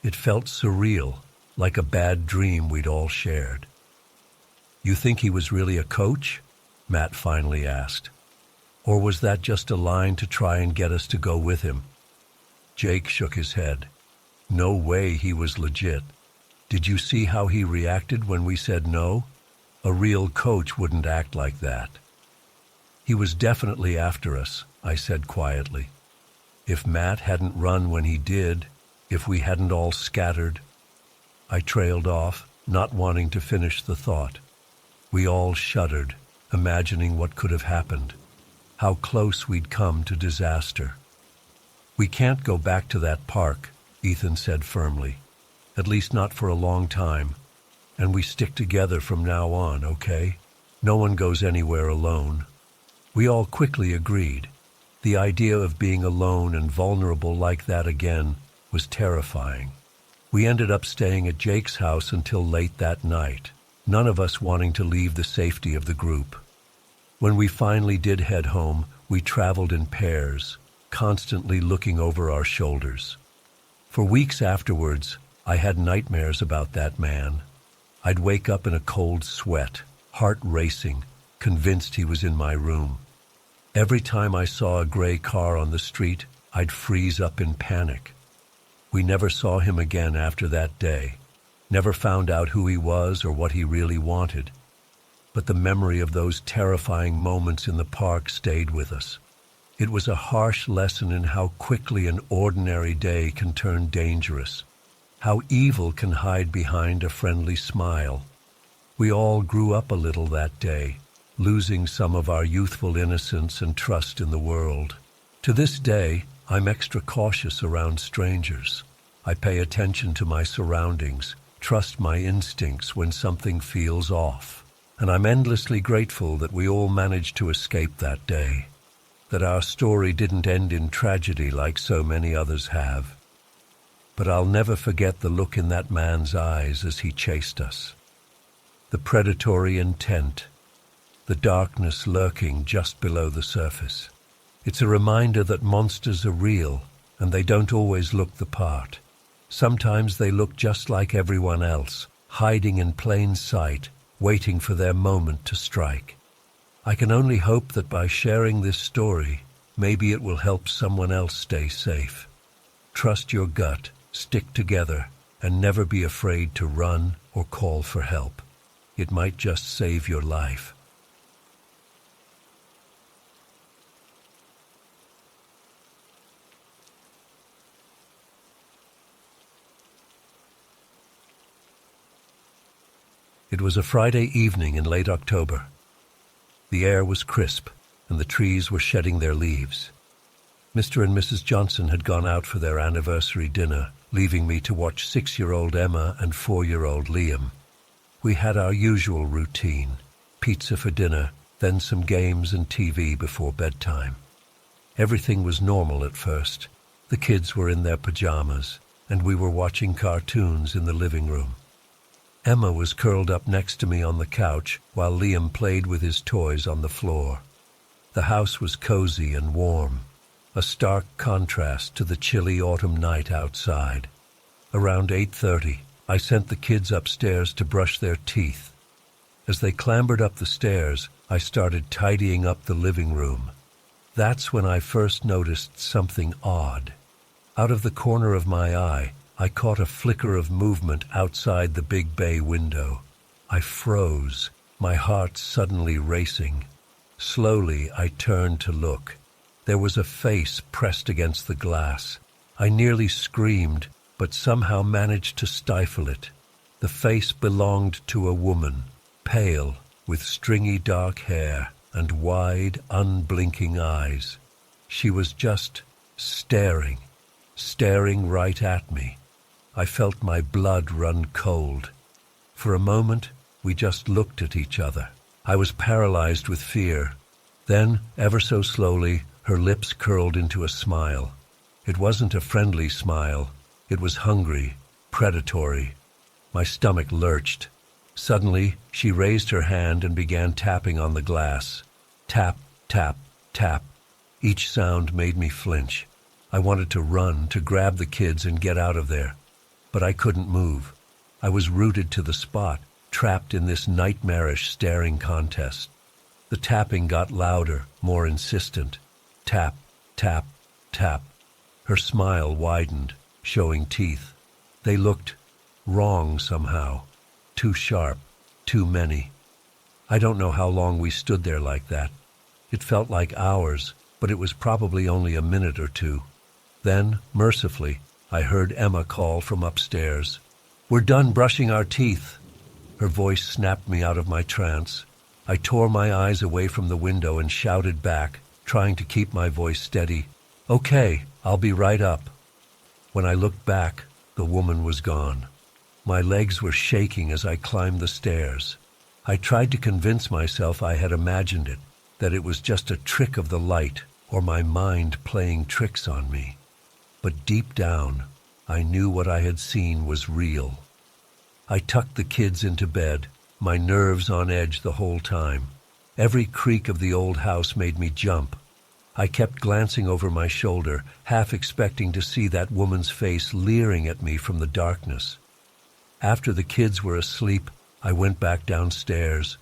It felt surreal, like a bad dream we'd all shared. "You think he was really a coach?" Matt finally asked. "Or was that just a line to try and get us to go with him?" Jake shook his head. "No way he was legit. Did you see how he reacted when we said no? A real coach wouldn't act like that." "He was definitely after us," I said quietly. "If Matt hadn't run when he did, if we hadn't all scattered—" I trailed off, not wanting to finish the thought. We all shuddered, imagining what could have happened, how close we'd come to disaster. "We can't go back to that park," Ethan said firmly. "At least not for a long time. And we stick together from now on, okay? No one goes anywhere alone." We all quickly agreed. The idea of being alone and vulnerable like that again was terrifying. We ended up staying at Jake's house until late that night, none of us wanting to leave the safety of the group. When we finally did head home, we traveled in pairs, constantly looking over our shoulders. For weeks afterwards, I had nightmares about that man. I'd wake up in a cold sweat, heart racing, convinced he was in my room. Every time I saw a gray car on the street, I'd freeze up in panic. We never saw him again after that day, never found out who he was or what he really wanted. But the memory of those terrifying moments in the park stayed with us. It was a harsh lesson in how quickly an ordinary day can turn dangerous, how evil can hide behind a friendly smile. We all grew up a little that day, losing some of our youthful innocence and trust in the world. To this day, I'm extra cautious around strangers. I pay attention to my surroundings, trust my instincts when something feels off. And I'm endlessly grateful that we all managed to escape that day, that our story didn't end in tragedy like so many others have. But I'll never forget the look in that man's eyes as he chased us. The predatory intent, the darkness lurking just below the surface. It's a reminder that monsters are real, and they don't always look the part. Sometimes they look just like everyone else, hiding in plain sight, waiting for their moment to strike. I can only hope that by sharing this story, maybe it will help someone else stay safe. Trust your gut, stick together, and never be afraid to run or call for help. It might just save your life. It was a Friday evening in late October. The air was crisp, and the trees were shedding their leaves. Mr. and Mrs. Johnson had gone out for their anniversary dinner, leaving me to watch 6-year-old Emma and 4-year-old Liam. We had our usual routine, pizza for dinner, then some games and TV before bedtime. Everything was normal at first. The kids were in their pajamas, and we were watching cartoons in the living room. Emma was curled up next to me on the couch while Liam played with his toys on the floor. The house was cozy and warm, a stark contrast to the chilly autumn night outside. Around 8:30, I sent the kids upstairs to brush their teeth. As they clambered up the stairs, I started tidying up the living room. That's when I first noticed something odd. Out of the corner of my eye, I caught a flicker of movement outside the big bay window. I froze, my heart suddenly racing. Slowly, I turned to look. There was a face pressed against the glass. I nearly screamed, but somehow managed to stifle it. The face belonged to a woman, pale, with stringy dark hair and wide, unblinking eyes. She was just staring right at me. I felt my blood run cold. For a moment, we just looked at each other. I was paralyzed with fear. Then, ever so slowly, her lips curled into a smile. It wasn't a friendly smile. It was hungry, predatory. My stomach lurched. Suddenly, she raised her hand and began tapping on the glass. Tap, tap, tap. Each sound made me flinch. I wanted to run, to grab the kids and get out of there. But I couldn't move. I was rooted to the spot, trapped in this nightmarish staring contest. The tapping got louder, more insistent. Tap, tap, tap. Her smile widened, showing teeth. They looked wrong somehow. Too sharp, too many. I don't know how long we stood there like that. It felt like hours, but it was probably only a minute or two. Then, mercifully, I heard Emma call from upstairs. "We're done brushing our teeth." Her voice snapped me out of my trance. I tore my eyes away from the window and shouted back, trying to keep my voice steady. "Okay, I'll be right up." When I looked back, the woman was gone. My legs were shaking as I climbed the stairs. I tried to convince myself I had imagined it, that it was just a trick of the light or my mind playing tricks on me. But deep down, I knew what I had seen was real. I tucked the kids into bed, my nerves on edge the whole time. Every creak of the old house made me jump. I kept glancing over my shoulder, half expecting to see that woman's face leering at me from the darkness. After the kids were asleep, I went back downstairs.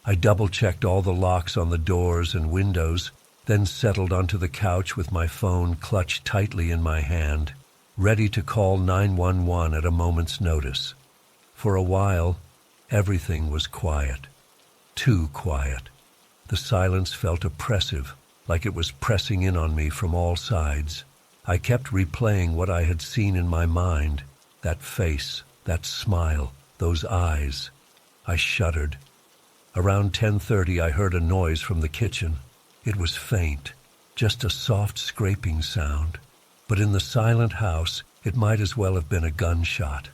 I double-checked all the locks on the doors and windows, then settled onto the couch with my phone clutched tightly in my hand, ready to call 911 at a moment's notice. For a while, everything was quiet. Too quiet. The silence felt oppressive, like it was pressing in on me from all sides. I kept replaying what I had seen in my mind, that face, that smile, those eyes. I shuddered. Around 10:30 I heard a noise from the kitchen. It was faint, just a soft scraping sound. But in the silent house, it might as well have been a gunshot.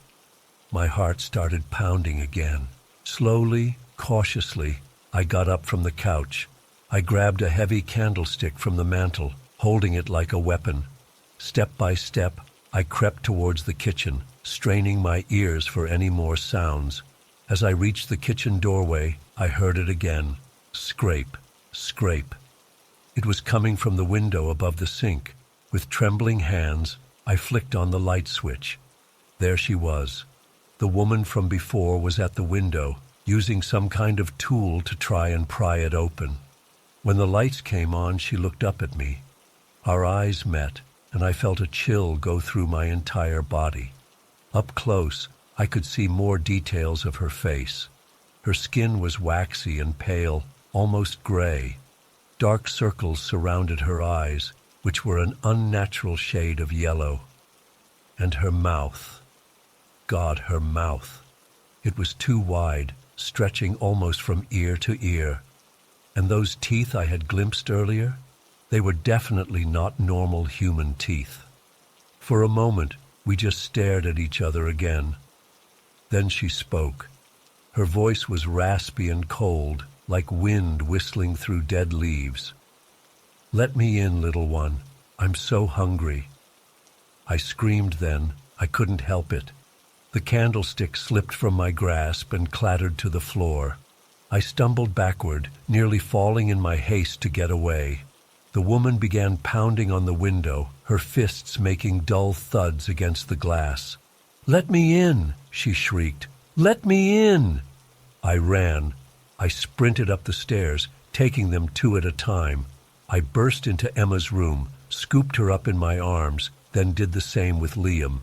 My heart started pounding again. Slowly, cautiously, I got up from the couch. I grabbed a heavy candlestick from the mantel, holding it like a weapon. Step by step, I crept towards the kitchen, straining my ears for any more sounds. As I reached the kitchen doorway, I heard it again. Scrape, scrape. It was coming from the window above the sink. With trembling hands, I flicked on the light switch. There she was. The woman from before was at the window, using some kind of tool to try and pry it open. When the lights came on, she looked up at me. Our eyes met, and I felt a chill go through my entire body. Up close, I could see more details of her face. Her skin was waxy and pale, almost gray. Dark circles surrounded her eyes, which were an unnatural shade of yellow. And her mouth. God, her mouth. It was too wide, stretching almost from ear to ear. And those teeth I had glimpsed earlier, they were definitely not normal human teeth. For a moment, we just stared at each other again. Then she spoke. Her voice was raspy and cold, like wind whistling through dead leaves. "Let me in, little one. I'm so hungry." I screamed then. I couldn't help it. The candlestick slipped from my grasp and clattered to the floor. I stumbled backward, nearly falling in my haste to get away. The woman began pounding on the window, her fists making dull thuds against the glass. "Let me in!" she shrieked. "Let me in!" I ran. I sprinted up the stairs, taking them two at a time. I burst into Emma's room, scooped her up in my arms, then did the same with Liam.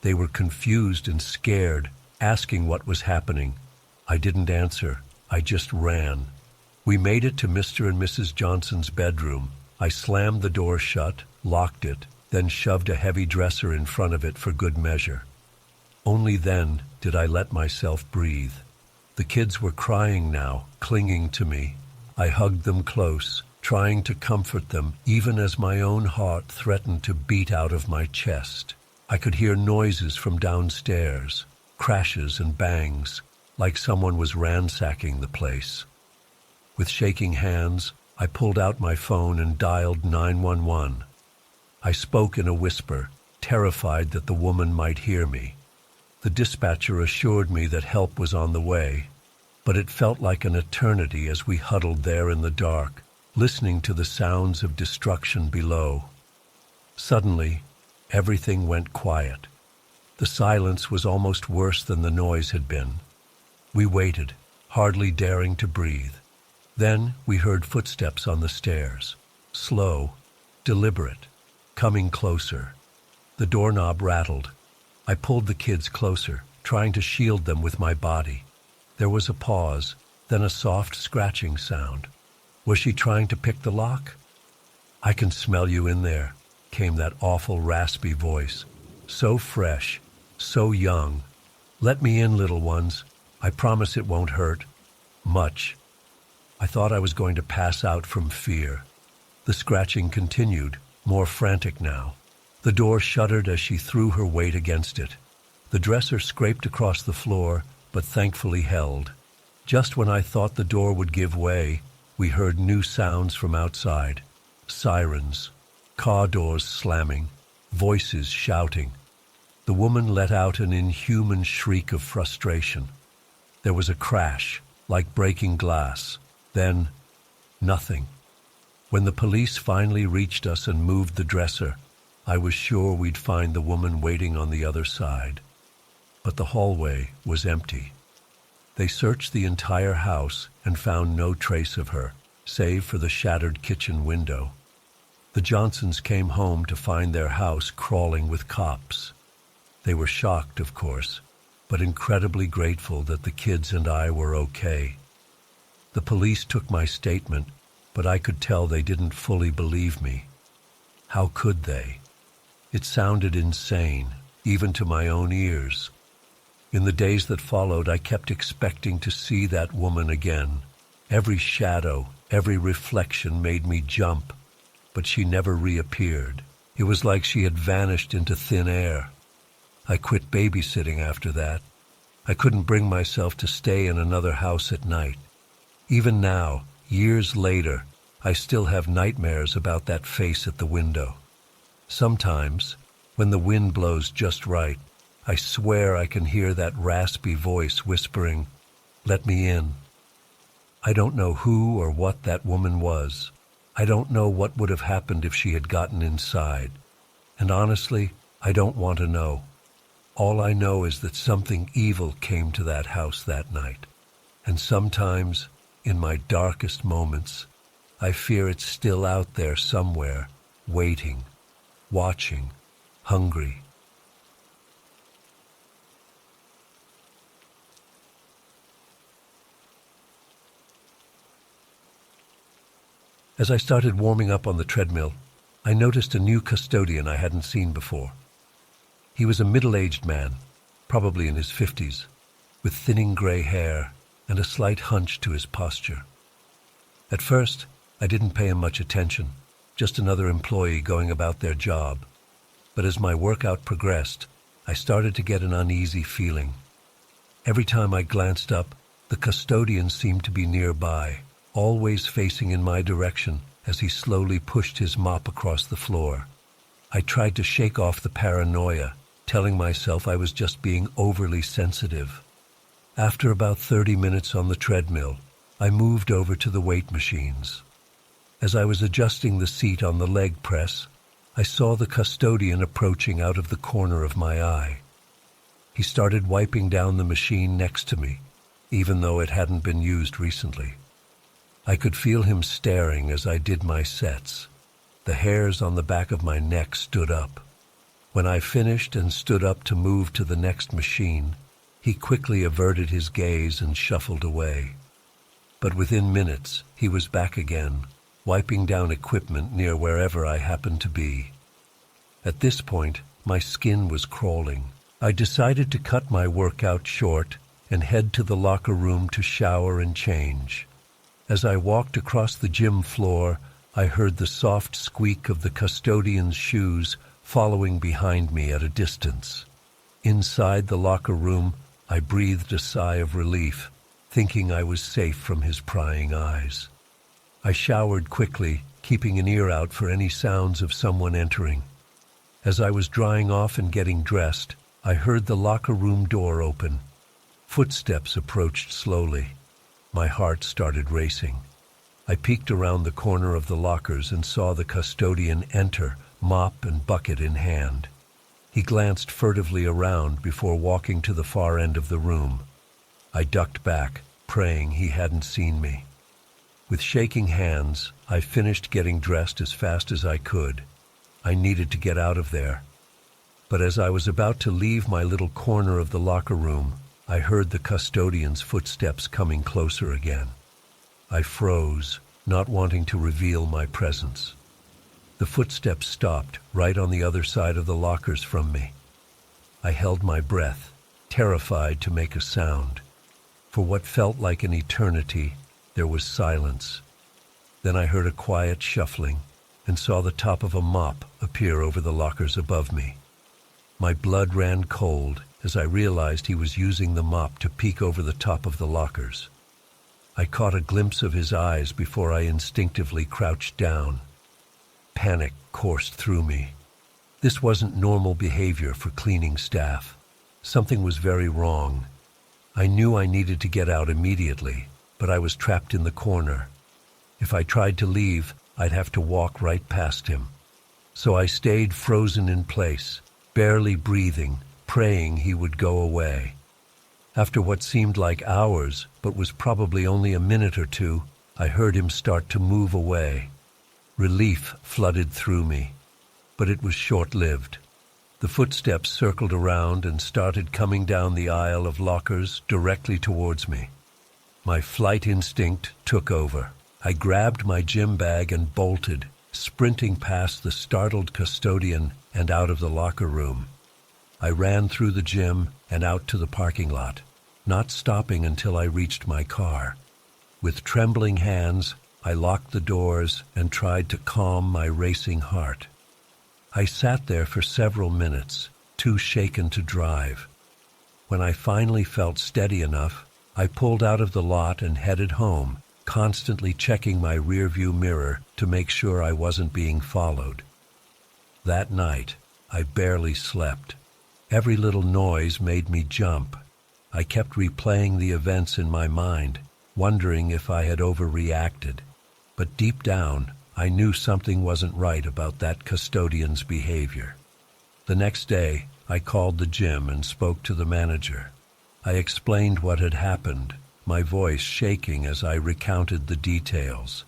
They were confused and scared, asking what was happening. I didn't answer. I just ran. We made it to Mr. and Mrs. Johnson's bedroom. I slammed the door shut, locked it, then shoved a heavy dresser in front of it for good measure. Only then did I let myself breathe. The kids were crying now, clinging to me. I hugged them close, trying to comfort them, even as my own heart threatened to beat out of my chest. I could hear noises from downstairs, crashes and bangs, like someone was ransacking the place. With shaking hands, I pulled out my phone and dialed 911. I spoke in a whisper, terrified that the woman might hear me. The dispatcher assured me that help was on the way, but it felt like an eternity as we huddled there in the dark, listening to the sounds of destruction below. Suddenly, everything went quiet. The silence was almost worse than the noise had been. We waited, hardly daring to breathe. Then we heard footsteps on the stairs, slow, deliberate, coming closer. The doorknob rattled. I pulled the kids closer, trying to shield them with my body. There was a pause, then a soft scratching sound. Was she trying to pick the lock? "I can smell you in there," came that awful raspy voice. So fresh, so young. "Let me in, little ones. I promise it won't hurt. Much." I thought I was going to pass out from fear. The scratching continued, more frantic now. The door shuddered as she threw her weight against it. The dresser scraped across the floor, but thankfully held. Just when I thought the door would give way, we heard new sounds from outside. Sirens, car doors slamming, voices shouting. The woman let out an inhuman shriek of frustration. There was a crash, like breaking glass. Then, nothing. When the police finally reached us and moved the dresser, I was sure we'd find the woman waiting on the other side. But the hallway was empty. They searched the entire house and found no trace of her, save for the shattered kitchen window. The Johnsons came home to find their house crawling with cops. They were shocked, of course, but incredibly grateful that the kids and I were okay. The police took my statement, but I could tell they didn't fully believe me. How could they? It sounded insane, even to my own ears. In the days that followed, I kept expecting to see that woman again. Every shadow, every reflection made me jump, but she never reappeared. It was like she had vanished into thin air. I quit babysitting after that. I couldn't bring myself to stay in another house at night. Even now, years later, I still have nightmares about that face at the window. Sometimes, when the wind blows just right, I swear I can hear that raspy voice whispering, "Let me in." I don't know who or what that woman was. I don't know what would have happened if she had gotten inside. And honestly, I don't want to know. All I know is that something evil came to that house that night. And sometimes, in my darkest moments, I fear it's still out there somewhere, waiting, watching, hungry. As I started warming up on the treadmill, I noticed a new custodian I hadn't seen before. He was a middle-aged man, probably in his 50s, with thinning gray hair and a slight hunch to his posture. At first, I didn't pay him much attention, just another employee going about their job. But as my workout progressed, I started to get an uneasy feeling. Every time I glanced up, the custodian seemed to be nearby, always facing in my direction as he slowly pushed his mop across the floor. I tried to shake off the paranoia, telling myself I was just being overly sensitive. After about 30 minutes on the treadmill, I moved over to the weight machines. As I was adjusting the seat on the leg press, I saw the custodian approaching out of the corner of my eye. He started wiping down the machine next to me, even though it hadn't been used recently. I could feel him staring as I did my sets. The hairs on the back of my neck stood up. When I finished and stood up to move to the next machine, he quickly averted his gaze and shuffled away. But within minutes, he was back again, wiping down equipment near wherever I happened to be. At this point, my skin was crawling. I decided to cut my workout short and head to the locker room to shower and change. As I walked across the gym floor, I heard the soft squeak of the custodian's shoes following behind me at a distance. Inside the locker room, I breathed a sigh of relief, thinking I was safe from his prying eyes. I showered quickly, keeping an ear out for any sounds of someone entering. As I was drying off and getting dressed, I heard the locker room door open. Footsteps approached slowly. My heart started racing. I peeked around the corner of the lockers and saw the custodian enter, mop and bucket in hand. He glanced furtively around before walking to the far end of the room. I ducked back, praying he hadn't seen me. With shaking hands, I finished getting dressed as fast as I could. I needed to get out of there. But as I was about to leave my little corner of the locker room, I heard the custodian's footsteps coming closer again. I froze, not wanting to reveal my presence. The footsteps stopped right on the other side of the lockers from me. I held my breath, terrified to make a sound. For what felt like an eternity, there was silence. Then I heard a quiet shuffling and saw the top of a mop appear over the lockers above me. My blood ran cold as I realized he was using the mop to peek over the top of the lockers. I caught a glimpse of his eyes before I instinctively crouched down. Panic coursed through me. This wasn't normal behavior for cleaning staff. Something was very wrong. I knew I needed to get out immediately, but I was trapped in the corner. If I tried to leave, I'd have to walk right past him. So I stayed frozen in place, barely breathing, praying he would go away. After what seemed like hours, but was probably only a minute or two, I heard him start to move away. Relief flooded through me, but it was short-lived. The footsteps circled around and started coming down the aisle of lockers directly towards me. My flight instinct took over. I grabbed my gym bag and bolted, sprinting past the startled custodian and out of the locker room. I ran through the gym and out to the parking lot, not stopping until I reached my car. With trembling hands, I locked the doors and tried to calm my racing heart. I sat there for several minutes, too shaken to drive. When I finally felt steady enough, I pulled out of the lot and headed home, constantly checking my rearview mirror to make sure I wasn't being followed. That night, I barely slept. Every little noise made me jump. I kept replaying the events in my mind, wondering if I had overreacted. But deep down, I knew something wasn't right about that custodian's behavior. The next day, I called the gym and spoke to the manager. I explained what had happened, my voice shaking as I recounted the details.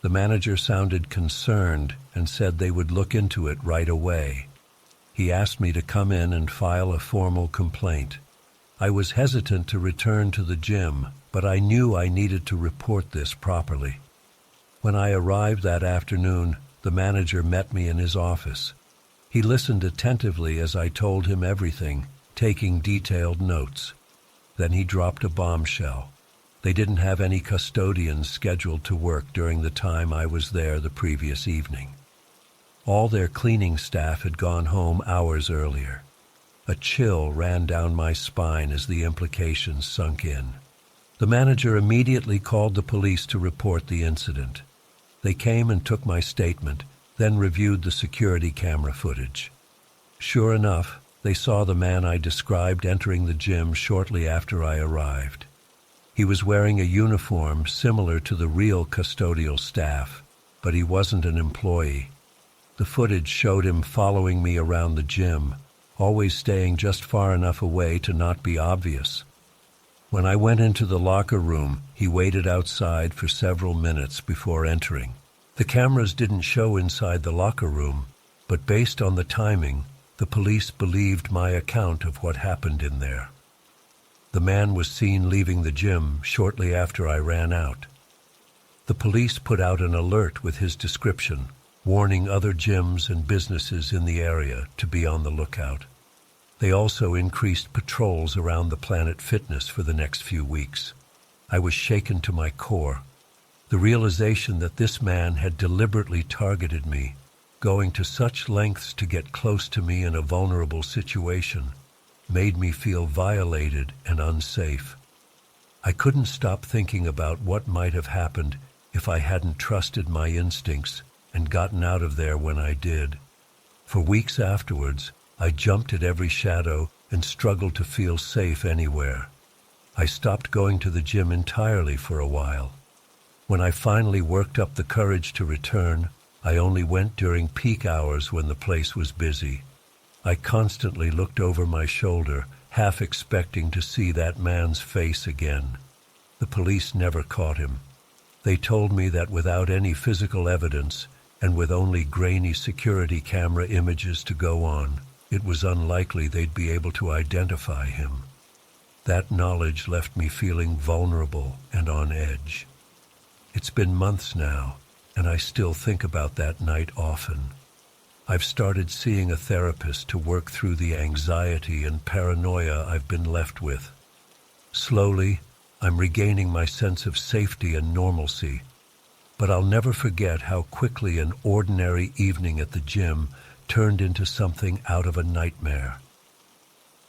The manager sounded concerned and said they would look into it right away. He asked me to come in and file a formal complaint. I was hesitant to return to the gym, but I knew I needed to report this properly. When I arrived that afternoon, the manager met me in his office. He listened attentively as I told him everything, taking detailed notes. Then he dropped a bombshell. They didn't have any custodians scheduled to work during the time I was there the previous evening. All their cleaning staff had gone home hours earlier. A chill ran down my spine as the implications sunk in. The manager immediately called the police to report the incident. They came and took my statement, then reviewed the security camera footage. Sure enough, they saw the man I described entering the gym shortly after I arrived. He was wearing a uniform similar to the real custodial staff, but he wasn't an employee. The footage showed him following me around the gym, always staying just far enough away to not be obvious. When I went into the locker room, he waited outside for several minutes before entering. The cameras didn't show inside the locker room, but based on the timing, the police believed my account of what happened in there. The man was seen leaving the gym shortly after I ran out. The police put out an alert with his description, warning other gyms and businesses in the area to be on the lookout. They also increased patrols around the Planet Fitness for the next few weeks. I was shaken to my core. The realization that this man had deliberately targeted me, going to such lengths to get close to me in a vulnerable situation, made me feel violated and unsafe. I couldn't stop thinking about what might have happened if I hadn't trusted my instincts and gotten out of there when I did. For weeks afterwards, I jumped at every shadow and struggled to feel safe anywhere. I stopped going to the gym entirely for a while. When I finally worked up the courage to return, I only went during peak hours when the place was busy. I constantly looked over my shoulder, half expecting to see that man's face again. The police never caught him. They told me that without any physical evidence, and with only grainy security camera images to go on, it was unlikely they'd be able to identify him. That knowledge left me feeling vulnerable and on edge. It's been months now, and I still think about that night often. I've started seeing a therapist to work through the anxiety and paranoia I've been left with. Slowly, I'm regaining my sense of safety and normalcy, but I'll never forget how quickly an ordinary evening at the gym turned into something out of a nightmare.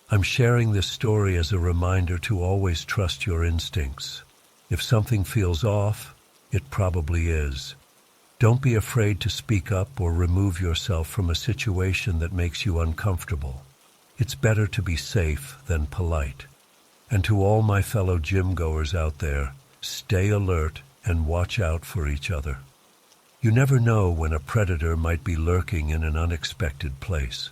I'm sharing this story as a reminder to always trust your instincts. If something feels off, it probably is. Don't be afraid to speak up or remove yourself from a situation that makes you uncomfortable. It's better to be safe than polite. And to all my fellow gym goers out there, stay alert and watch out for each other. You never know when a predator might be lurking in an unexpected place.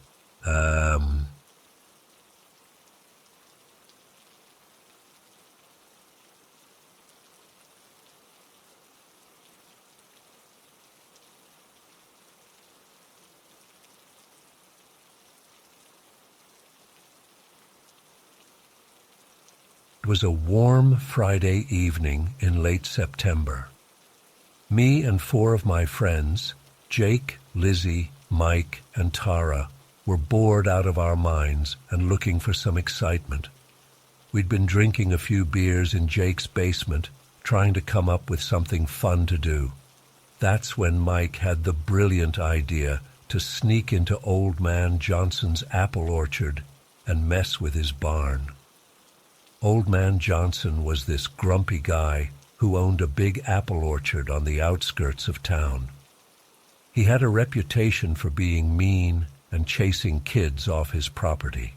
It was a warm Friday evening in late September. Me and 4 of my friends, Jake, Lizzie, Mike, and Tara, were bored out of our minds and looking for some excitement. We'd been drinking a few beers in Jake's basement, trying to come up with something fun to do. That's when Mike had the brilliant idea to sneak into Old Man Johnson's apple orchard and mess with his barn. Old Man Johnson was this grumpy guy who owned a big apple orchard on the outskirts of town. He had a reputation for being mean and chasing kids off his property.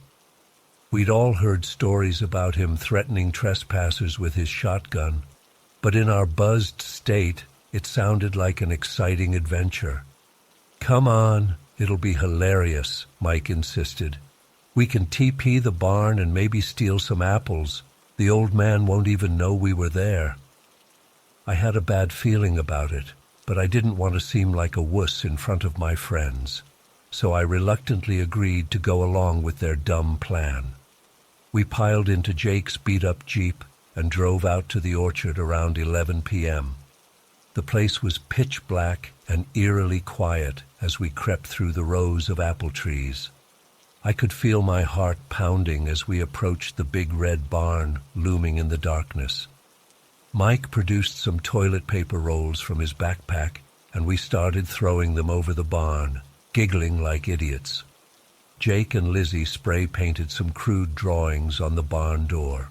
We'd all heard stories about him threatening trespassers with his shotgun, but in our buzzed state, it sounded like an exciting adventure. "Come on, it'll be hilarious," Mike insisted. "We can TP the barn and maybe steal some apples. The old man won't even know we were there." I had a bad feeling about it, but I didn't want to seem like a wuss in front of my friends, so I reluctantly agreed to go along with their dumb plan. We piled into Jake's beat-up Jeep and drove out to the orchard around 11 p.m. The place was pitch black and eerily quiet as we crept through the rows of apple trees. I could feel my heart pounding as we approached the big red barn looming in the darkness. Mike produced some toilet paper rolls from his backpack, and we started throwing them over the barn, giggling like idiots. Jake and Lizzie spray-painted some crude drawings on the barn door.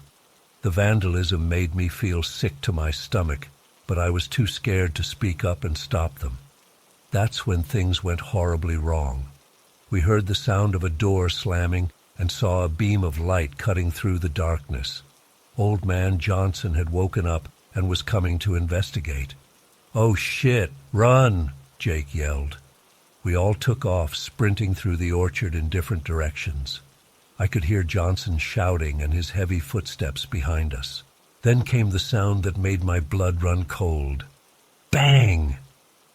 The vandalism made me feel sick to my stomach, but I was too scared to speak up and stop them. That's when things went horribly wrong. We heard the sound of a door slamming and saw a beam of light cutting through the darkness. Old Man Johnson had woken up and was coming to investigate. "Oh shit, run!" Jake yelled. We all took off, sprinting through the orchard in different directions. I could hear Johnson shouting and his heavy footsteps behind us. Then came the sound that made my blood run cold. Bang!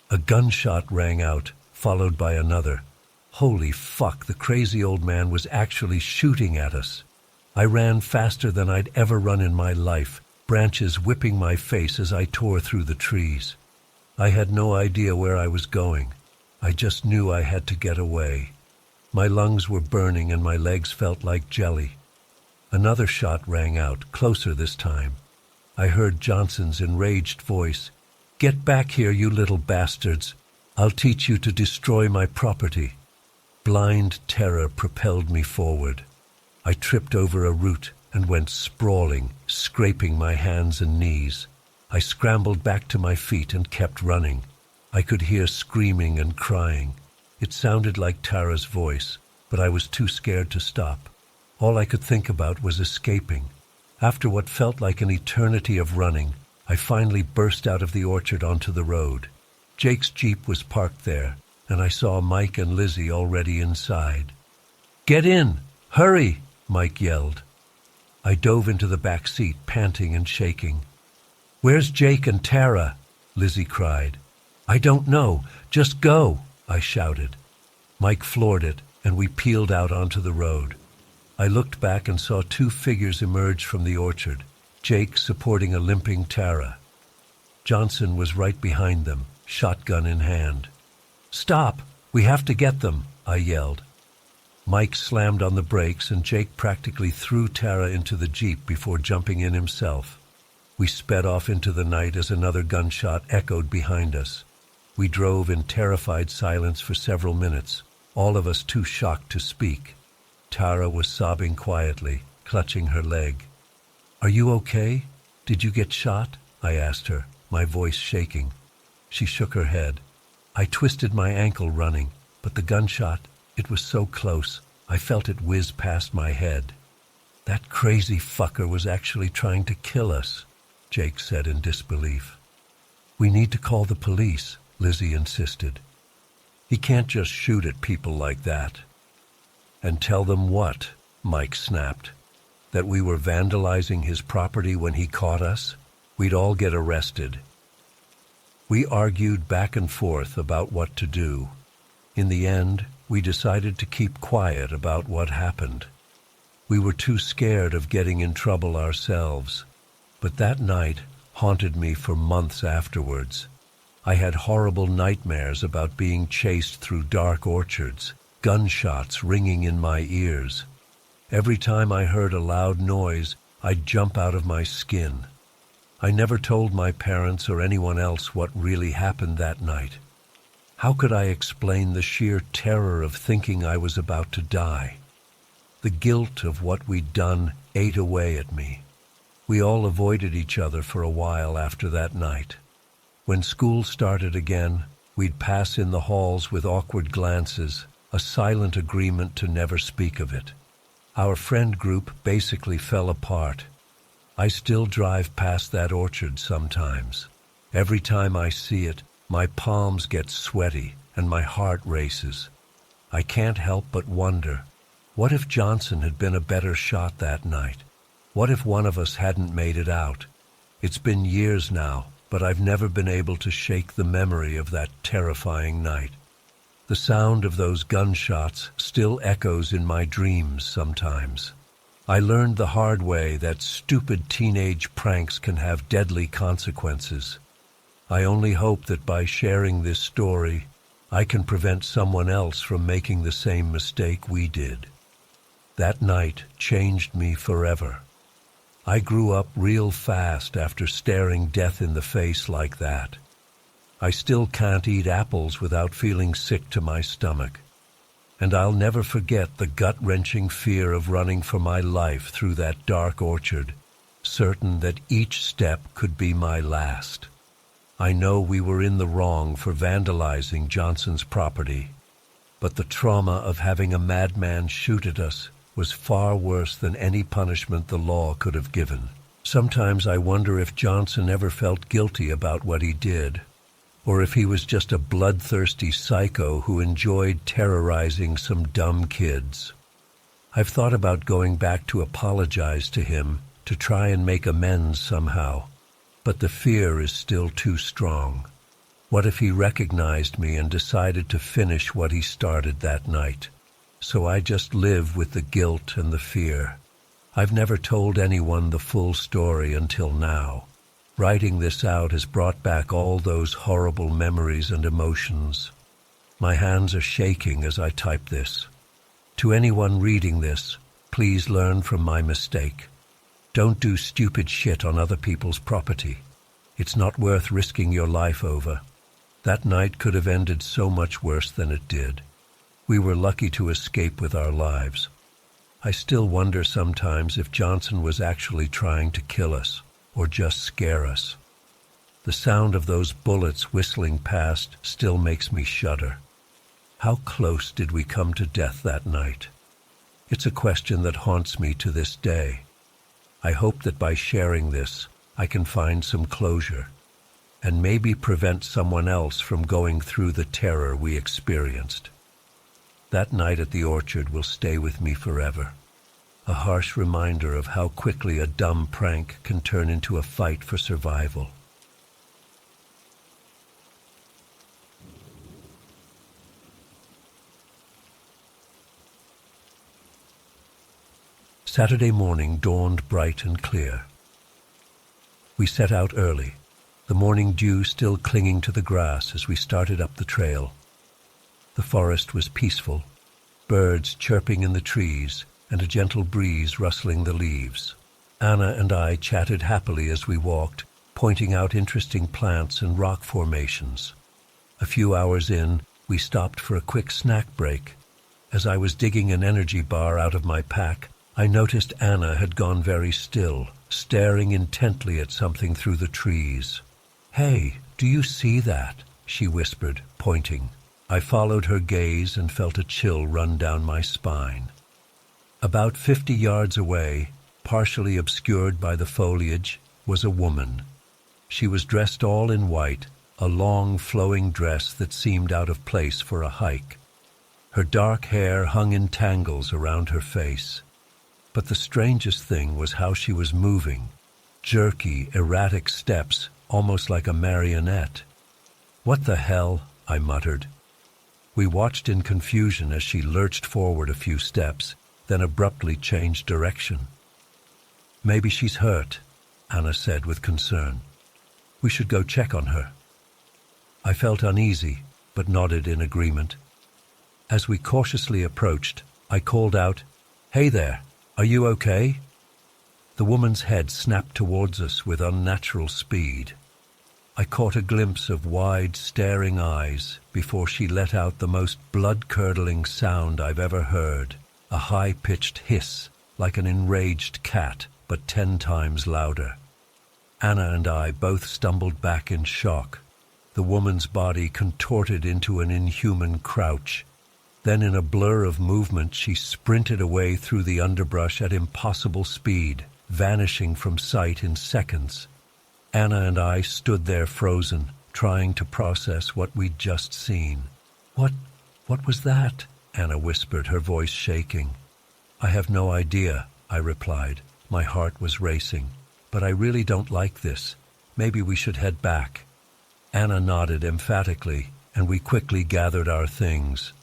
A gunshot rang out, followed by another. Holy fuck, the crazy old man was actually shooting at us. I ran faster than I'd ever run in my life, branches whipping my face as I tore through the trees. I had no idea where I was going. I just knew I had to get away. My lungs were burning and my legs felt like jelly. Another shot rang out, closer this time. I heard Johnson's enraged voice. "Get back here, you little bastards. I'll teach you to destroy my property." Blind terror propelled me forward. I tripped over a root and went sprawling, scraping my hands and knees. I scrambled back to my feet and kept running. I could hear screaming and crying. It sounded like Tara's voice, but I was too scared to stop. All I could think about was escaping. After what felt like an eternity of running, I finally burst out of the orchard onto the road. Jake's Jeep was parked there, and I saw Mike and Lizzie already inside. "Get in! Hurry!" Mike yelled. I dove into the back seat, panting and shaking. "Where's Jake and Tara?" Lizzie cried. "I don't know. Just go!" I shouted. Mike floored it, and we peeled out onto the road. I looked back and saw two figures emerge from the orchard, Jake supporting a limping Tara. Johnson was right behind them, shotgun in hand. "Stop! We have to get them!" I yelled. Mike slammed on the brakes, and Jake practically threw Tara into the Jeep before jumping in himself. We sped off into the night as another gunshot echoed behind us. We drove in terrified silence for several minutes, all of us too shocked to speak. Tara was sobbing quietly, clutching her leg. "Are you okay? Did you get shot?" I asked her, my voice shaking. She shook her head. "I twisted my ankle running, but the gunshot, it was so close, I felt it whiz past my head." "That crazy fucker was actually trying to kill us," Jake said in disbelief. "We need to call the police," Lizzie insisted. "He can't just shoot at people like that." "And tell them what?" Mike snapped. "That we were vandalizing his property when he caught us? We'd all get arrested." We argued back and forth about what to do. In the end, we decided to keep quiet about what happened. We were too scared of getting in trouble ourselves. But that night haunted me for months afterwards. I had horrible nightmares about being chased through dark orchards, gunshots ringing in my ears. Every time I heard a loud noise, I'd jump out of my skin. I never told my parents or anyone else what really happened that night. How could I explain the sheer terror of thinking I was about to die? The guilt of what we'd done ate away at me. We all avoided each other for a while after that night. When school started again, we'd pass in the halls with awkward glances, a silent agreement to never speak of it. Our friend group basically fell apart. I still drive past that orchard sometimes. Every time I see it, my palms get sweaty and my heart races. I can't help but wonder, what if Johnson had been a better shot that night? What if one of us hadn't made it out? It's been years now, but I've never been able to shake the memory of that terrifying night. The sound of those gunshots still echoes in my dreams sometimes. I learned the hard way that stupid teenage pranks can have deadly consequences. I only hope that by sharing this story, I can prevent someone else from making the same mistake we did. That night changed me forever. I grew up real fast after staring death in the face like that. I still can't eat apples without feeling sick to my stomach. And I'll never forget the gut-wrenching fear of running for my life through that dark orchard, certain that each step could be my last. I know we were in the wrong for vandalizing Johnson's property, but the trauma of having a madman shoot at us was far worse than any punishment the law could have given. Sometimes I wonder if Johnson ever felt guilty about what he did, or if he was just a bloodthirsty psycho who enjoyed terrorizing some dumb kids. I've thought about going back to apologize to him, to try and make amends somehow, but the fear is still too strong. What if he recognized me and decided to finish what he started that night? So I just live with the guilt and the fear. I've never told anyone the full story until now. Writing this out has brought back all those horrible memories and emotions. My hands are shaking as I type this. To anyone reading this, please learn from my mistake. Don't do stupid shit on other people's property. It's not worth risking your life over. That night could have ended so much worse than it did. We were lucky to escape with our lives. I still wonder sometimes if Johnson was actually trying to kill us, or just scare us. The sound of those bullets whistling past still makes me shudder. How close did we come to death that night? It's a question that haunts me to this day. I hope that by sharing this, I can find some closure, and maybe prevent someone else from going through the terror we experienced. That night at the orchard will stay with me forever, a harsh reminder of how quickly a dumb prank can turn into a fight for survival. Saturday morning dawned bright and clear. We set out early, the morning dew still clinging to the grass as we started up the trail. The forest was peaceful, birds chirping in the trees and a gentle breeze rustling the leaves. Anna and I chatted happily as we walked, pointing out interesting plants and rock formations. A few hours in, we stopped for a quick snack break. As I was digging an energy bar out of my pack, I noticed Anna had gone very still, staring intently at something through the trees. "Hey, do you see that?" she whispered, pointing. I followed her gaze and felt a chill run down my spine. About 50 yards away, partially obscured by the foliage, was a woman. She was dressed all in white, a long flowing dress that seemed out of place for a hike. Her dark hair hung in tangles around her face. But the strangest thing was how she was moving, jerky, erratic steps, almost like a marionette. "What the hell?" I muttered. We watched in confusion as she lurched forward a few steps, then abruptly changed direction. "Maybe she's hurt," Anna said with concern. "We should go check on her." I felt uneasy, but nodded in agreement. As we cautiously approached, I called out, "Hey there! Are you okay?" The woman's head snapped towards us with unnatural speed. I caught a glimpse of wide, staring eyes before she let out the most blood-curdling sound I've ever heard, a high-pitched hiss, like an enraged cat, but 10 times louder. Anna and I both stumbled back in shock. The woman's body contorted into an inhuman crouch. Then in a blur of movement, she sprinted away through the underbrush at impossible speed, vanishing from sight in seconds. Anna and I stood there frozen, trying to process what we'd just seen. What was that?" Anna whispered, her voice shaking. "I have no idea," I replied. My heart was racing. "But I really don't like this. Maybe we should head back." Anna nodded emphatically, and we quickly gathered our things.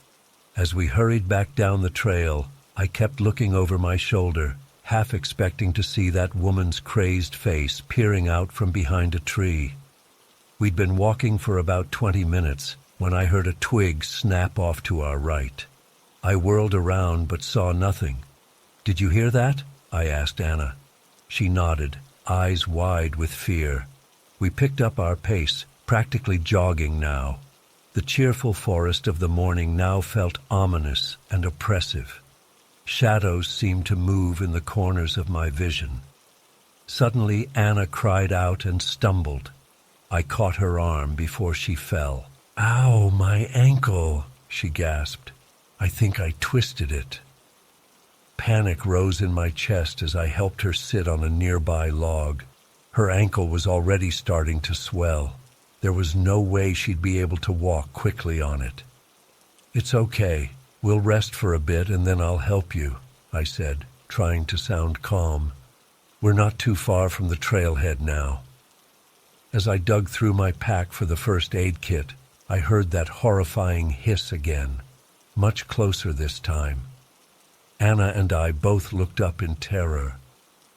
As we hurried back down the trail, I kept looking over my shoulder, half expecting to see that woman's crazed face peering out from behind a tree. We'd been walking for about 20 minutes when I heard a twig snap off to our right. I whirled around but saw nothing. "Did you hear that?" I asked Anna. She nodded, eyes wide with fear. We picked up our pace, practically jogging now. The cheerful forest of the morning now felt ominous and oppressive. Shadows seemed to move in the corners of my vision. Suddenly Anna cried out and stumbled. I caught her arm before she fell. "Ow, my ankle!" she gasped. "I think I twisted it." Panic rose in my chest as I helped her sit on a nearby log. Her ankle was already starting to swell. There was no way she'd be able to walk quickly on it. "It's okay. We'll rest for a bit and then I'll help you," I said, trying to sound calm. "We're not too far from the trailhead now." As I dug through my pack for the first aid kit, I heard that horrifying hiss again, much closer this time. Anna and I both looked up in terror.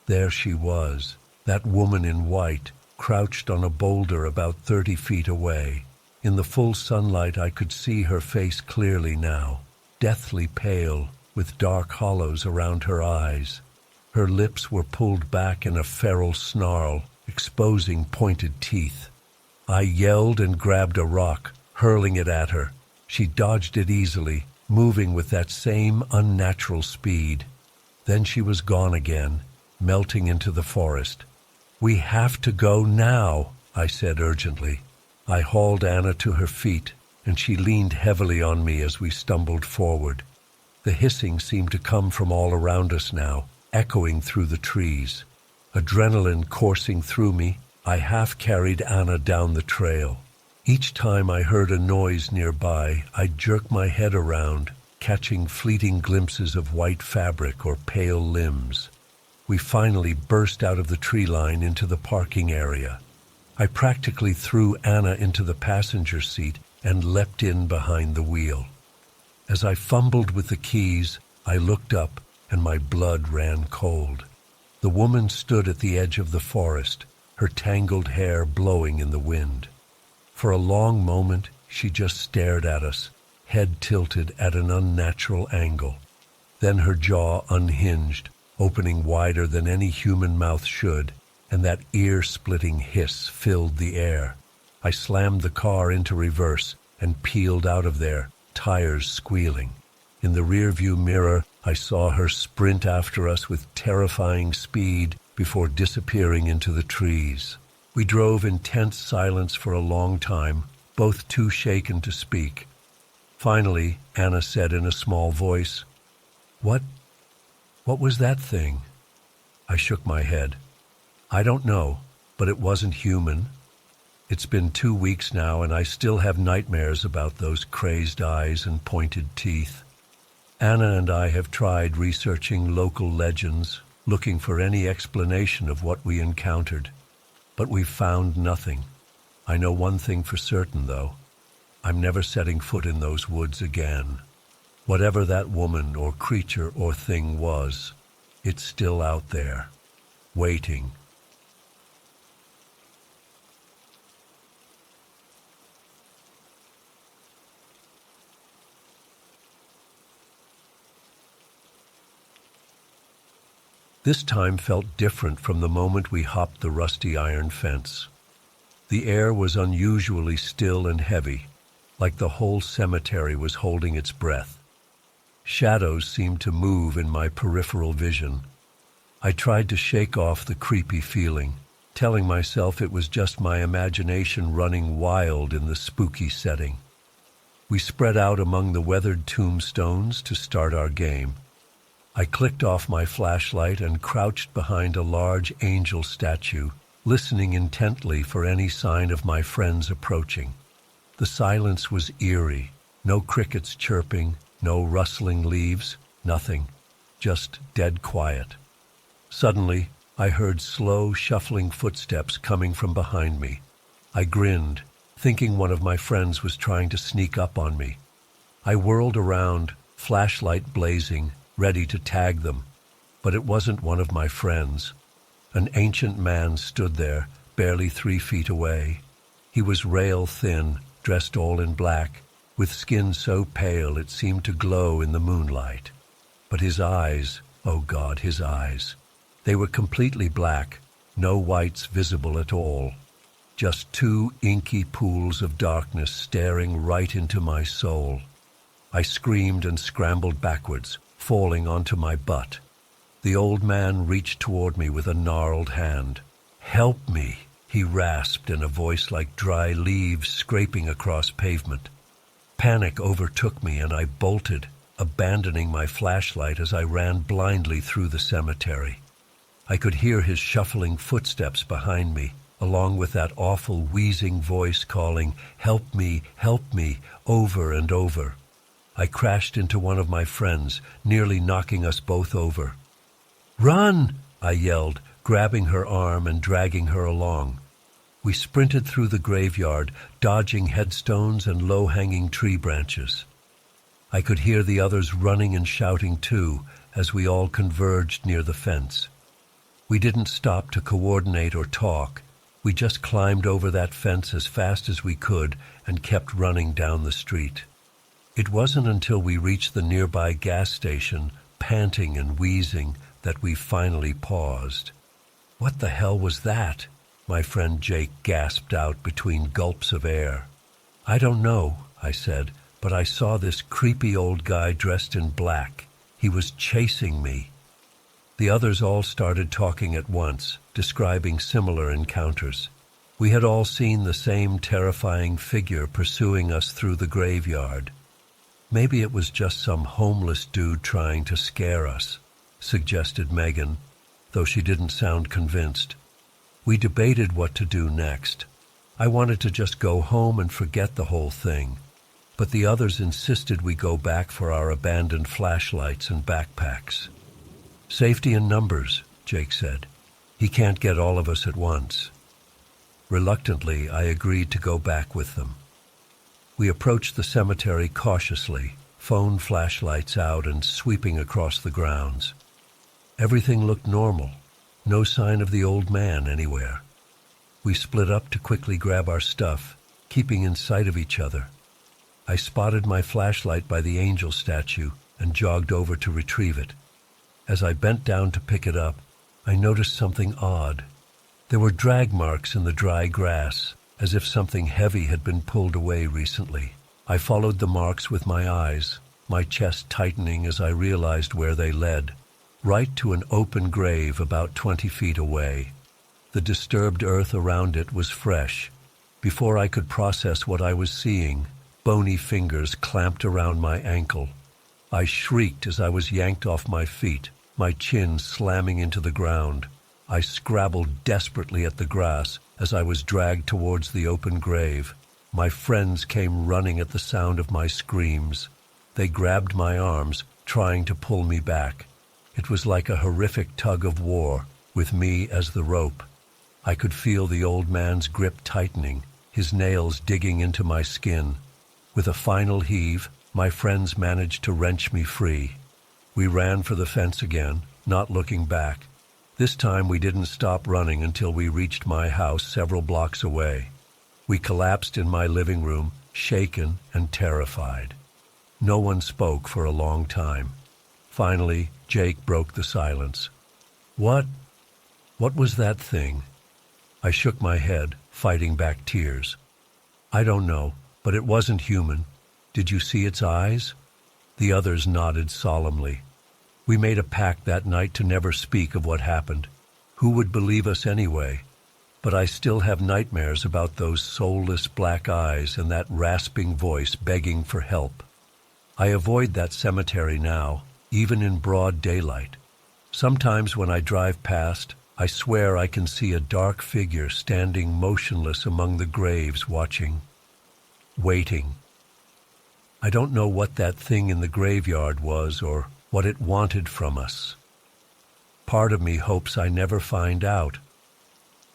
There she was, that woman in white, crouched on a boulder about 30 feet away. In the full sunlight I could see her face clearly now, deathly pale, with dark hollows around her eyes. Her lips were pulled back in a feral snarl, exposing pointed teeth. I yelled and grabbed a rock, hurling it at her. She dodged it easily, moving with that same unnatural speed. Then she was gone again, melting into the forest. "We have to go now," I said urgently. I hauled Anna to her feet, and she leaned heavily on me as we stumbled forward. The hissing seemed to come from all around us now, echoing through the trees. Adrenaline coursing through me, I half-carried Anna down the trail. Each time I heard a noise nearby, I'd jerk my head around, catching fleeting glimpses of white fabric or pale limbs. We finally burst out of the tree line into the parking area. I practically threw Anna into the passenger seat and leapt in behind the wheel. As I fumbled with the keys, I looked up and my blood ran cold. The woman stood at the edge of the forest, her tangled hair blowing in the wind. For a long moment, she just stared at us, head tilted at an unnatural angle. Then her jaw unhinged, opening wider than any human mouth should, and that ear-splitting hiss filled the air. I slammed the car into reverse and peeled out of there, tires squealing. In the rearview mirror, I saw her sprint after us with terrifying speed before disappearing into the trees. We drove in tense silence for a long time, both too shaken to speak. Finally, Anna said in a small voice, What was that thing?" I shook my head. "I don't know, but it wasn't human. It's been 2 weeks now, and I still have nightmares about those crazed eyes and pointed teeth." Anna and I have tried researching local legends, looking for any explanation of what we encountered, but we've found nothing. I know one thing for certain, though. I'm never setting foot in those woods again. Whatever that woman or creature or thing was, it's still out there, waiting. This time felt different from the moment we hopped the rusty iron fence. The air was unusually still and heavy, like the whole cemetery was holding its breath. Shadows seemed to move in my peripheral vision. I tried to shake off the creepy feeling, telling myself it was just my imagination running wild in the spooky setting. We spread out among the weathered tombstones to start our game. I clicked off my flashlight and crouched behind a large angel statue, listening intently for any sign of my friends approaching. The silence was eerie, no crickets chirping, no rustling leaves, nothing, just dead quiet. Suddenly, I heard slow, shuffling footsteps coming from behind me. I grinned, thinking one of my friends was trying to sneak up on me. I whirled around, flashlight blazing, ready to tag them, but it wasn't one of my friends. An ancient man stood there, barely 3 feet away. He was rail-thin, dressed all in black, with skin so pale it seemed to glow in the moonlight. But his eyes, oh God, his eyes. They were completely black, no whites visible at all. Just 2 inky pools of darkness staring right into my soul. I screamed and scrambled backwards, falling onto my butt. The old man reached toward me with a gnarled hand. "Help me," he rasped in a voice like dry leaves scraping across pavement. Panic overtook me and I bolted, abandoning my flashlight as I ran blindly through the cemetery. I could hear his shuffling footsteps behind me, along with that awful wheezing voice calling, help me," over and over. I crashed into one of my friends, nearly knocking us both over. "Run!" I yelled, grabbing her arm and dragging her along. We sprinted through the graveyard, dodging headstones and low-hanging tree branches. I could hear the others running and shouting too, as we all converged near the fence. We didn't stop to coordinate or talk. We just climbed over that fence as fast as we could and kept running down the street. It wasn't until we reached the nearby gas station, panting and wheezing, that we finally paused. "What the hell was that?" my friend Jake gasped out between gulps of air. "I don't know," I said, "but I saw this creepy old guy dressed in black. He was chasing me." The others all started talking at once, describing similar encounters. We had all seen the same terrifying figure pursuing us through the graveyard. Maybe it was just some homeless dude trying to scare us, suggested Megan, though she didn't sound convinced. We debated what to do next. I wanted to just go home and forget the whole thing, but the others insisted we go back for our abandoned flashlights and backpacks. Safety in numbers, Jake said. He can't get all of us at once. Reluctantly, I agreed to go back with them. We approached the cemetery cautiously, phone flashlights out and sweeping across the grounds. Everything looked normal. No sign of the old man anywhere. We split up to quickly grab our stuff, keeping in sight of each other. I spotted my flashlight by the angel statue and jogged over to retrieve it. As I bent down to pick it up, I noticed something odd. There were drag marks in the dry grass, as if something heavy had been pulled away recently. I followed the marks with my eyes, my chest tightening as I realized where they led. Right to an open grave about 20 feet away. The disturbed earth around it was fresh. Before I could process what I was seeing, bony fingers clamped around my ankle. I shrieked as I was yanked off my feet, my chin slamming into the ground. I scrabbled desperately at the grass as I was dragged towards the open grave. My friends came running at the sound of my screams. They grabbed my arms, trying to pull me back. It was like a horrific tug of war, with me as the rope. I could feel the old man's grip tightening, his nails digging into my skin. With a final heave, my friends managed to wrench me free. We ran for the fence again, not looking back. This time we didn't stop running until we reached my house several blocks away. We collapsed in my living room, shaken and terrified. No one spoke for a long time. Finally, Jake broke the silence. What was that thing? I shook my head, fighting back tears. I don't know, but it wasn't human. Did you see its eyes? The others nodded solemnly. We made a pact that night to never speak of what happened. Who would believe us anyway? But I still have nightmares about those soulless black eyes and that rasping voice begging for help. I avoid that cemetery now, even in broad daylight. Sometimes when I drive past, I swear I can see a dark figure standing motionless among the graves watching, waiting. I don't know what that thing in the graveyard was or what it wanted from us. Part of me hopes I never find out.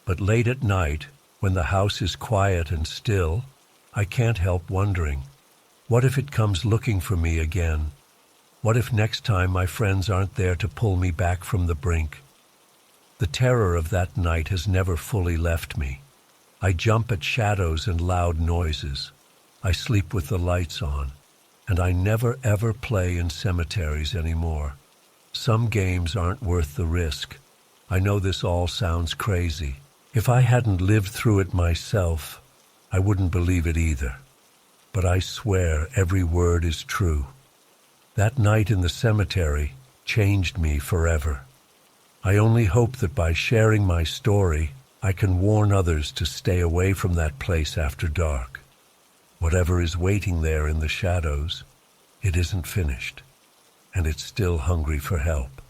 But late at night, when the house is quiet and still, I can't help wondering, what if it comes looking for me again? What if next time my friends aren't there to pull me back from the brink? The terror of that night has never fully left me. I jump at shadows and loud noises. I sleep with the lights on, and I never ever play in cemeteries anymore. Some games aren't worth the risk. I know this all sounds crazy. If I hadn't lived through it myself, I wouldn't believe it either. But I swear every word is true. That night in the cemetery changed me forever. I only hope that by sharing my story, I can warn others to stay away from that place after dark. Whatever is waiting there in the shadows, it isn't finished, and it's still hungry for help.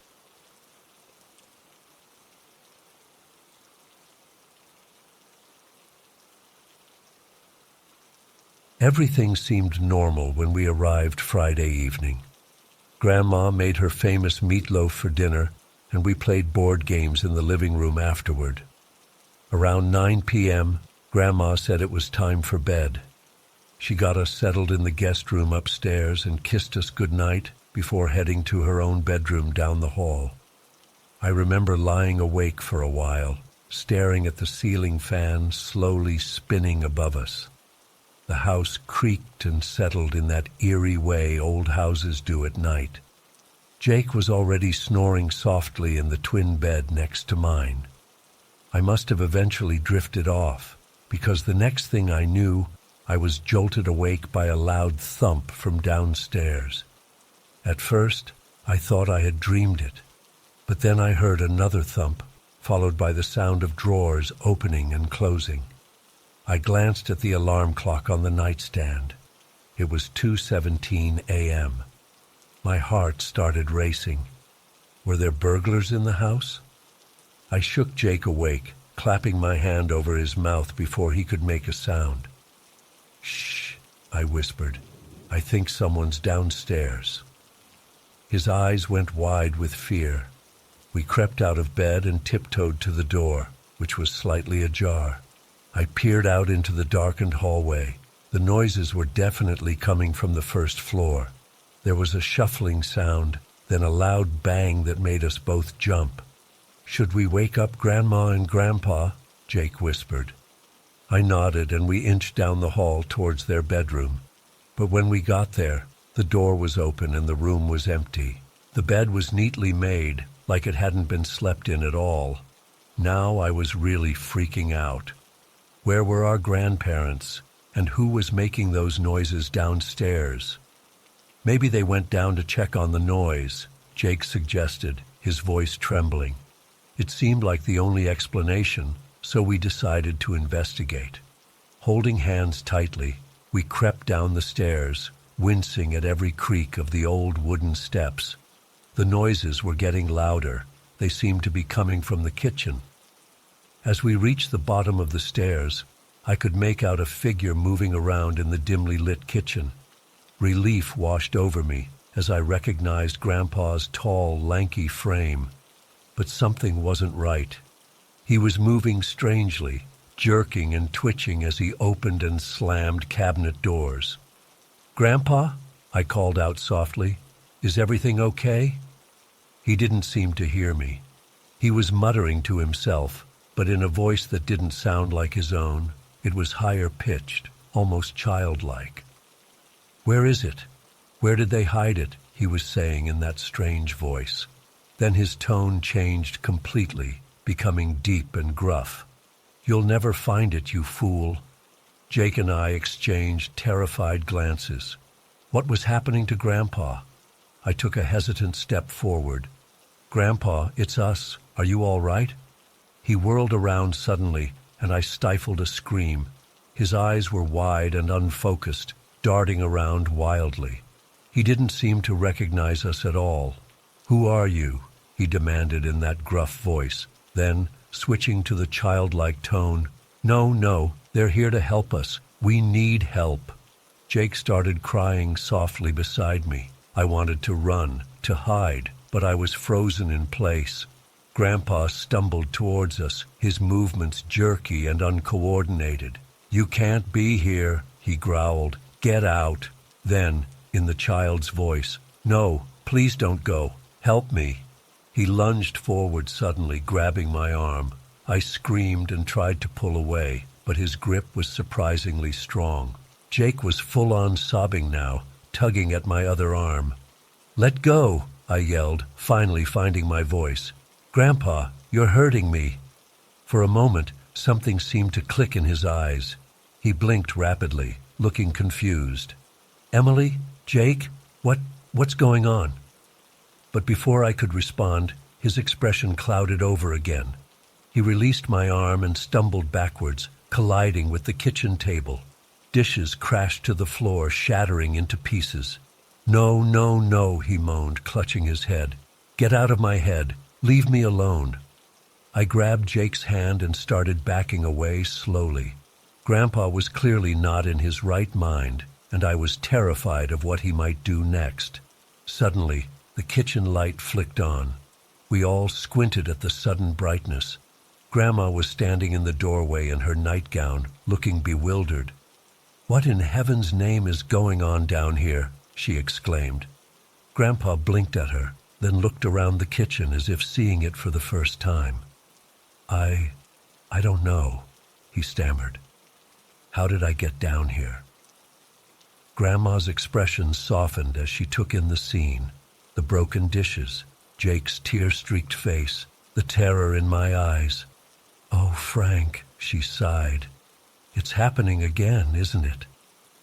Everything seemed normal when we arrived Friday evening. Grandma made her famous meatloaf for dinner, and we played board games in the living room afterward. Around 9 p.m., Grandma said it was time for bed. She got us settled in the guest room upstairs and kissed us goodnight before heading to her own bedroom down the hall. I remember lying awake for a while, staring at the ceiling fan slowly spinning above us. The house creaked and settled in that eerie way old houses do at night. Jake was already snoring softly in the twin bed next to mine. I must have eventually drifted off, because the next thing I knew, I was jolted awake by a loud thump from downstairs. At first, I thought I had dreamed it, but then I heard another thump, followed by the sound of drawers opening and closing. I glanced at the alarm clock on the nightstand. It was 2:17 a.m. My heart started racing. Were there burglars in the house? I shook Jake awake, clapping my hand over his mouth before he could make a sound. "Shh," I whispered. "I think someone's downstairs." His eyes went wide with fear. We crept out of bed and tiptoed to the door, which was slightly ajar. I peered out into the darkened hallway. The noises were definitely coming from the first floor. There was a shuffling sound, then a loud bang that made us both jump. "Should we wake up Grandma and Grandpa?" Jake whispered. I nodded and we inched down the hall towards their bedroom. But when we got there, the door was open and the room was empty. The bed was neatly made, like it hadn't been slept in at all. Now I was really freaking out. Where were our grandparents, and who was making those noises downstairs? "Maybe they went down to check on the noise," Jake suggested, his voice trembling. It seemed like the only explanation, so we decided to investigate. Holding hands tightly, we crept down the stairs, wincing at every creak of the old wooden steps. The noises were getting louder. They seemed to be coming from the kitchen. As we reached the bottom of the stairs, I could make out a figure moving around in the dimly lit kitchen. Relief washed over me as I recognized Grandpa's tall, lanky frame. But something wasn't right. He was moving strangely, jerking and twitching as he opened and slammed cabinet doors. "Grandpa?" I called out softly. "Is everything okay?" He didn't seem to hear me. He was muttering to himself, but in a voice that didn't sound like his own. It was higher pitched, almost childlike. "Where is it? Where did they hide it?" he was saying in that strange voice. Then his tone changed completely, becoming deep and gruff. "You'll never find it, you fool." Jake and I exchanged terrified glances. What was happening to Grandpa? I took a hesitant step forward. "Grandpa, it's us. Are you all right?" He whirled around suddenly, and I stifled a scream. His eyes were wide and unfocused, darting around wildly. He didn't seem to recognize us at all. "Who are you?" he demanded in that gruff voice. Then, switching to the childlike tone, No, they're here to help us. We need help." Jake started crying softly beside me. I wanted to run, to hide, but I was frozen in place. Grandpa stumbled towards us, his movements jerky and uncoordinated. "You can't be here," he growled. "Get out." Then, in the child's voice, "No, please don't go. Help me." He lunged forward suddenly, grabbing my arm. I screamed and tried to pull away, but his grip was surprisingly strong. Jake was full-on sobbing now, tugging at my other arm. "Let go," I yelled, finally finding my voice. "Grandpa, you're hurting me." For a moment, something seemed to click in his eyes. He blinked rapidly, looking confused. "Emily? Jake? What's going on?" But before I could respond, his expression clouded over again. He released my arm and stumbled backwards, colliding with the kitchen table. Dishes crashed to the floor, shattering into pieces. No, he moaned, clutching his head. "Get out of my head. Leave me alone." I grabbed Jake's hand and started backing away slowly. Grandpa was clearly not in his right mind, and I was terrified of what he might do next. Suddenly, the kitchen light flicked on. We all squinted at the sudden brightness. Grandma was standing in the doorway in her nightgown, looking bewildered. "What in heaven's name is going on down here?" she exclaimed. Grandpa blinked at her, then looked around the kitchen as if seeing it for the first time. I don't know," he stammered. "How did I get down here?" Grandma's expression softened as she took in the scene. The broken dishes, Jake's tear-streaked face, the terror in my eyes. "Oh, Frank," she sighed. "It's happening again, isn't it?"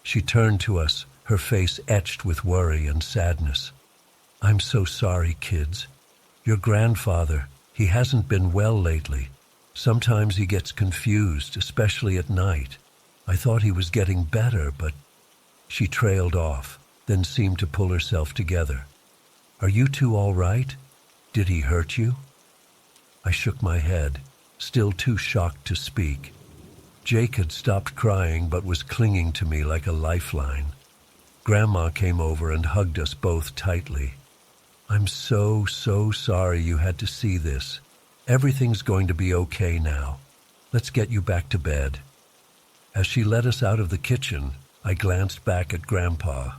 She turned to us, her face etched with worry and sadness. "I'm so sorry, kids. Your grandfather, he hasn't been well lately. Sometimes he gets confused, especially at night. I thought he was getting better, but she trailed off, then seemed to pull herself together. Are you two all right? Did he hurt you? I shook my head, still too shocked to speak. Jake had stopped crying but was clinging to me like a lifeline. Grandma came over and hugged us both tightly. I'm so sorry you had to see this. Everything's going to be okay now. Let's get you back to bed. As she led us out of the kitchen, I glanced back at Grandpa.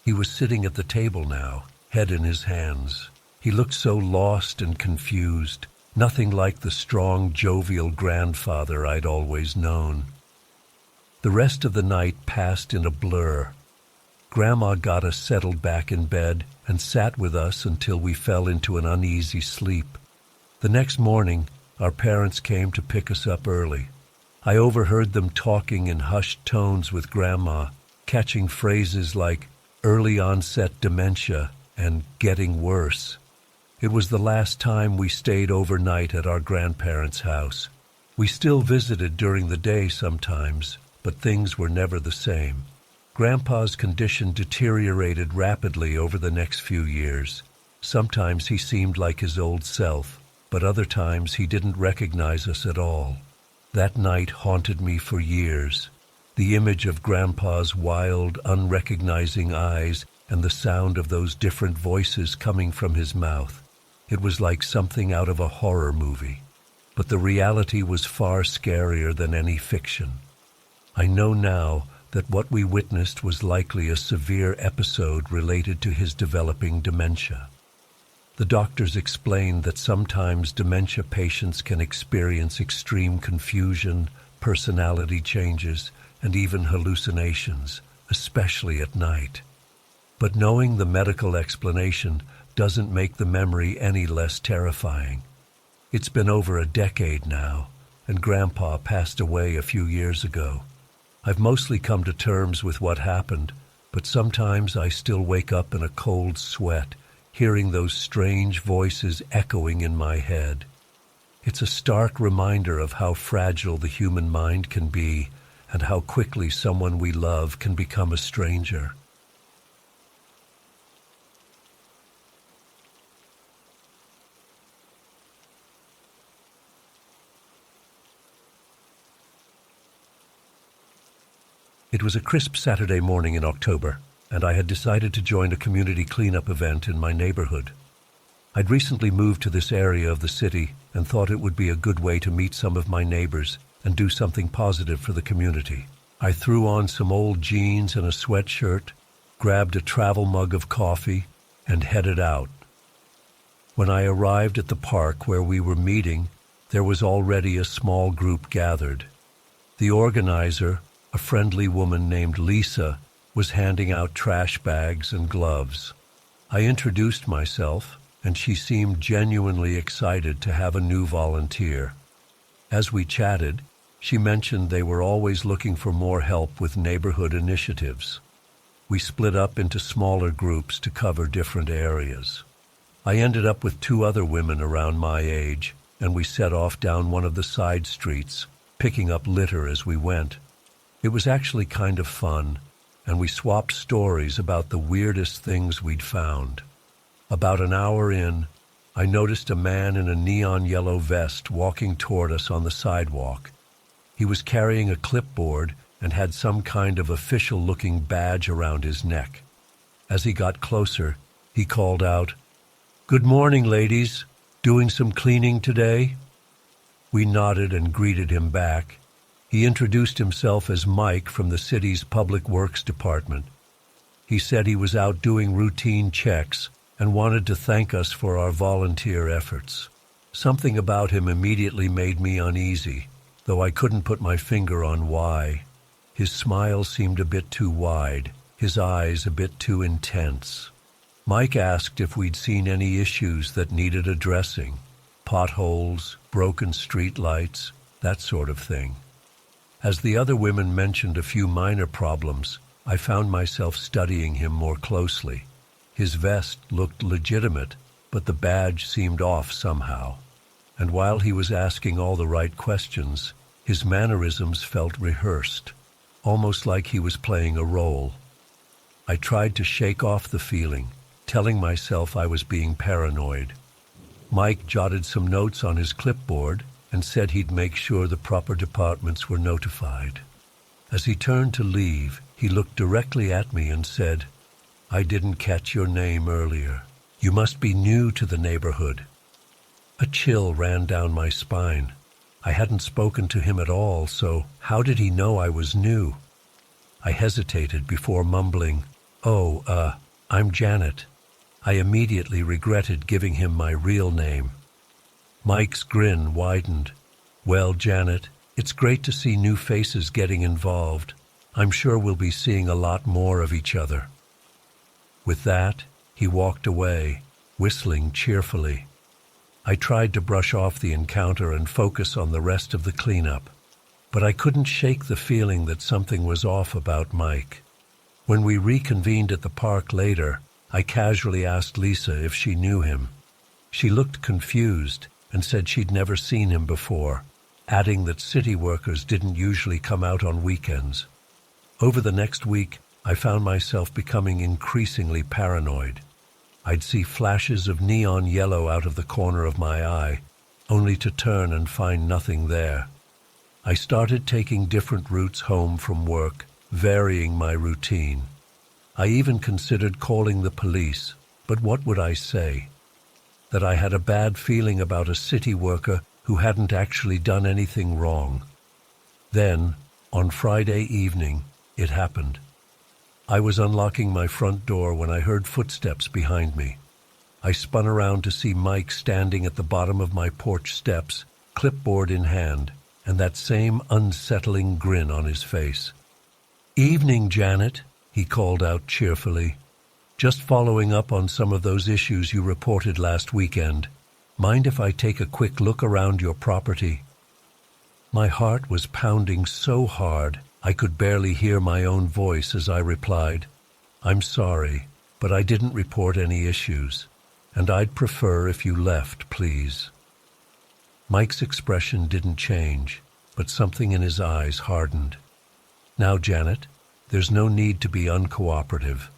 He was sitting at the table now, head in his hands. He looked so lost and confused, nothing like the strong, jovial grandfather I'd always known. The rest of the night passed in a blur. Grandma got us settled back in bed and sat with us until we fell into an uneasy sleep. The next morning, our parents came to pick us up early. I overheard them talking in hushed tones with Grandma, catching phrases like early onset dementia and getting worse. It was the last time we stayed overnight at our grandparents' house. We still visited during the day sometimes, but things were never the same. Grandpa's condition deteriorated rapidly over the next few years. Sometimes he seemed like his old self, but other times he didn't recognize us at all. That night haunted me for years. The image of Grandpa's wild, unrecognizing eyes and the sound of those different voices coming from his mouth. It was like something out of a horror movie. But the reality was far scarier than any fiction. I know now that what we witnessed was likely a severe episode related to his developing dementia. The doctors explained that sometimes dementia patients can experience extreme confusion, personality changes, and even hallucinations, especially at night. But knowing the medical explanation doesn't make the memory any less terrifying. It's been over a decade now, and Grandpa passed away a few years ago. I've mostly come to terms with what happened, but sometimes I still wake up in a cold sweat, hearing those strange voices echoing in my head. It's a stark reminder of how fragile the human mind can be and how quickly someone we love can become a stranger. It was a crisp Saturday morning in October, and I had decided to join a community cleanup event in my neighborhood. I'd recently moved to this area of the city and thought it would be a good way to meet some of my neighbors and do something positive for the community. I threw on some old jeans and a sweatshirt, grabbed a travel mug of coffee, and headed out. When I arrived at the park where we were meeting, there was already a small group gathered. The organizer, a friendly woman named Lisa, was handing out trash bags and gloves. I introduced myself, and she seemed genuinely excited to have a new volunteer. As we chatted, she mentioned they were always looking for more help with neighborhood initiatives. We split up into smaller groups to cover different areas. I ended up with 2 other women around my age, and we set off down one of the side streets, picking up litter as we went. It was actually kind of fun, and we swapped stories about the weirdest things we'd found. About an hour in, I noticed a man in a neon yellow vest walking toward us on the sidewalk. He was carrying a clipboard and had some kind of official-looking badge around his neck. As he got closer, he called out, "Good morning, ladies. Doing some cleaning today?" We nodded and greeted him back. He introduced himself as Mike from the city's Public Works Department. He said he was out doing routine checks and wanted to thank us for our volunteer efforts. Something about him immediately made me uneasy, though I couldn't put my finger on why. His smile seemed a bit too wide, his eyes a bit too intense. Mike asked if we'd seen any issues that needed addressing, potholes, broken street lights, that sort of thing. As the other women mentioned a few minor problems, I found myself studying him more closely. His vest looked legitimate, but the badge seemed off somehow. And while he was asking all the right questions, his mannerisms felt rehearsed. almost like he was playing a role. I tried to shake off the feeling, telling myself I was being paranoid. Mike jotted some notes on his clipboard and said he'd make sure the proper departments were notified. As he turned to leave, he looked directly at me and said, "I didn't catch your name earlier. You must be new to the neighborhood." A chill ran down my spine. I hadn't spoken to him at all, so how did he know I was new? I hesitated before mumbling, I'm Janet." I immediately regretted giving him my real name. Mike's grin widened. "Well, Janet, it's great to see new faces getting involved. I'm sure we'll be seeing a lot more of each other." With that, he walked away, whistling cheerfully. I tried to brush off the encounter and focus on the rest of the cleanup, but I couldn't shake the feeling that something was off about Mike. When we reconvened at the park later, I casually asked Lisa if she knew him. She looked confused and said she'd never seen him before, adding that city workers didn't usually come out on weekends. Over the next week, I found myself becoming increasingly paranoid. I'd see flashes of neon yellow out of the corner of my eye, only to turn and find nothing there. I started taking different routes home from work, varying my routine. I even considered calling the police, but what would I say? That I had a bad feeling about a city worker who hadn't actually done anything wrong. Then, on Friday evening, it happened. I was unlocking my front door when I heard footsteps behind me. I spun around to see Mike standing at the bottom of my porch steps, clipboard in hand, and that same unsettling grin on his face. "Evening, Janet," he called out cheerfully. "Just following up on some of those issues you reported last weekend. Mind if I take a quick look around your property?" My heart was pounding so hard I could barely hear my own voice as I replied, "I'm sorry, but I didn't report any issues, and I'd prefer if you left, please." Mike's expression didn't change, but something in his eyes hardened. "Now, Janet, there's no need to be uncooperative.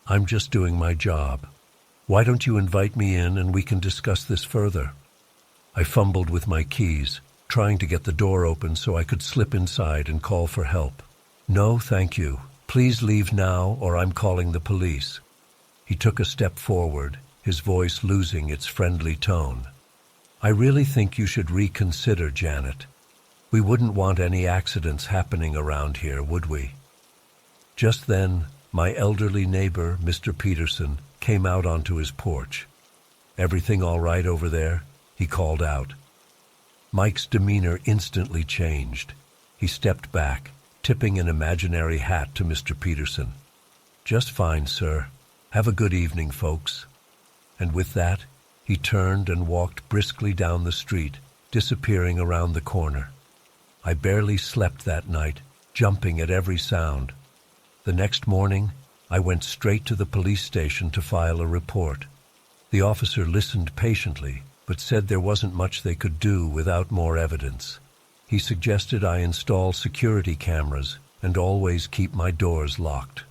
I'm just doing my job. Why don't you invite me in and we can discuss this further?" I fumbled with my keys, trying to get the door open so I could slip inside and call for help. "No, thank you. Please leave now or I'm calling the police." He took a step forward, his voice losing its friendly tone. "I really think you should reconsider, Janet. We wouldn't want any accidents happening around here, would we?" Just then, my elderly neighbor, Mr. Peterson, came out onto his porch. "Everything all right over there?" he called out. Mike's demeanor instantly changed. He stepped back, tipping an imaginary hat to Mr. Peterson. "Just fine, sir. Have a good evening, folks." And with that, he turned and walked briskly down the street, disappearing around the corner. I barely slept that night, jumping at every sound. The next morning, I went straight to the police station to file a report. The officer listened patiently, but said there wasn't much they could do without more evidence. He suggested I install security cameras and always keep my doors locked.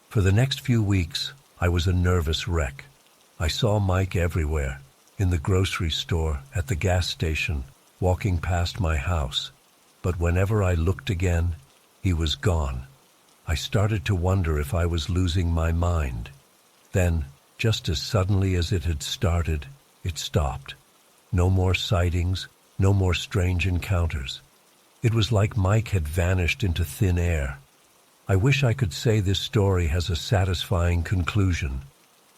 For the next few weeks, I was a nervous wreck. I saw Mike everywhere, in the grocery store, at the gas station, walking past my house. But whenever I looked again, he was gone. I started to wonder if I was losing my mind. Then, just as suddenly as it had started, it stopped. No more sightings, no more strange encounters. It was like Mike had vanished into thin air. I wish I could say this story has a satisfying conclusion,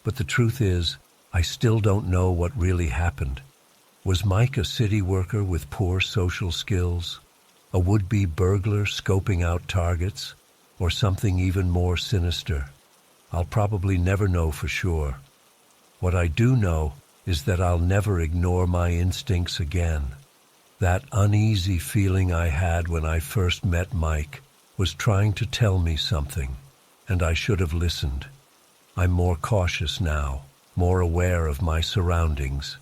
but the truth is, I still don't know what really happened. Was Mike a city worker with poor social skills? A would-be burglar scoping out targets? Or something even more sinister? I'll probably never know for sure. What I do know is that I'll never ignore my instincts again. That uneasy feeling I had when I first met Mike was trying to tell me something, and I should have listened. I'm more cautious now, more aware of my surroundings,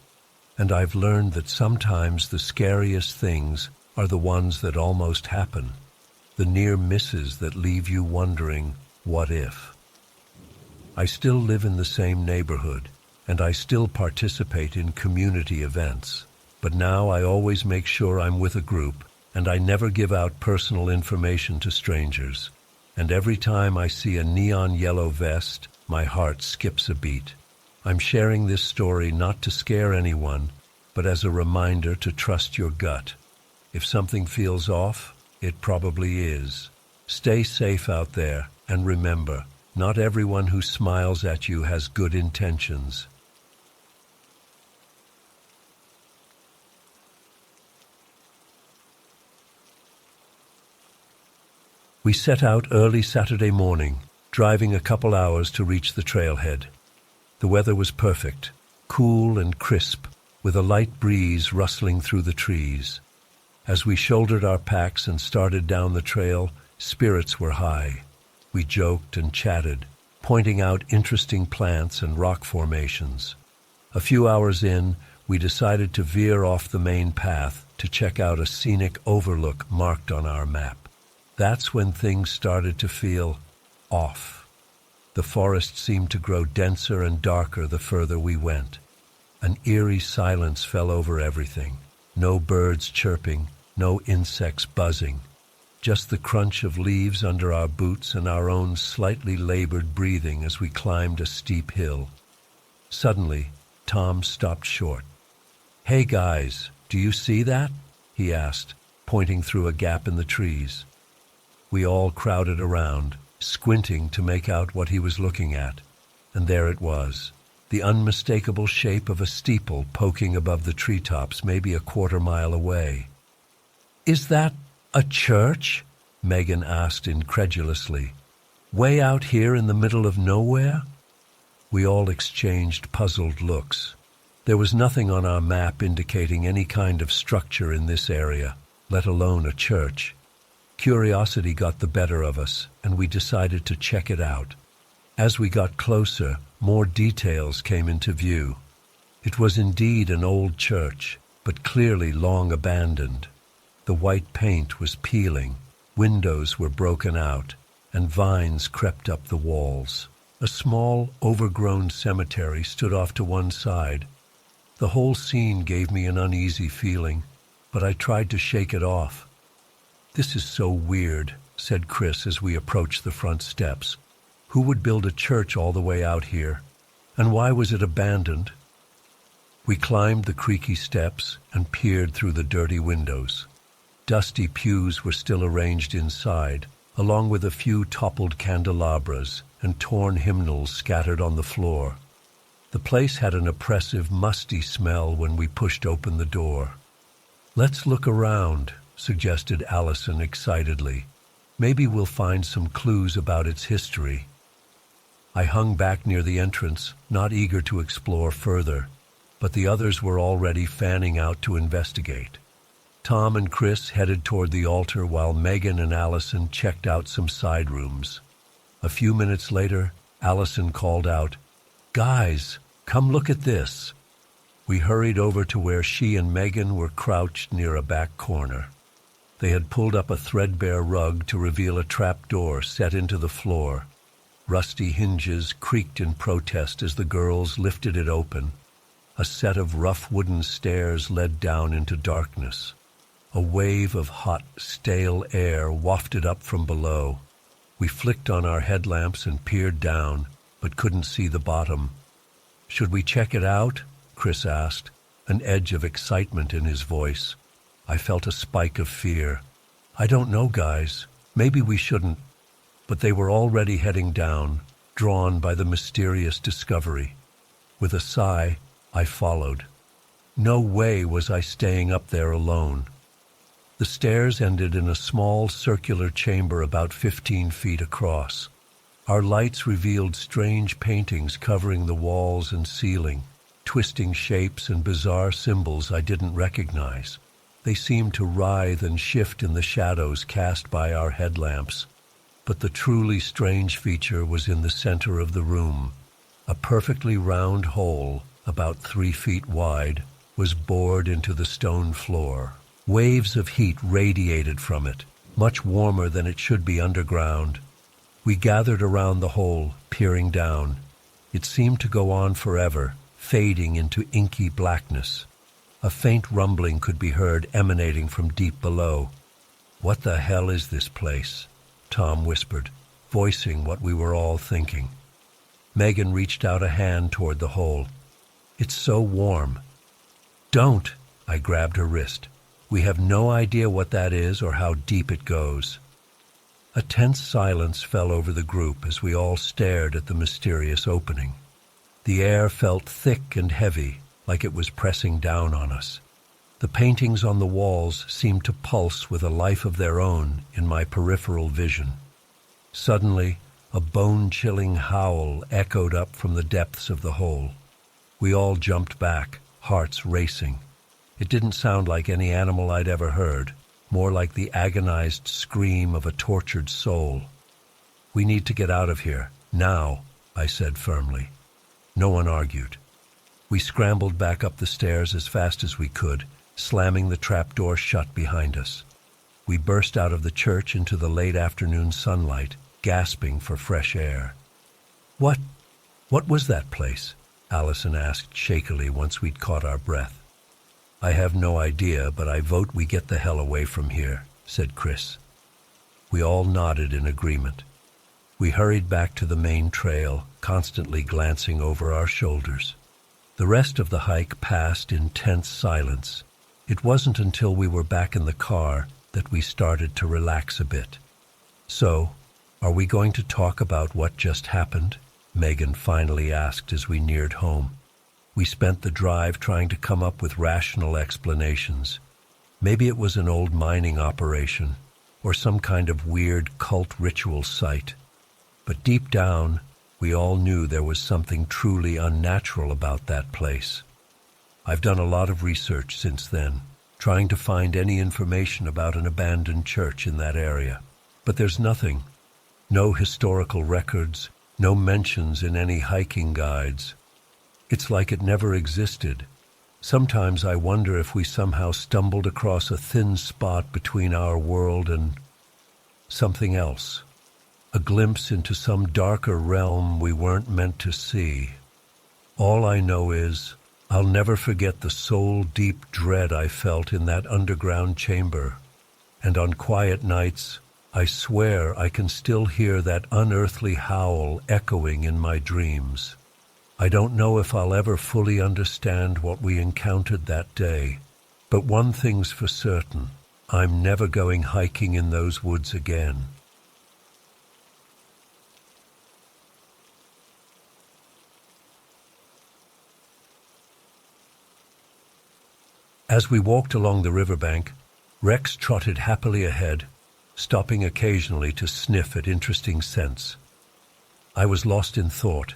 and I've learned that sometimes the scariest things are the ones that almost happen. the near misses that leave you wondering, what if? I still live in the same neighborhood, and I still participate in community events. But now I always make sure I'm with a group, and I never give out personal information to strangers. And every time I see a neon yellow vest, my heart skips a beat. I'm sharing this story not to scare anyone, but as a reminder to trust your gut. If something feels off, it probably is. Stay safe out there, and remember, not everyone who smiles at you has good intentions. We set out early Saturday morning, driving a couple hours to reach the trailhead. The weather was perfect, cool and crisp, with a light breeze rustling through the trees. As we shouldered our packs and started down the trail, spirits were high. We joked and chatted, pointing out interesting plants and rock formations. A few hours in, we decided to veer off the main path to check out a scenic overlook marked on our map. That's when things started to feel off. The forest seemed to grow denser and darker the further we went. An eerie silence fell over everything. No birds chirping, no insects buzzing. Just the crunch of leaves under our boots and our own slightly labored breathing as we climbed a steep hill. Suddenly, Tom stopped short. "Hey guys, do you see that?" he asked, pointing through a gap in the trees. We all crowded around, squinting to make out what he was looking at, and there it was, the unmistakable shape of a steeple poking above the treetops maybe a quarter-mile away. "Is that a church?" Megan asked incredulously. "Way out here in the middle of nowhere?" We all exchanged puzzled looks. There was nothing on our map indicating any kind of structure in this area, let alone a church. Curiosity got the better of us, and we decided to check it out. As we got closer, more details came into view. It was indeed an old church, but clearly long abandoned. The white paint was peeling, windows were broken out, and vines crept up the walls. A small, overgrown cemetery stood off to one side. The whole scene gave me an uneasy feeling, but I tried to shake it off. "This is so weird," said Chris as we approached the front steps. "Who would build a church all the way out here? And why was it abandoned?" We climbed the creaky steps and peered through the dirty windows. Dusty pews were still arranged inside, along with a few toppled candelabras and torn hymnals scattered on the floor. The place had an oppressive, musty smell when we pushed open the door. "Let's look around," suggested Allison excitedly. "Maybe we'll find some clues about its history." I hung back near the entrance, not eager to explore further, but the others were already fanning out to investigate. Tom and Chris headed toward the altar while Megan and Allison checked out some side rooms. A few minutes later, Allison called out, "Guys, come look at this." We hurried over to where she and Megan were crouched near a back corner. They had pulled up a threadbare rug to reveal a trapdoor set into the floor. Rusty hinges creaked in protest as the girls lifted it open. A set of rough wooden stairs led down into darkness. A wave of hot, stale air wafted up from below. We flicked on our headlamps and peered down, but couldn't see the bottom. "Should we check it out?" Chris asked, an edge of excitement in his voice. I felt a spike of fear. "I don't know, guys. Maybe we shouldn't." But they were already heading down, drawn by the mysterious discovery. With a sigh, I followed. No way was I staying up there alone. The stairs ended in a small circular chamber about 15 feet across. Our lights revealed strange paintings covering the walls and ceiling, twisting shapes and bizarre symbols I didn't recognize. They seemed to writhe and shift in the shadows cast by our headlamps. But the truly strange feature was in the center of the room. A perfectly round hole, about 3 feet wide, was bored into the stone floor. Waves of heat radiated from it, much warmer than it should be underground. We gathered around the hole, peering down. It seemed to go on forever, fading into inky blackness. A faint rumbling could be heard emanating from deep below. "What the hell is this place?" Tom whispered, voicing what we were all thinking. Megan reached out a hand toward the hole. "It's so warm." "Don't!" I grabbed her wrist. "We have no idea what that is or how deep it goes." A tense silence fell over the group as we all stared at the mysterious opening. The air felt thick and heavy, like it was pressing down on us. The paintings on the walls seemed to pulse with a life of their own in my peripheral vision. Suddenly, a bone-chilling howl echoed up from the depths of the hole. We all jumped back, hearts racing. It didn't sound like any animal I'd ever heard, more like the agonized scream of a tortured soul. "We need to get out of here, now," I said firmly. No one argued. We scrambled back up the stairs as fast as we could, slamming the trapdoor shut behind us. We burst out of the church into the late afternoon sunlight, gasping for fresh air. What was that place?" Allison asked shakily once we'd caught our breath. "I have no idea, but I vote we get the hell away from here," said Chris. We all nodded in agreement. We hurried back to the main trail, constantly glancing over our shoulders. The rest of the hike passed in tense silence. It wasn't until we were back in the car that we started to relax a bit. "So, are we going to talk about what just happened?" Megan finally asked as we neared home. We spent the drive trying to come up with rational explanations. Maybe it was an old mining operation, or some kind of weird cult ritual site. But deep down, we all knew there was something truly unnatural about that place. I've done a lot of research since then, trying to find any information about an abandoned church in that area. But there's nothing. No historical records, no mentions in any hiking guides. It's like it never existed. Sometimes I wonder if we somehow stumbled across a thin spot between our world and something else. A glimpse into some darker realm we weren't meant to see. All I know is, I'll never forget the soul-deep dread I felt in that underground chamber. And on quiet nights, I swear I can still hear that unearthly howl echoing in my dreams. I don't know if I'll ever fully understand what we encountered that day, but one thing's for certain, I'm never going hiking in those woods again. As we walked along the riverbank, Rex trotted happily ahead, stopping occasionally to sniff at interesting scents. I was lost in thought,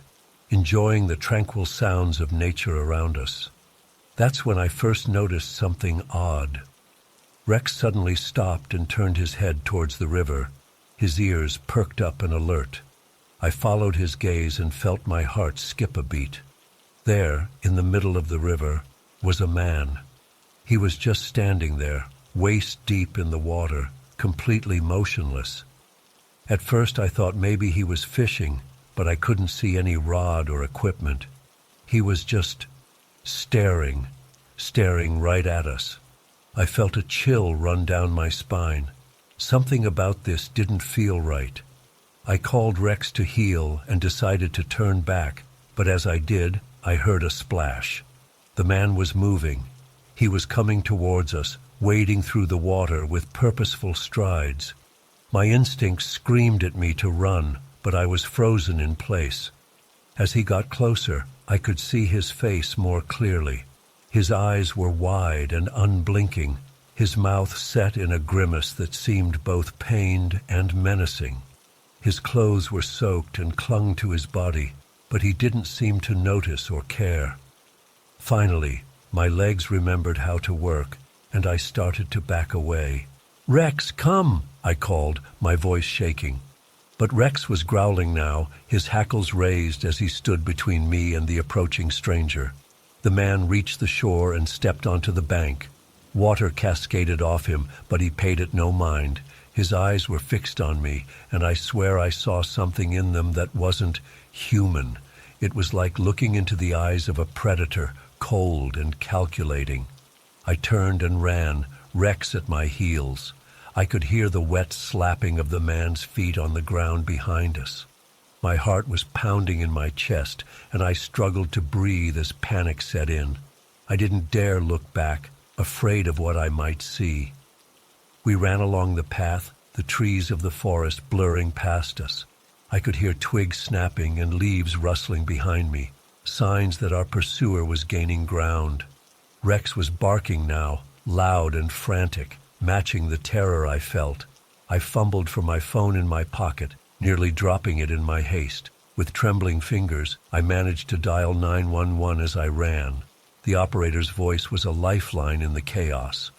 enjoying the tranquil sounds of nature around us. That's when I first noticed something odd. Rex suddenly stopped and turned his head towards the river, his ears perked up and alert. I followed his gaze and felt my heart skip a beat. There, in the middle of the river, was a man. He was just standing there, waist deep in the water, completely motionless. At first I thought maybe he was fishing, but I couldn't see any rod or equipment. He was just staring right at us. I felt a chill run down my spine. Something about this didn't feel right. I called Rex to heel and decided to turn back, but as I did, I heard a splash. The man was moving. He was coming towards us, wading through the water with purposeful strides. My instincts screamed at me to run, but I was frozen in place. As he got closer, I could see his face more clearly. His eyes were wide and unblinking, his mouth set in a grimace that seemed both pained and menacing. His clothes were soaked and clung to his body, but he didn't seem to notice or care. Finally, my legs remembered how to work, and I started to back away. "Rex, come!" I called, my voice shaking. But Rex was growling now, his hackles raised as he stood between me and the approaching stranger. The man reached the shore and stepped onto the bank. Water cascaded off him, but he paid it no mind. His eyes were fixed on me, and I swear I saw something in them that wasn't human. It was like looking into the eyes of a predator, cold and calculating. I turned and ran, Rex at my heels. I could hear the wet slapping of the man's feet on the ground behind us. My heart was pounding in my chest, and I struggled to breathe as panic set in. I didn't dare look back, afraid of what I might see. We ran along the path, the trees of the forest blurring past us. I could hear twigs snapping and leaves rustling behind me, signs that our pursuer was gaining ground. Rex was barking now, loud and frantic, matching the terror I felt. I fumbled for my phone in my pocket, nearly dropping it in my haste. With trembling fingers, I managed to dial 911 as I ran. The operator's voice was a lifeline in the chaos.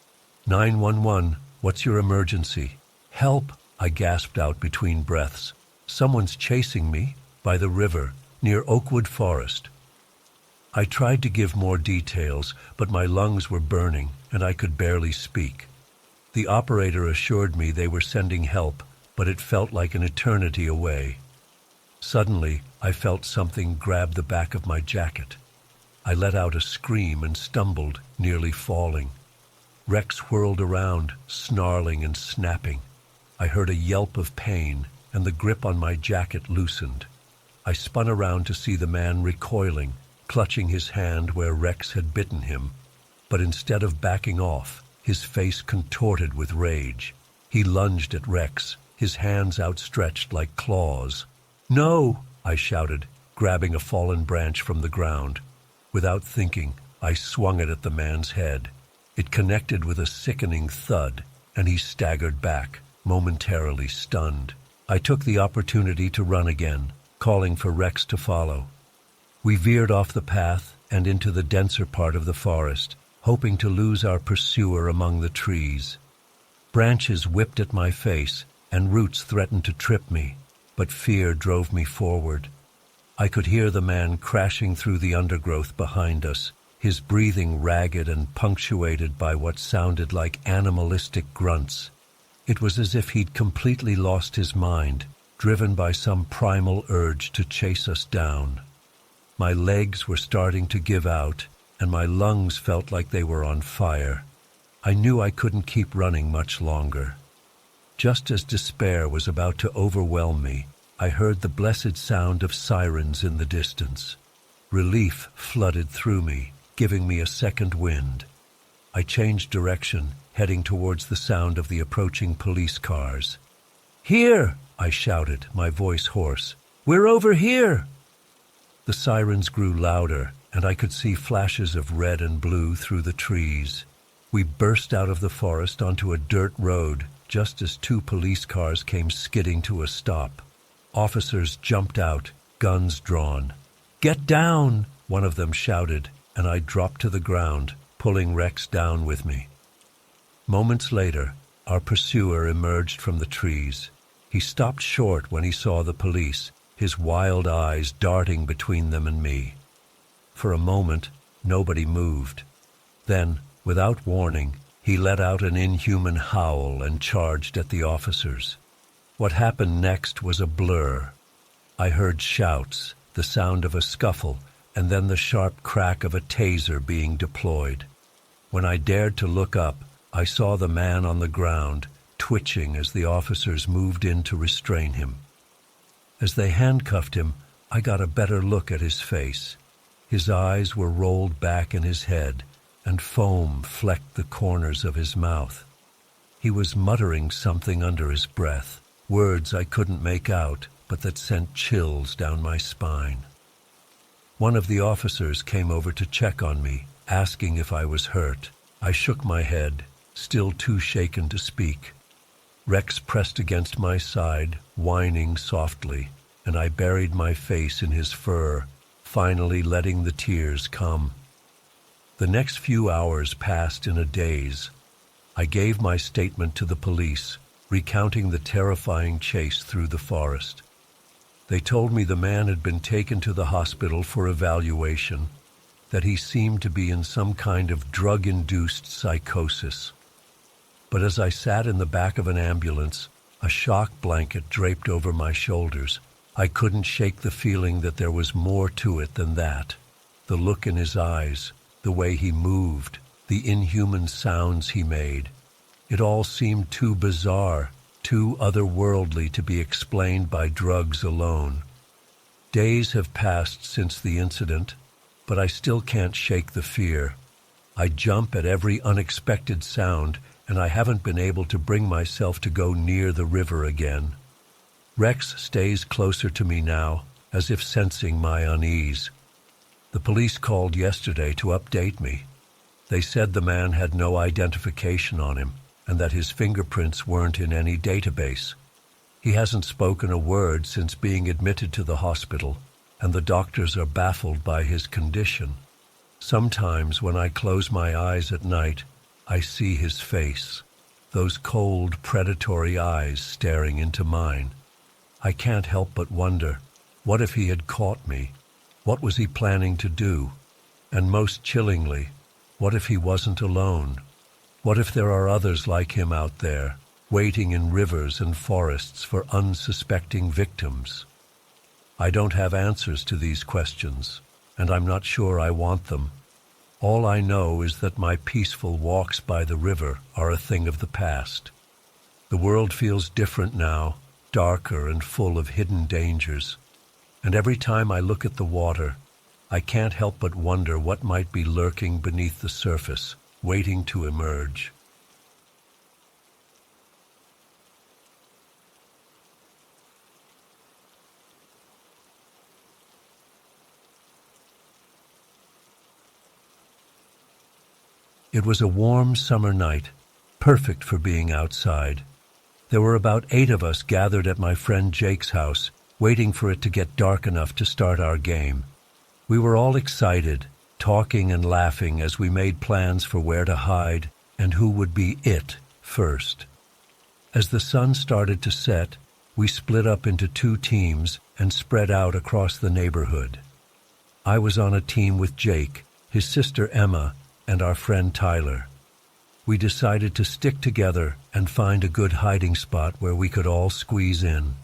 911, what's your emergency? Help, I gasped out between breaths. Someone's chasing me by the river near Oakwood Forest. I tried to give more details, but my lungs were burning and I could barely speak. The operator assured me they were sending help, but it felt like an eternity away. Suddenly, I felt something grab the back of my jacket. I let out a scream and stumbled, nearly falling. Rex whirled around, snarling and snapping. I heard a yelp of pain, and the grip on my jacket loosened. I spun around to see the man recoiling, clutching his hand where Rex had bitten him. But instead of backing off, his face contorted with rage. He lunged at Rex, his hands outstretched like claws. "No!" I shouted, grabbing a fallen branch from the ground. Without thinking, I swung it at the man's head. It connected with a sickening thud, and he staggered back, momentarily stunned. I took the opportunity to run again, calling for Rex to follow. We veered off the path and into the denser part of the forest, hoping to lose our pursuer among the trees. Branches whipped at my face, and roots threatened to trip me, but fear drove me forward. I could hear the man crashing through the undergrowth behind us, his breathing ragged and punctuated by what sounded like animalistic grunts. It was as if he'd completely lost his mind, driven by some primal urge to chase us down. My legs were starting to give out, and my lungs felt like they were on fire. I knew I couldn't keep running much longer. Just as despair was about to overwhelm me, I heard the blessed sound of sirens in the distance. Relief flooded through me, giving me a second wind. I changed direction, heading towards the sound of the approaching police cars. "Here!" I shouted, my voice hoarse. "We're over here!" The sirens grew louder, and I could see flashes of red and blue through the trees. We burst out of the forest onto a dirt road, just as two police cars came skidding to a stop. Officers jumped out, guns drawn. "Get down!" one of them shouted, and I dropped to the ground, pulling Rex down with me. Moments later, our pursuer emerged from the trees. He stopped short when he saw the police, his wild eyes darting between them and me. For a moment, nobody moved. Then, without warning, he let out an inhuman howl and charged at the officers. What happened next was a blur. I heard shouts, the sound of a scuffle, and then the sharp crack of a taser being deployed. When I dared to look up, I saw the man on the ground, twitching as the officers moved in to restrain him. As they handcuffed him, I got a better look at his face. His eyes were rolled back in his head, and foam flecked the corners of his mouth. He was muttering something under his breath, words I couldn't make out, but that sent chills down my spine. One of the officers came over to check on me, asking if I was hurt. I shook my head, still too shaken to speak. Rex pressed against my side, whining softly, and I buried my face in his fur, finally letting the tears come. The next few hours passed in a daze. I gave my statement to the police, recounting the terrifying chase through the forest. They told me the man had been taken to the hospital for evaluation, that he seemed to be in some kind of drug-induced psychosis. But as I sat in the back of an ambulance, a shock blanket draped over my shoulders, I couldn't shake the feeling that there was more to it than that. The look in his eyes, the way he moved, the inhuman sounds he made. It all seemed too bizarre, too otherworldly to be explained by drugs alone. Days have passed since the incident, but I still can't shake the fear. I jump at every unexpected sound, and I haven't been able to bring myself to go near the river again. Rex stays closer to me now, as if sensing my unease. The police called yesterday to update me. They said the man had no identification on him, and that his fingerprints weren't in any database. He hasn't spoken a word since being admitted to the hospital, and the doctors are baffled by his condition. Sometimes when I close my eyes at night, I see his face, those cold, predatory eyes staring into mine. I can't help but wonder, what if he had caught me? What was he planning to do? And most chillingly, what if he wasn't alone? What if there are others like him out there, waiting in rivers and forests for unsuspecting victims? I don't have answers to these questions, and I'm not sure I want them. All I know is that my peaceful walks by the river are a thing of the past. The world feels different now, darker and full of hidden dangers. And every time I look at the water, I can't help but wonder what might be lurking beneath the surface, waiting to emerge. It was a warm summer night, perfect for being outside. There were about 8 of us gathered at my friend Jake's house, waiting for it to get dark enough to start our game. We were all excited, talking and laughing as we made plans for where to hide and who would be it first. As the sun started to set, we split up into 2 teams and spread out across the neighborhood. I was on a team with Jake, his sister Emma, and our friend Tyler. We decided to stick together and find a good hiding spot where we could all squeeze in.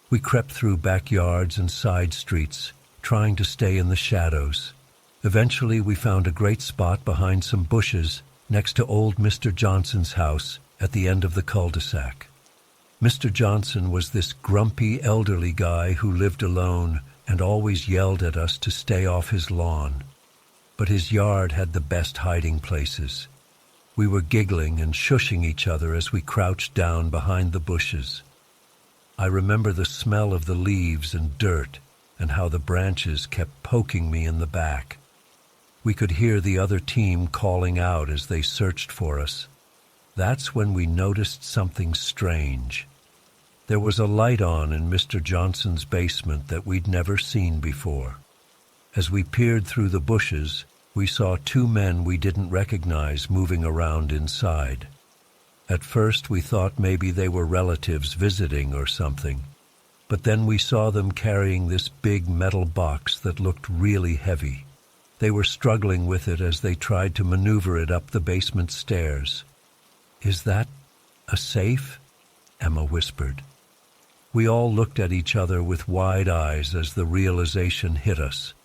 We crept through backyards and side streets, trying to stay in the shadows. Eventually, we found a great spot behind some bushes next to old Mr. Johnson's house at the end of the cul-de-sac. Mr. Johnson was this grumpy, elderly guy who lived alone and always yelled at us to stay off his lawn. But his yard had the best hiding places. We were giggling and shushing each other as we crouched down behind the bushes. I remember the smell of the leaves and dirt and how the branches kept poking me in the back. We could hear the other team calling out as they searched for us. That's when we noticed something strange. There was a light on in Mr. Johnson's basement that we'd never seen before. As we peered through the bushes, we saw 2 men we didn't recognize moving around inside. At first we thought maybe they were relatives visiting or something, but then we saw them carrying this big metal box that looked really heavy. They were struggling with it as they tried to maneuver it up the basement stairs. "Is that a safe?" Emma whispered. We all looked at each other with wide eyes as the realization hit us.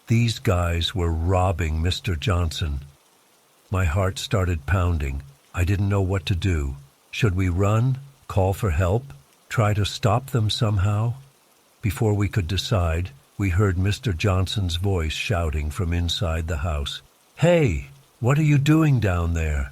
These guys were robbing Mr. Johnson. My heart started pounding. I didn't know what to do. Should we run, call for help, try to stop them somehow? Before we could decide, we heard Mr. Johnson's voice shouting from inside the house. "Hey, what are you doing down there?"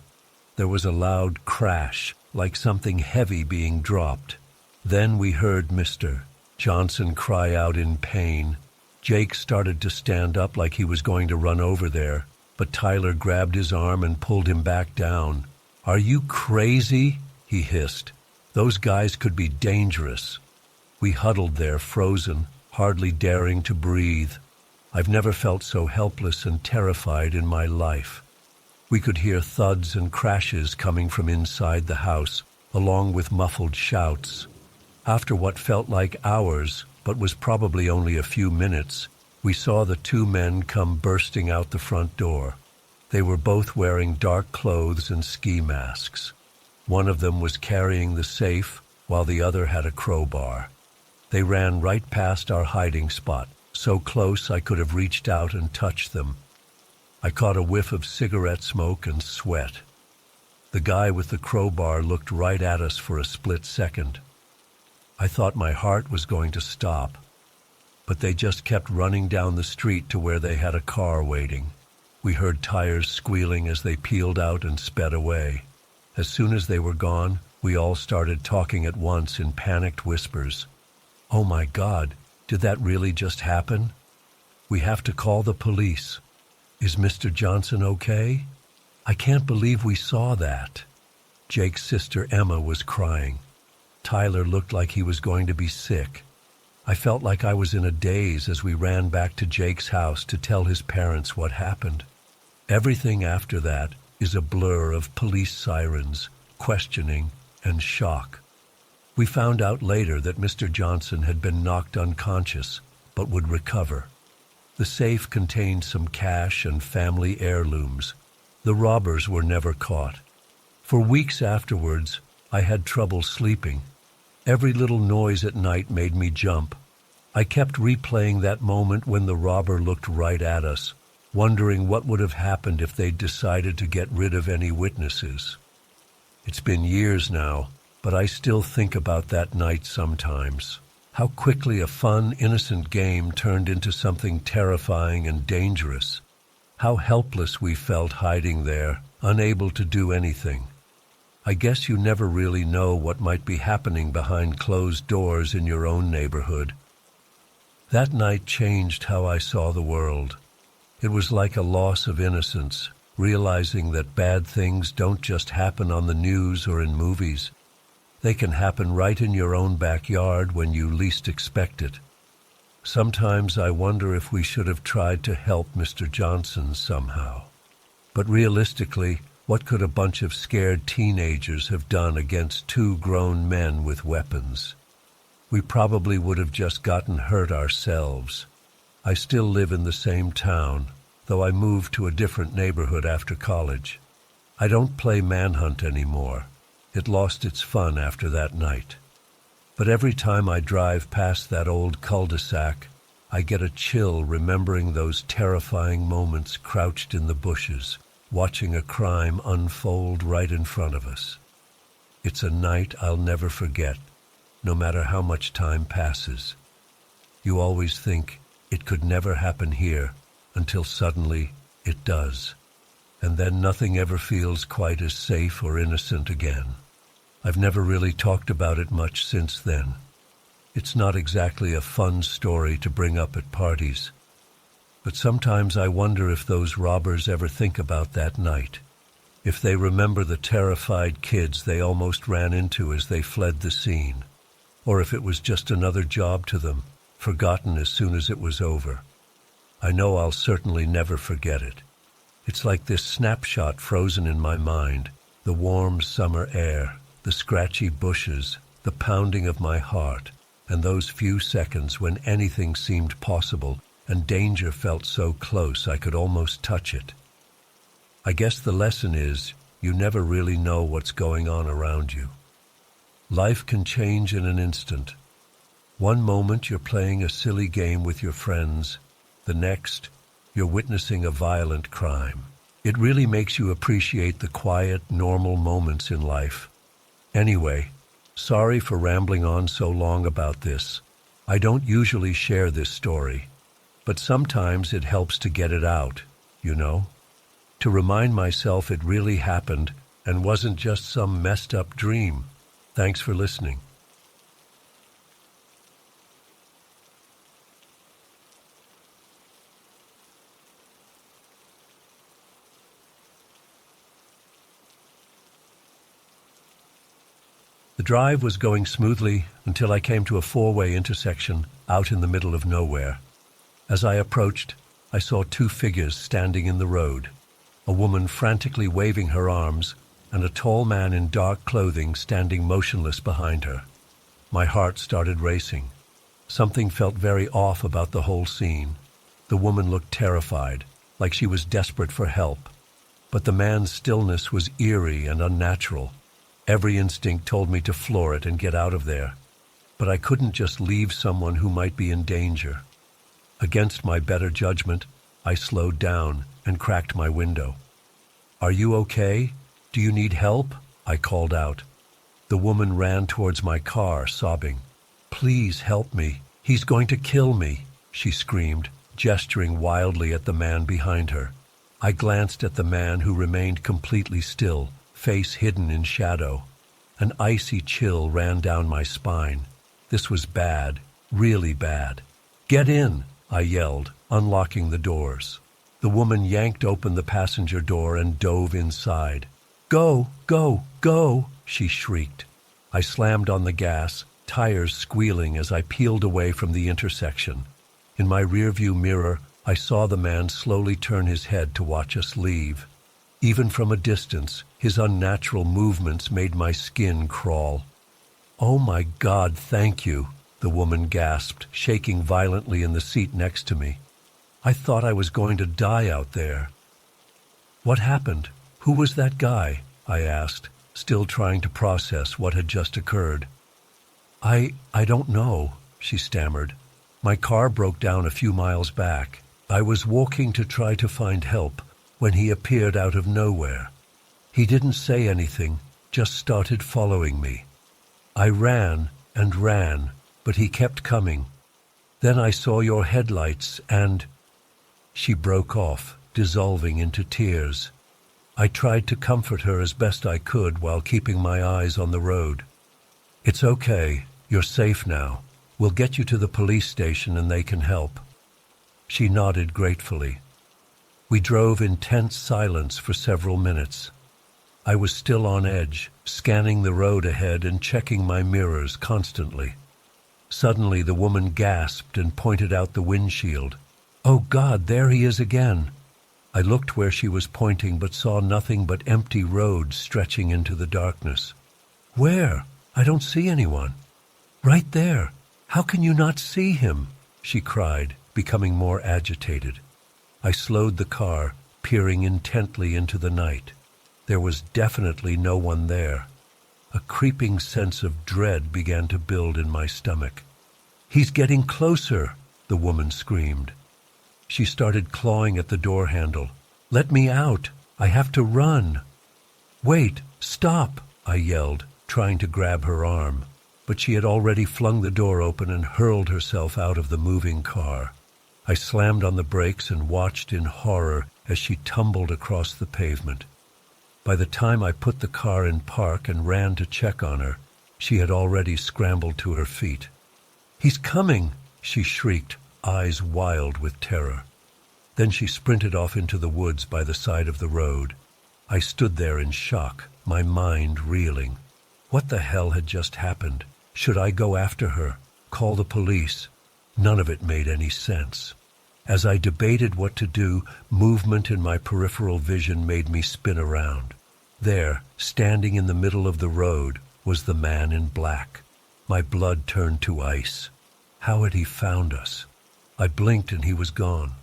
There was a loud crash, like something heavy being dropped. Then we heard Mr. Johnson cry out in pain. Jake started to stand up like he was going to run over there, but Tyler grabbed his arm and pulled him back down. "Are you crazy?" he hissed. "Those guys could be dangerous." We huddled there, frozen, hardly daring to breathe. I've never felt so helpless and terrified in my life. We could hear thuds and crashes coming from inside the house, along with muffled shouts. After what felt like hours, but was probably only a few minutes, we saw the 2 men come bursting out the front door. They were both wearing dark clothes and ski masks. One of them was carrying the safe, while the other had a crowbar. They ran right past our hiding spot, so close I could have reached out and touched them. I caught a whiff of cigarette smoke and sweat. The guy with the crowbar looked right at us for a split second. I thought my heart was going to stop, but they just kept running down the street to where they had a car waiting. We heard tires squealing as they peeled out and sped away. As soon as they were gone, we all started talking at once in panicked whispers. "Oh my God, did that really just happen? We have to call the police. Is Mr. Johnson okay? I can't believe we saw that." Jake's sister Emma was crying. Tyler looked like he was going to be sick. I felt like I was in a daze as we ran back to Jake's house to tell his parents what happened. Everything after that is a blur of police sirens, questioning, and shock. We found out later that Mr. Johnson had been knocked unconscious, but would recover. The safe contained some cash and family heirlooms. The robbers were never caught. For weeks afterwards, I had trouble sleeping. Every little noise at night made me jump. I kept replaying that moment when the robber looked right at us, wondering what would have happened if they'd decided to get rid of any witnesses. It's been years now, but I still think about that night sometimes. How quickly a fun, innocent game turned into something terrifying and dangerous. How helpless we felt hiding there, unable to do anything. I guess you never really know what might be happening behind closed doors in your own neighborhood. That night changed how I saw the world. It was like a loss of innocence, realizing that bad things don't just happen on the news or in movies. They can happen right in your own backyard when you least expect it. Sometimes I wonder if we should have tried to help Mr. Johnson somehow. But realistically, what could a bunch of scared teenagers have done against two grown men with weapons? We probably would have just gotten hurt ourselves. I still live in the same town, though I moved to a different neighborhood after college. I don't play manhunt anymore. It lost its fun after that night. But every time I drive past that old cul-de-sac, I get a chill remembering those terrifying moments crouched in the bushes, watching a crime unfold right in front of us. It's a night I'll never forget, no matter how much time passes. You always think it could never happen here, until suddenly it does. And then nothing ever feels quite as safe or innocent again. I've never really talked about it much since then. It's not exactly a fun story to bring up at parties. But sometimes I wonder if those robbers ever think about that night, if they remember the terrified kids they almost ran into as they fled the scene, or if it was just another job to them, forgotten as soon as it was over. I know I'll certainly never forget it. It's like this snapshot frozen in my mind, the warm summer air, the scratchy bushes, the pounding of my heart, and those few seconds when anything seemed possible and danger felt so close I could almost touch it. I guess the lesson is, you never really know what's going on around you. Life can change in an instant. One moment you're playing a silly game with your friends, the next, you're witnessing a violent crime. It really makes you appreciate the quiet, normal moments in life. Anyway, sorry for rambling on so long about this. I don't usually share this story, but sometimes it helps to get it out, you know? To remind myself it really happened and wasn't just some messed up dream. Thanks for listening. The drive was going smoothly until I came to a four-way intersection out in the middle of nowhere. As I approached, I saw two figures standing in the road, a woman frantically waving her arms and a tall man in dark clothing standing motionless behind her. My heart started racing. Something felt very off about the whole scene. The woman looked terrified, like she was desperate for help, but the man's stillness was eerie and unnatural. Every instinct told me to floor it and get out of there. But I couldn't just leave someone who might be in danger. Against my better judgment, I slowed down and cracked my window. "Are you okay? Do you need help?" I called out. The woman ran towards my car, sobbing. "Please help me. He's going to kill me," she screamed, gesturing wildly at the man behind her. I glanced at the man who remained completely still, face hidden in shadow. An icy chill ran down my spine. This was bad, really bad. "Get in," I yelled, unlocking the doors. The woman yanked open the passenger door and dove inside. "Go, go, go," she shrieked. I slammed on the gas, tires squealing as I peeled away from the intersection. In my rearview mirror, I saw the man slowly turn his head to watch us leave. Even from a distance, his unnatural movements made my skin crawl. "Oh my God, thank you," the woman gasped, shaking violently in the seat next to me. "I thought I was going to die out there." "What happened? Who was that guy?" I asked, still trying to process what had just occurred. I don't know," she stammered. "My car broke down a few miles back. I was walking to try to find help when he appeared out of nowhere. He didn't say anything, just started following me. I ran and ran, but he kept coming. Then I saw your headlights and—" She broke off, dissolving into tears. I tried to comfort her as best I could while keeping my eyes on the road. "It's okay. You're safe now. We'll get you to the police station and they can help." She nodded gratefully. We drove in tense silence for several minutes. I was still on edge, scanning the road ahead and checking my mirrors constantly. Suddenly the woman gasped and pointed out the windshield. "Oh God, there he is again!" I looked where she was pointing but saw nothing but empty road stretching into the darkness. "Where? I don't see anyone." "Right there. How can you not see him?" she cried, becoming more agitated. I slowed the car, peering intently into the night. There was definitely no one there. A creeping sense of dread began to build in my stomach. "He's getting closer," the woman screamed. She started clawing at the door handle. "Let me out. I have to run." "Wait, stop," I yelled, trying to grab her arm. But she had already flung the door open and hurled herself out of the moving car. I slammed on the brakes and watched in horror as she tumbled across the pavement. By the time I put the car in park and ran to check on her, she had already scrambled to her feet. "He's coming!" she shrieked, eyes wild with terror. Then she sprinted off into the woods by the side of the road. I stood there in shock, my mind reeling. What the hell had just happened? Should I go after her? Call the police? None of it made any sense. As I debated what to do, movement in my peripheral vision made me spin around. There, standing in the middle of the road, was the man in black. My blood turned to ice. How had he found us? I blinked and he was gone.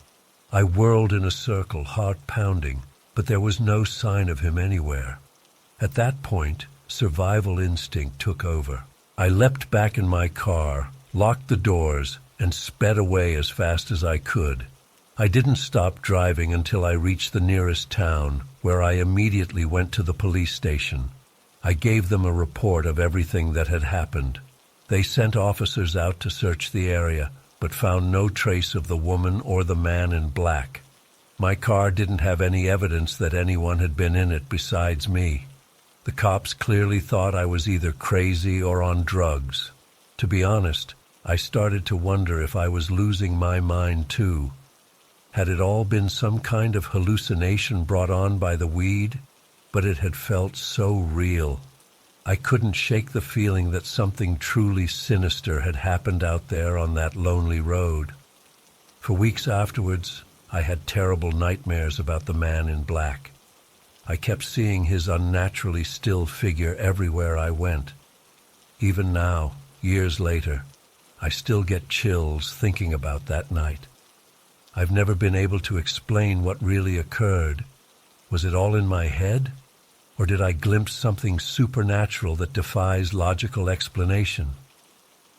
I whirled in a circle, heart pounding, but there was no sign of him anywhere. At that point, survival instinct took over. I leapt back in my car, locked the doors, and sped away as fast as I could. I didn't stop driving until I reached the nearest town, where I immediately went to the police station. I gave them a report of everything that had happened. They sent officers out to search the area, but found no trace of the woman or the man in black. My car didn't have any evidence that anyone had been in it besides me. The cops clearly thought I was either crazy or on drugs. To be honest, I started to wonder if I was losing my mind too. Had it all been some kind of hallucination brought on by the weed? But it had felt so real. I couldn't shake the feeling that something truly sinister had happened out there on that lonely road. For weeks afterwards, I had terrible nightmares about the man in black. I kept seeing his unnaturally still figure everywhere I went. Even now, years later, I still get chills thinking about that night. I've never been able to explain what really occurred. Was it all in my head? Or did I glimpse something supernatural that defies logical explanation?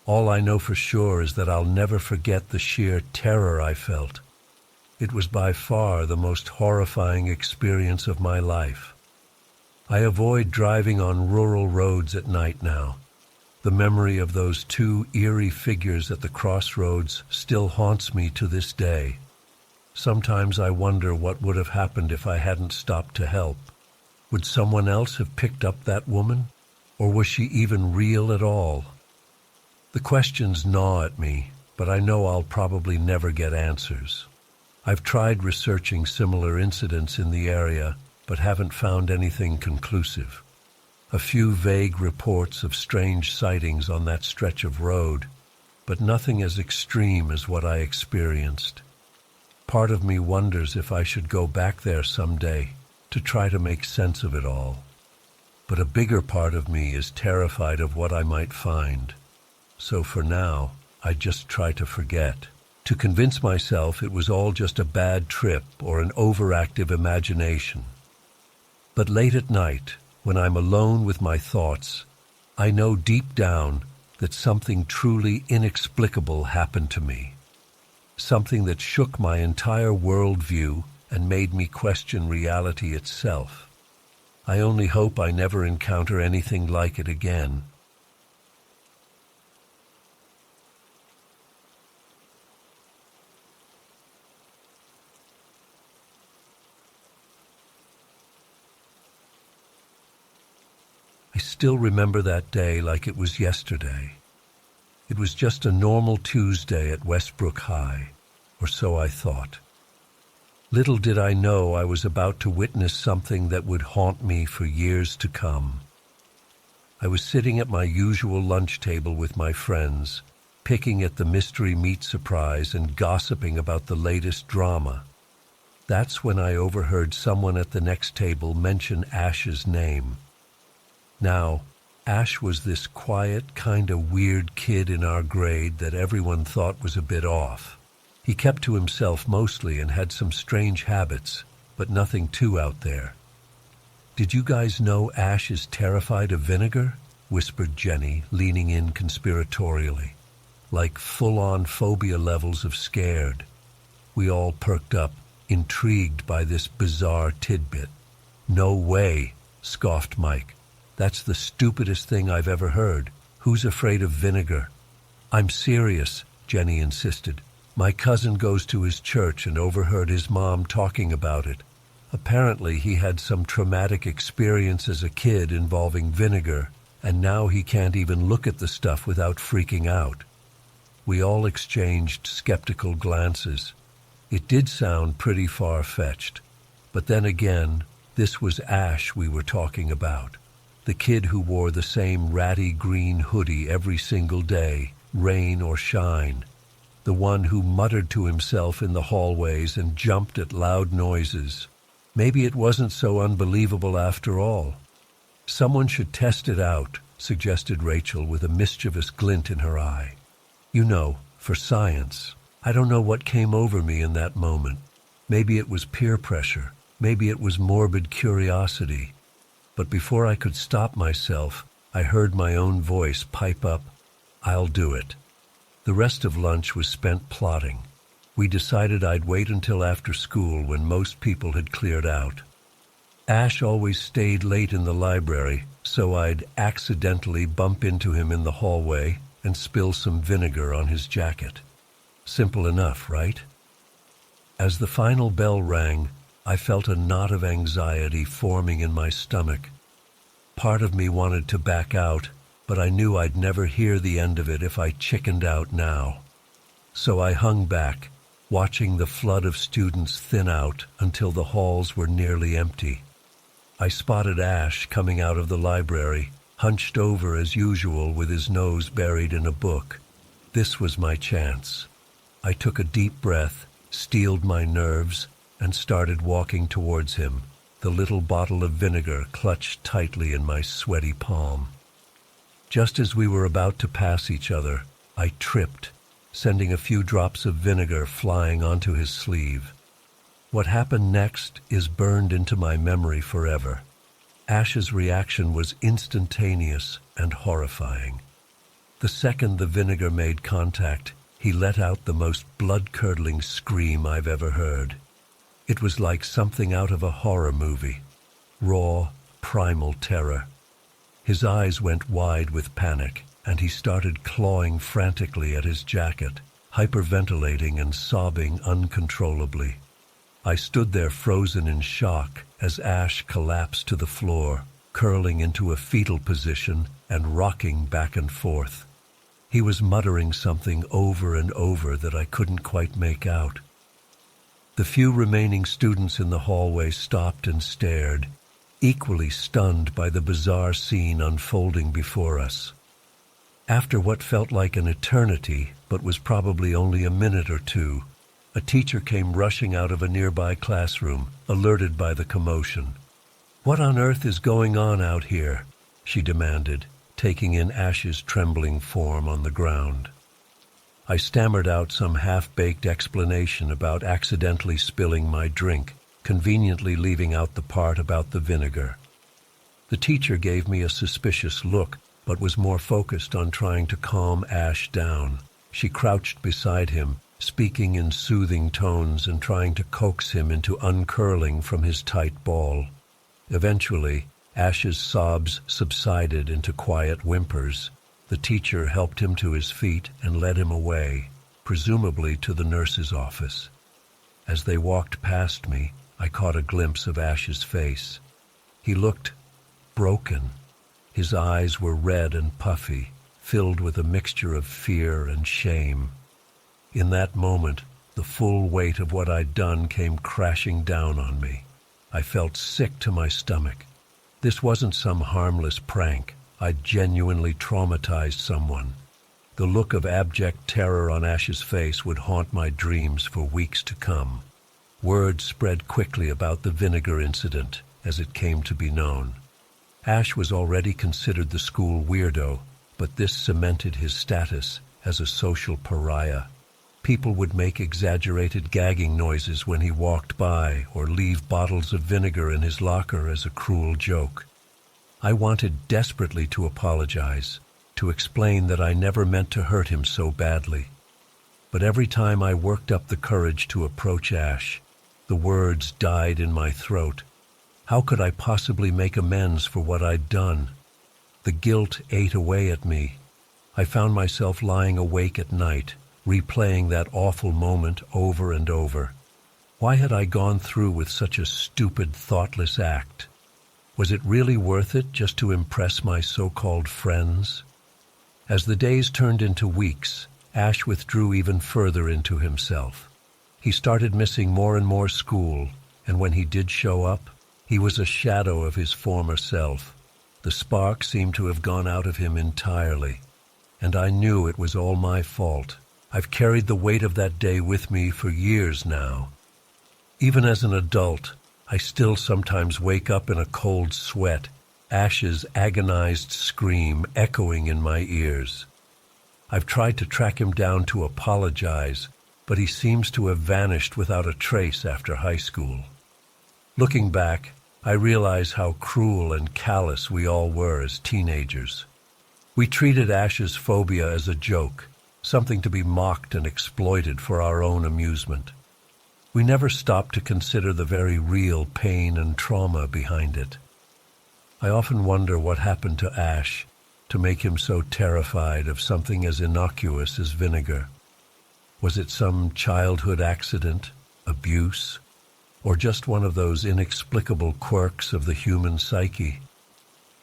All I know for sure is that I'll never forget the sheer terror I felt. It was by far the most horrifying experience of my life. I avoid driving on rural roads at night now. The memory of those two eerie figures at the crossroads still haunts me to this day. Sometimes I wonder what would have happened if I hadn't stopped to help. Would someone else have picked up that woman? Or was she even real at all? The questions gnaw at me, but I know I'll probably never get answers. I've tried researching similar incidents in the area, but haven't found anything conclusive. A few vague reports of strange sightings on that stretch of road, but nothing as extreme as what I experienced. Part of me wonders if I should go back there someday to try to make sense of it all. But a bigger part of me is terrified of what I might find. So for now, I just try to forget, to convince myself it was all just a bad trip or an overactive imagination. But late at night, when I'm alone with my thoughts, I know deep down that something truly inexplicable happened to me. Something that shook my entire worldview and made me question reality itself. I only hope I never encounter anything like it again. I still remember that day like it was yesterday. It was just a normal Tuesday at Westbrook High, or so I thought. Little did I know I was about to witness something that would haunt me for years to come. I was sitting at my usual lunch table with my friends, picking at the mystery meat surprise and gossiping about the latest drama. That's when I overheard someone at the next table mention Ash's name. Now, Ash was this quiet, kind of weird kid in our grade that everyone thought was a bit off. He kept to himself mostly and had some strange habits, but nothing too out there. "Did you guys know Ash is terrified of vinegar?" whispered Jenny, leaning in conspiratorially. Like full-on phobia levels of scared. We all perked up, intrigued by this bizarre tidbit. "No way," scoffed Mike. "That's the stupidest thing I've ever heard. Who's afraid of vinegar?" "I'm serious," Jenny insisted. "My cousin goes to his church and overheard his mom talking about it. Apparently he had some traumatic experience as a kid involving vinegar, and now he can't even look at the stuff without freaking out." We all exchanged skeptical glances. It did sound pretty far-fetched, but then again, this was Ash we were talking about. The kid who wore the same ratty green hoodie every single day, rain or shine. The one who muttered to himself in the hallways and jumped at loud noises. Maybe it wasn't so unbelievable after all. "Someone should test it out," suggested Rachel with a mischievous glint in her eye. "You know, for science." I don't know what came over me in that moment. Maybe it was peer pressure. Maybe it was morbid curiosity. But before I could stop myself, I heard my own voice pipe up, "I'll do it." The rest of lunch was spent plotting. We decided I'd wait until after school when most people had cleared out. Ash always stayed late in the library, so I'd accidentally bump into him in the hallway and spill some vinegar on his jacket. Simple enough, right? As the final bell rang, I felt a knot of anxiety forming in my stomach. Part of me wanted to back out, but I knew I'd never hear the end of it if I chickened out now. So I hung back, watching the flood of students thin out until the halls were nearly empty. I spotted Ash coming out of the library, hunched over as usual with his nose buried in a book. This was my chance. I took a deep breath, steeled my nerves, and started walking towards him, the little bottle of vinegar clutched tightly in my sweaty palm. Just as we were about to pass each other, I tripped, sending a few drops of vinegar flying onto his sleeve. What happened next is burned into my memory forever. Ash's reaction was instantaneous and horrifying. The second the vinegar made contact, he let out the most blood-curdling scream I've ever heard. It was like something out of a horror movie. Raw, primal terror. His eyes went wide with panic, and he started clawing frantically at his jacket, hyperventilating and sobbing uncontrollably. I stood there frozen in shock as Ash collapsed to the floor, curling into a fetal position and rocking back and forth. He was muttering something over and over that I couldn't quite make out. The few remaining students in the hallway stopped and stared, equally stunned by the bizarre scene unfolding before us. After what felt like an eternity, but was probably only a minute or two, a teacher came rushing out of a nearby classroom, alerted by the commotion. "What on earth is going on out here?" she demanded, taking in Ash's trembling form on the ground. I stammered out some half-baked explanation about accidentally spilling my drink, conveniently leaving out the part about the vinegar. The teacher gave me a suspicious look, but was more focused on trying to calm Ash down. She crouched beside him, speaking in soothing tones and trying to coax him into uncurling from his tight ball. Eventually, Ash's sobs subsided into quiet whimpers. The teacher helped him to his feet and led him away, presumably to the nurse's office. As they walked past me, I caught a glimpse of Ash's face. He looked broken. His eyes were red and puffy, filled with a mixture of fear and shame. In that moment, the full weight of what I'd done came crashing down on me. I felt sick to my stomach. This wasn't some harmless prank. I'd genuinely traumatized someone. The look of abject terror on Ash's face would haunt my dreams for weeks to come. Word spread quickly about the vinegar incident, as it came to be known. Ash was already considered the school weirdo, but this cemented his status as a social pariah. People would make exaggerated gagging noises when he walked by or leave bottles of vinegar in his locker as a cruel joke. I wanted desperately to apologize, to explain that I never meant to hurt him so badly. But every time I worked up the courage to approach Ash, the words died in my throat. How could I possibly make amends for what I'd done? The guilt ate away at me. I found myself lying awake at night, replaying that awful moment over and over. Why had I gone through with such a stupid, thoughtless act? Was it really worth it just to impress my so-called friends? As the days turned into weeks, Ash withdrew even further into himself. He started missing more and more school, and when he did show up, he was a shadow of his former self. The spark seemed to have gone out of him entirely, and I knew it was all my fault. I've carried the weight of that day with me for years now. Even as an adult, I still sometimes wake up in a cold sweat, Ash's agonized scream echoing in my ears. I've tried to track him down to apologize, but he seems to have vanished without a trace after high school. Looking back, I realize how cruel and callous we all were as teenagers. We treated Ash's phobia as a joke, something to be mocked and exploited for our own amusement. We never stopped to consider the very real pain and trauma behind it. I often wonder what happened to Ash to make him so terrified of something as innocuous as vinegar. Was it some childhood accident, abuse, or just one of those inexplicable quirks of the human psyche?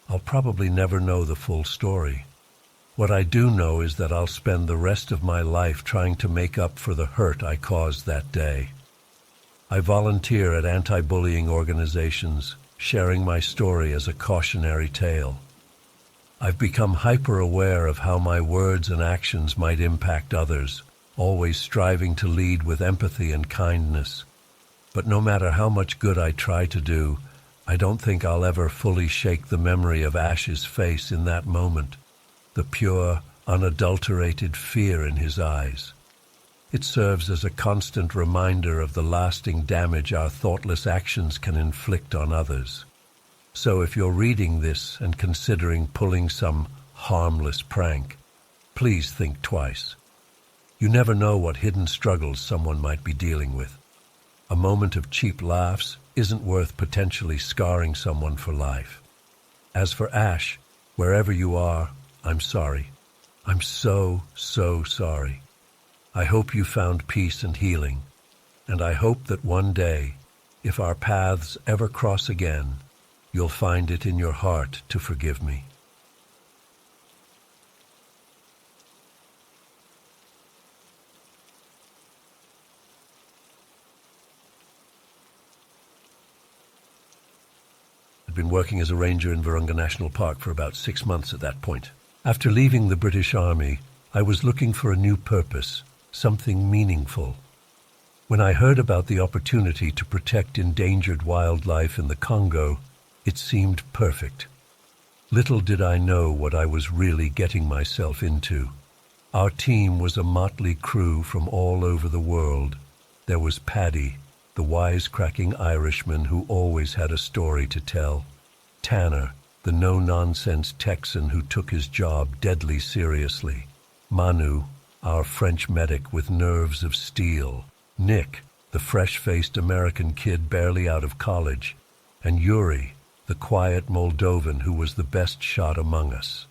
I'll probably never know the full story. What I do know is that I'll spend the rest of my life trying to make up for the hurt I caused that day. I volunteer at anti-bullying organizations, sharing my story as a cautionary tale. I've become hyper-aware of how my words and actions might impact others, always striving to lead with empathy and kindness. But no matter how much good I try to do, I don't think I'll ever fully shake the memory of Ash's face in that moment, the pure, unadulterated fear in his eyes. It serves as a constant reminder of the lasting damage our thoughtless actions can inflict on others. So if you're reading this and considering pulling some harmless prank, please think twice. You never know what hidden struggles someone might be dealing with. A moment of cheap laughs isn't worth potentially scarring someone for life. As for Ash, wherever you are, I'm sorry. I'm so sorry. I hope you found peace and healing, and I hope that one day, if our paths ever cross again, you'll find it in your heart to forgive me. I'd been working as a ranger in Virunga National Park for about 6 months at that point. After leaving the British Army, I was looking for a new purpose, something meaningful. When I heard about the opportunity to protect endangered wildlife in the Congo, it seemed perfect. Little did I know what I was really getting myself into. Our team was a motley crew from all over the world. There was Paddy, the wisecracking Irishman who always had a story to tell. Tanner, the no-nonsense Texan who took his job deadly seriously. Manu, our French medic with nerves of steel. Nick, the fresh-faced American kid barely out of college. And Yuri, the quiet Moldovan who was the best shot among us.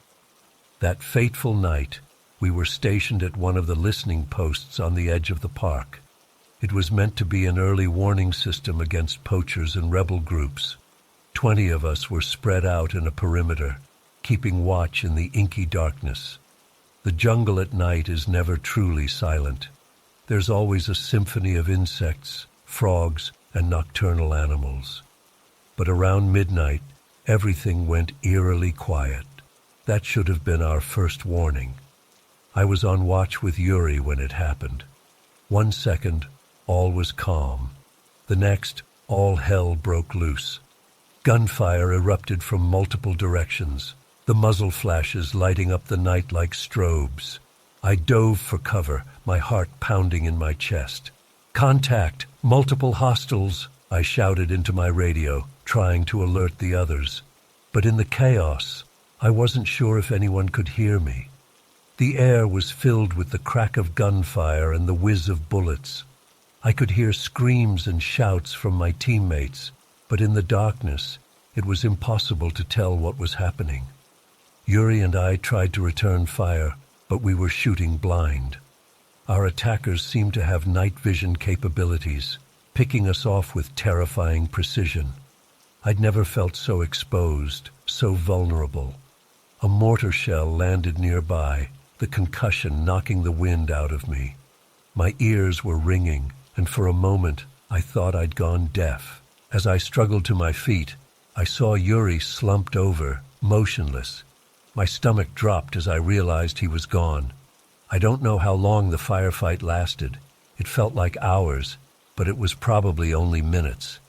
That fateful night, we were stationed at one of the listening posts on the edge of the park. It was meant to be an early warning system against poachers and rebel groups. 20 of us were spread out in a perimeter, keeping watch in the inky darkness. The jungle at night is never truly silent. There's always a symphony of insects, frogs, and nocturnal animals. But around midnight, everything went eerily quiet. That should have been our first warning. I was on watch with Yuri when it happened. 1 second, all was calm. The next, all hell broke loose. Gunfire erupted from multiple directions, the muzzle flashes lighting up the night like strobes. I dove for cover, my heart pounding in my chest. "Contact! Multiple hostiles!" I shouted into my radio, trying to alert the others. But in the chaos, I wasn't sure if anyone could hear me. The air was filled with the crack of gunfire and the whiz of bullets. I could hear screams and shouts from my teammates, but in the darkness, it was impossible to tell what was happening. Yuri and I tried to return fire, but we were shooting blind. Our attackers seemed to have night vision capabilities, picking us off with terrifying precision. I'd never felt so exposed, so vulnerable. A mortar shell landed nearby, the concussion knocking the wind out of me. My ears were ringing, and for a moment I thought I'd gone deaf. As I struggled to my feet, I saw Yuri slumped over, motionless. My stomach dropped as I realized he was gone. I don't know how long the firefight lasted. It felt like hours, but it was probably only minutes.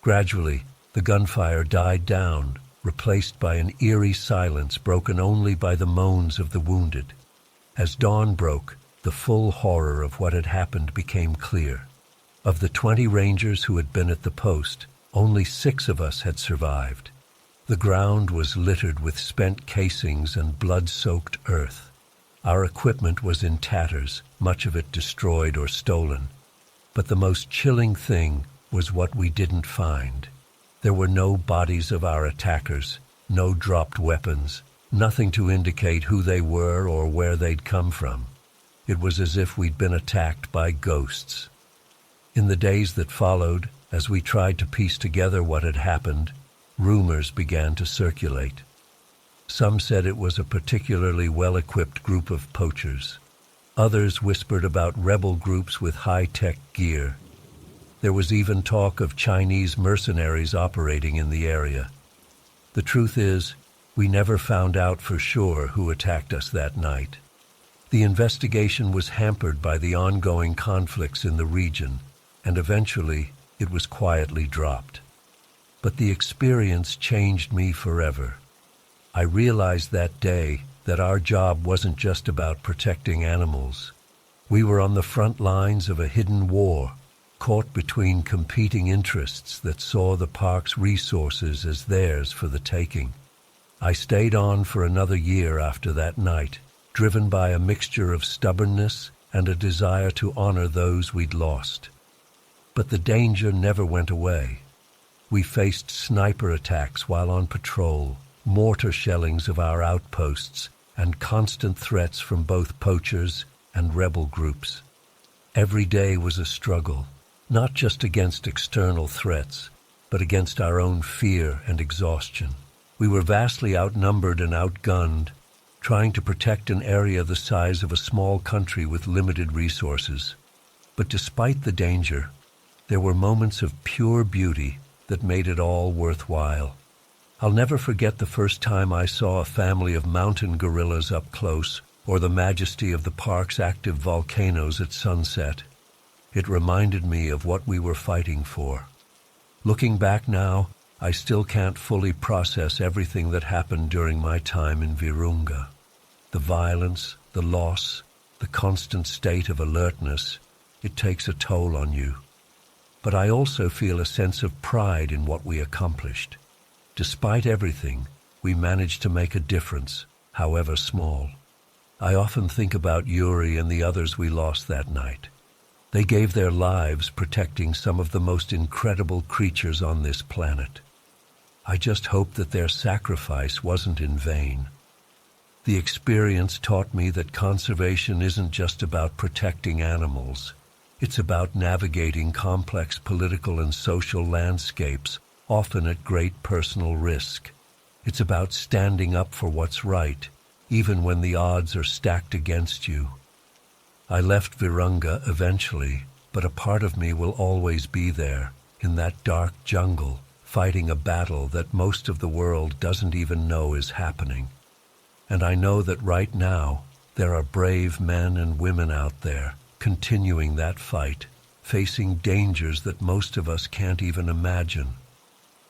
Gradually, the gunfire died down, replaced by an eerie silence broken only by the moans of the wounded. As dawn broke, the full horror of what had happened became clear. Of the 20 rangers who had been at the post, only 6 of us had survived. The ground was littered with spent casings and blood-soaked earth. Our equipment was in tatters, much of it destroyed or stolen. But the most chilling thing was what we didn't find. There were no bodies of our attackers, no dropped weapons, nothing to indicate who they were or where they'd come from. It was as if we'd been attacked by ghosts. In the days that followed, as we tried to piece together what had happened, rumors began to circulate. Some said it was a particularly well-equipped group of poachers. Others whispered about rebel groups with high-tech gear. There was even talk of Chinese mercenaries operating in the area. The truth is, we never found out for sure who attacked us that night. The investigation was hampered by the ongoing conflicts in the region, and eventually it was quietly dropped. But the experience changed me forever. I realized that day that our job wasn't just about protecting animals. We were on the front lines of a hidden war, caught between competing interests that saw the park's resources as theirs for the taking. I stayed on for another year after that night, driven by a mixture of stubbornness and a desire to honor those we'd lost. But the danger never went away. We faced sniper attacks while on patrol, mortar shellings of our outposts, and constant threats from both poachers and rebel groups. Every day was a struggle, not just against external threats, but against our own fear and exhaustion. We were vastly outnumbered and outgunned, trying to protect an area the size of a small country with limited resources. But despite the danger, there were moments of pure beauty that made it all worthwhile. I'll never forget the first time I saw a family of mountain gorillas up close, or the majesty of the park's active volcanoes at sunset. It reminded me of what we were fighting for. Looking back now, I still can't fully process everything that happened during my time in Virunga. The violence, the loss, the constant state of alertness, it takes a toll on you. But I also feel a sense of pride in what we accomplished. Despite everything, we managed to make a difference, however small. I often think about Yuri and the others we lost that night. They gave their lives protecting some of the most incredible creatures on this planet. I just hope that their sacrifice wasn't in vain. The experience taught me that conservation isn't just about protecting animals. It's about navigating complex political and social landscapes, often at great personal risk. It's about standing up for what's right, even when the odds are stacked against you. I left Virunga eventually, but a part of me will always be there, in that dark jungle, fighting a battle that most of the world doesn't even know is happening. And I know that right now, there are brave men and women out there, continuing that fight, facing dangers that most of us can't even imagine.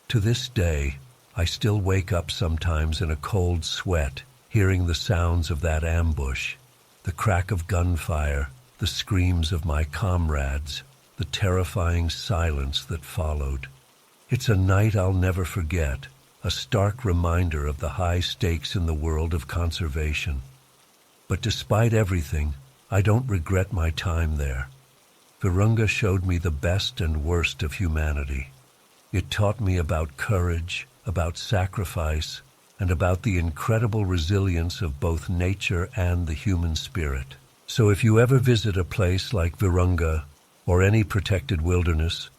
To this day, I still wake up sometimes in a cold sweat, hearing the sounds of that ambush, the crack of gunfire, the screams of my comrades, the terrifying silence that followed. It's a night I'll never forget, a stark reminder of the high stakes in the world of conservation. But despite everything, I don't regret my time there. Virunga showed me the best and worst of humanity. It taught me about courage, about sacrifice, and about the incredible resilience of both nature and the human spirit. So if you ever visit a place like Virunga or any protected wilderness,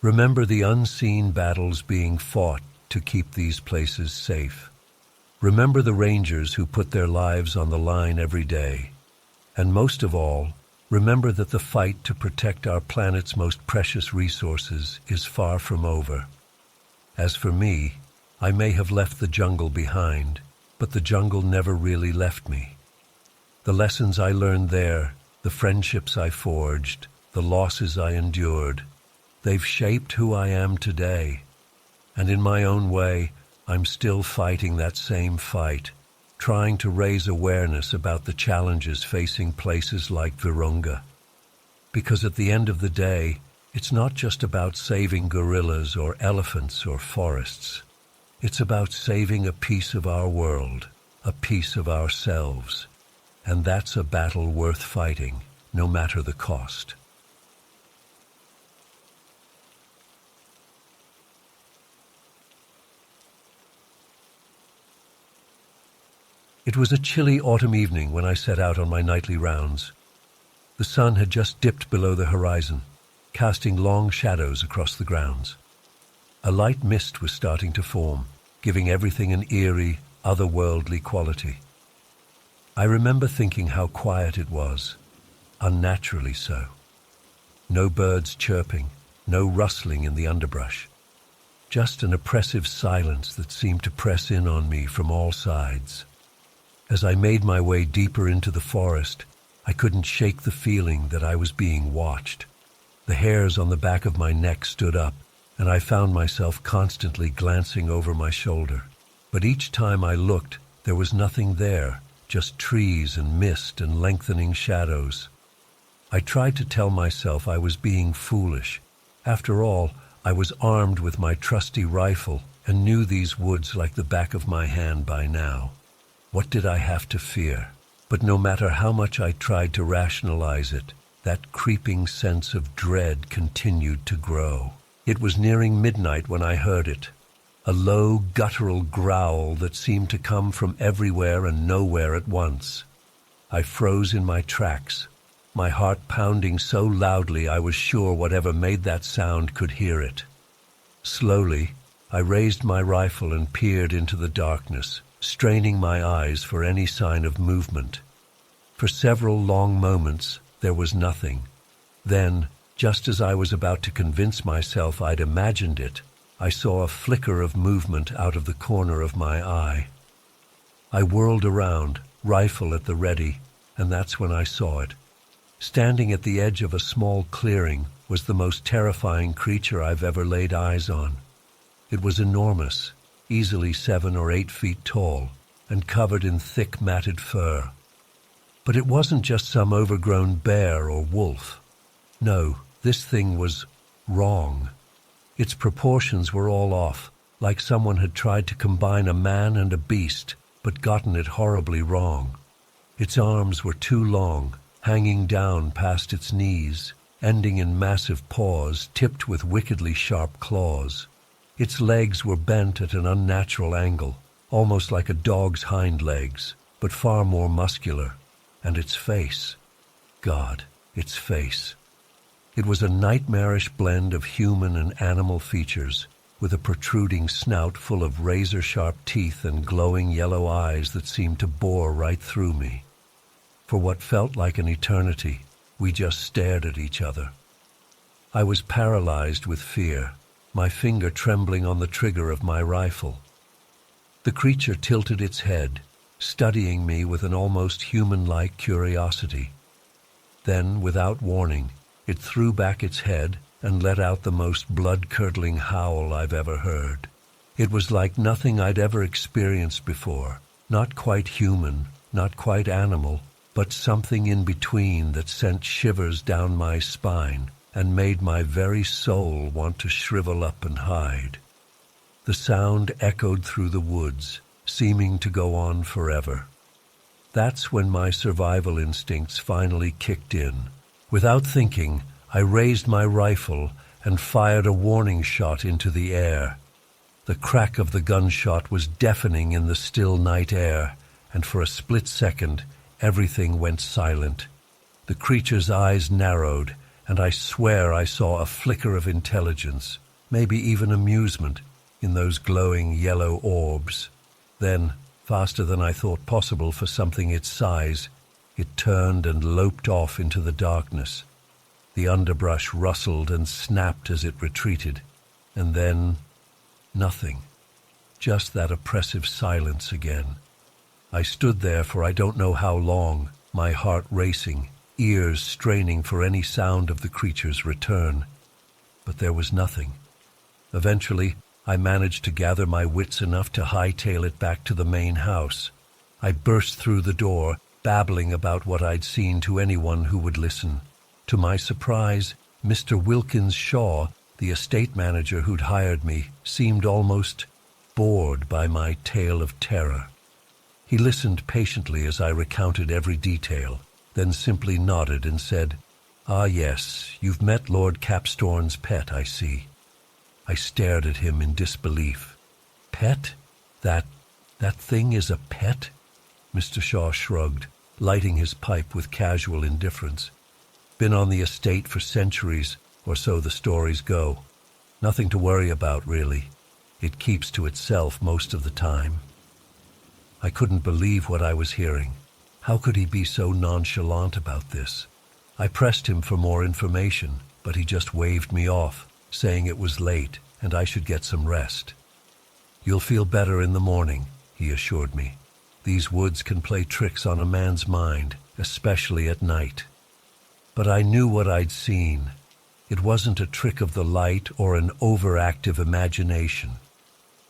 remember the unseen battles being fought to keep these places safe. Remember the rangers who put their lives on the line every day. And most of all, remember that the fight to protect our planet's most precious resources is far from over. As for me, I may have left the jungle behind, but the jungle never really left me. The lessons I learned there, the friendships I forged, the losses I endured, they've shaped who I am today. And in my own way, I'm still fighting that same fight, trying to raise awareness about the challenges facing places like Virunga. Because at the end of the day, it's not just about saving gorillas or elephants or forests. It's about saving a piece of our world, a piece of ourselves. And that's a battle worth fighting, no matter the cost. It was a chilly autumn evening when I set out on my nightly rounds. The sun had just dipped below the horizon, casting long shadows across the grounds. A light mist was starting to form, giving everything an eerie, otherworldly quality. I remember thinking how quiet it was, unnaturally so. No birds chirping, no rustling in the underbrush. Just an oppressive silence that seemed to press in on me from all sides. As I made my way deeper into the forest, I couldn't shake the feeling that I was being watched. The hairs on the back of my neck stood up, and I found myself constantly glancing over my shoulder. But each time I looked, there was nothing there, just trees and mist and lengthening shadows. I tried to tell myself I was being foolish. After all, I was armed with my trusty rifle and knew these woods like the back of my hand by now. What did I have to fear? But no matter how much I tried to rationalize it, that creeping sense of dread continued to grow. It was nearing midnight when I heard it, a low, guttural growl that seemed to come from everywhere and nowhere at once. I froze in my tracks, my heart pounding so loudly I was sure whatever made that sound could hear it. Slowly, I raised my rifle and peered into the darkness, straining my eyes for any sign of movement. For several long moments, there was nothing. Then, just as I was about to convince myself I'd imagined it, I saw a flicker of movement out of the corner of my eye. I whirled around, rifle at the ready, and that's when I saw it. Standing at the edge of a small clearing was the most terrifying creature I've ever laid eyes on. It was enormous, easily 7 or 8 feet tall, and covered in thick matted fur. But it wasn't just some overgrown bear or wolf. No, this thing was wrong. Its proportions were all off, like someone had tried to combine a man and a beast, but gotten it horribly wrong. Its arms were too long, hanging down past its knees, ending in massive paws tipped with wickedly sharp claws. Its legs were bent at an unnatural angle, almost like a dog's hind legs, but far more muscular. And its face. God, its face. It was a nightmarish blend of human and animal features, with a protruding snout full of razor-sharp teeth and glowing yellow eyes that seemed to bore right through me. For what felt like an eternity, we just stared at each other. I was paralyzed with fear, my finger trembling on the trigger of my rifle. The creature tilted its head, studying me with an almost human-like curiosity. Then, without warning, it threw back its head and let out the most blood-curdling howl I've ever heard. It was like nothing I'd ever experienced before, not quite human, not quite animal, but something in between that sent shivers down my spine and made my very soul want to shrivel up and hide. The sound echoed through the woods, seeming to go on forever. That's when my survival instincts finally kicked in. Without thinking, I raised my rifle and fired a warning shot into the air. The crack of the gunshot was deafening in the still night air, and for a split second, everything went silent. The creature's eyes narrowed, and I swear I saw a flicker of intelligence, maybe even amusement, in those glowing yellow orbs. Then, faster than I thought possible for something its size, it turned and loped off into the darkness. The underbrush rustled and snapped as it retreated, and then nothing. Just that oppressive silence again. I stood there for I don't know how long, my heart racing, ears straining for any sound of the creature's return. But there was nothing. Eventually, I managed to gather my wits enough to hightail it back to the main house. I burst through the door, babbling about what I'd seen to anyone who would listen. To my surprise, Mr. Wilkins Shaw, the estate manager who'd hired me, seemed almost bored by my tale of terror. He listened patiently as I recounted every detail, then simply nodded and said, "Ah yes, you've met Lord Capstorn's pet, I see." I stared at him in disbelief. "Pet? That thing is a pet?" Mr. Shaw shrugged, lighting his pipe with casual indifference. "Been on the estate for centuries, or so the stories go. Nothing to worry about, really. It keeps to itself most of the time." I couldn't believe what I was hearing. How could he be so nonchalant about this? I pressed him for more information, but he just waved me off, saying it was late and I should get some rest. "You'll feel better in the morning," he assured me. "These woods can play tricks on a man's mind, especially at night." But I knew what I'd seen. It wasn't a trick of the light or an overactive imagination.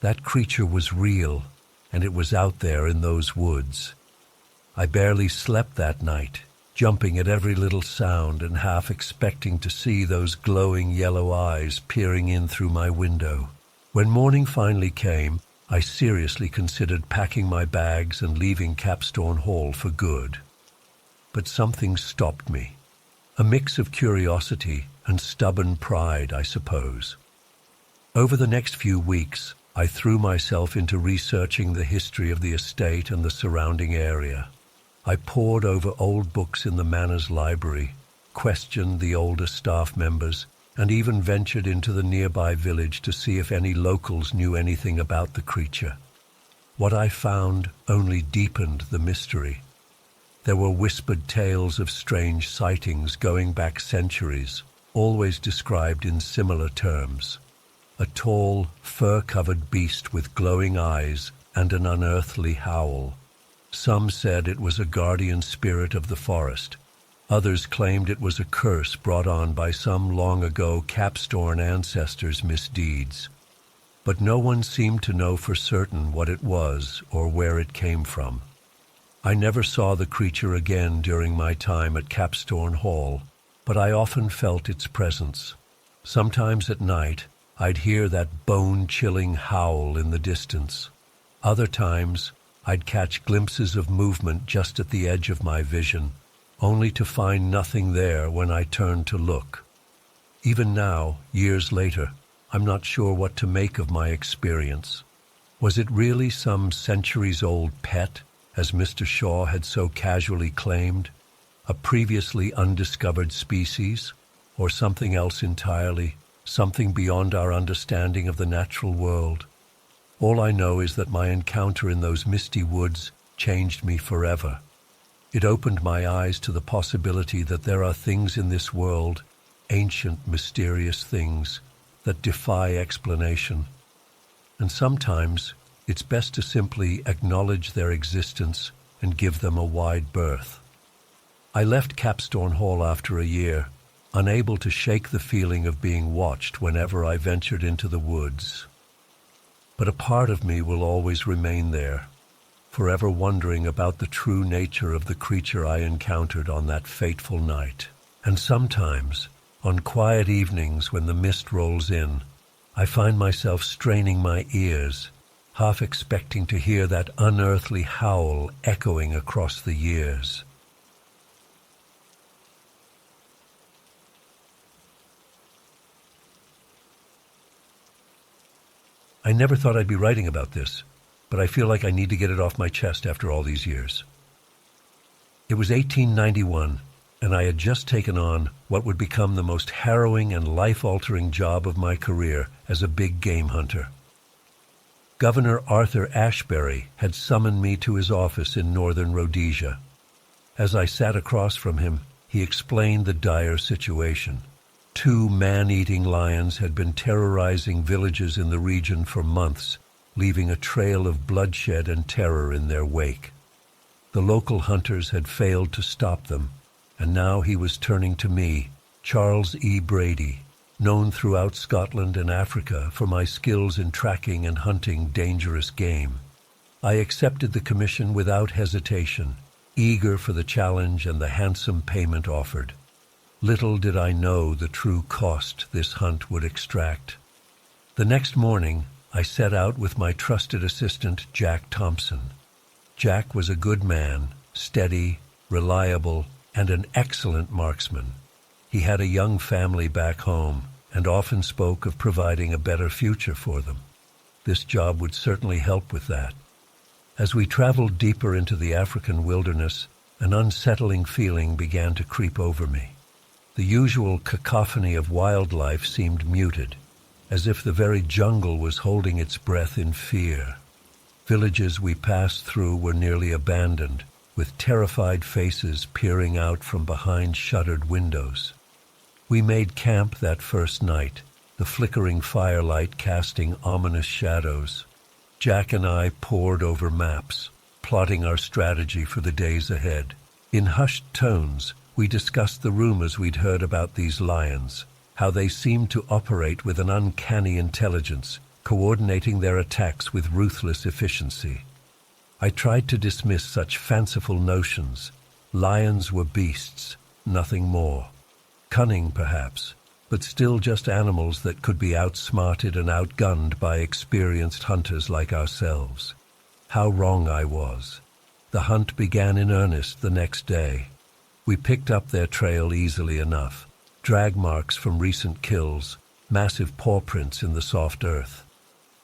That creature was real, and it was out there in those woods. I barely slept that night, jumping at every little sound and half expecting to see those glowing yellow eyes peering in through my window. When morning finally came, I seriously considered packing my bags and leaving Capstone Hall for good. But something stopped me. A mix of curiosity and stubborn pride, I suppose. Over the next few weeks, I threw myself into researching the history of the estate and the surrounding area. I pored over old books in the Manor's library, questioned the older staff members, and even ventured into the nearby village to see if any locals knew anything about the creature. What I found only deepened the mystery. There were whispered tales of strange sightings going back centuries, always described in similar terms. A tall, fur-covered beast with glowing eyes and an unearthly howl. Some said it was a guardian spirit of the forest. Others claimed it was a curse brought on by some long-ago Capstone ancestors' misdeeds. But no one seemed to know for certain what it was or where it came from. I never saw the creature again during my time at Capstone Hall, but I often felt its presence. Sometimes at night, I'd hear that bone-chilling howl in the distance. Other times, I'd catch glimpses of movement just at the edge of my vision, only to find nothing there when I turned to look. Even now, years later, I'm not sure what to make of my experience. Was it really some centuries-old pet, as Mr. Shaw had so casually claimed, a previously undiscovered species, or something else entirely, something beyond our understanding of the natural world? All I know is that my encounter in those misty woods changed me forever. It opened my eyes to the possibility that there are things in this world, ancient, mysterious things, that defy explanation. And sometimes it's best to simply acknowledge their existence and give them a wide berth. I left Capstone Hall after a year, unable to shake the feeling of being watched whenever I ventured into the woods. But a part of me will always remain there, forever wondering about the true nature of the creature I encountered on that fateful night. And sometimes, on quiet evenings when the mist rolls in, I find myself straining my ears, half expecting to hear that unearthly howl echoing across the years. I never thought I'd be writing about this, but I feel like I need to get it off my chest after all these years. It was 1891, and I had just taken on what would become the most harrowing and life-altering job of my career as a big game hunter. Governor Arthur Ashbury had summoned me to his office in northern Rhodesia. As I sat across from him, he explained the dire situation. 2 man-eating lions had been terrorizing villages in the region for months, leaving a trail of bloodshed and terror in their wake. The local hunters had failed to stop them, and now he was turning to me, Charles E. Brady, known throughout Scotland and Africa for my skills in tracking and hunting dangerous game. I accepted the commission without hesitation, eager for the challenge and the handsome payment offered. Little did I know the true cost this hunt would extract. The next morning, I set out with my trusted assistant, Jack Thompson. Jack was a good man, steady, reliable, and an excellent marksman. He had a young family back home and often spoke of providing a better future for them. This job would certainly help with that. As we traveled deeper into the African wilderness, an unsettling feeling began to creep over me. The usual cacophony of wildlife seemed muted, as if the very jungle was holding its breath in fear. Villages we passed through were nearly abandoned, with terrified faces peering out from behind shuttered windows. We made camp that first night, the flickering firelight casting ominous shadows. Jack and I pored over maps, plotting our strategy for the days ahead. In hushed tones, we discussed the rumors we'd heard about these lions, how they seemed to operate with an uncanny intelligence, coordinating their attacks with ruthless efficiency. I tried to dismiss such fanciful notions, Lions were beasts, nothing more. Cunning, perhaps, but still just animals that could be outsmarted and outgunned by experienced hunters like ourselves. How wrong I was. The hunt began in earnest the next day. We picked up their trail easily enough. Drag marks from recent kills, massive paw prints in the soft earth.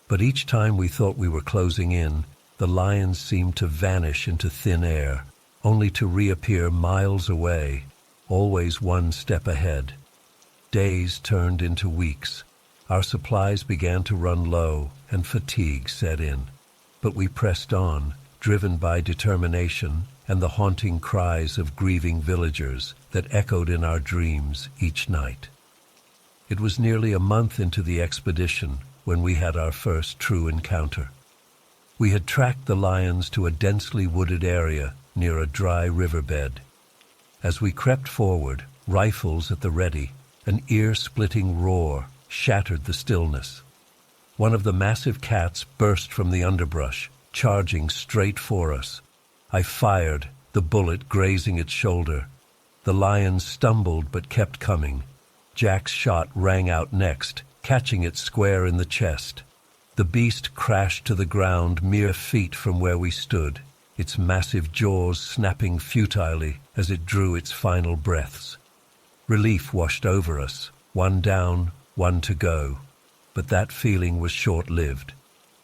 But each time we thought we were closing in, the lions seemed to vanish into thin air, only to reappear miles away, always one step ahead. Days turned into weeks. Our supplies began to run low, and fatigue set in. But we pressed on, driven by determination and the haunting cries of grieving villagers that echoed in our dreams each night. It was nearly a month into the expedition when we had our first true encounter. We had tracked the lions to a densely wooded area near a dry riverbed. As we crept forward, rifles at the ready, an ear-splitting roar shattered the stillness. One of the massive cats burst from the underbrush, charging straight for us. I fired, the bullet grazing its shoulder. The lion stumbled but kept coming. Jack's shot rang out next, catching it square in the chest. The beast crashed to the ground mere feet from where we stood, its massive jaws snapping futilely as it drew its final breaths. Relief washed over us, one down, one to go. But that feeling was short-lived.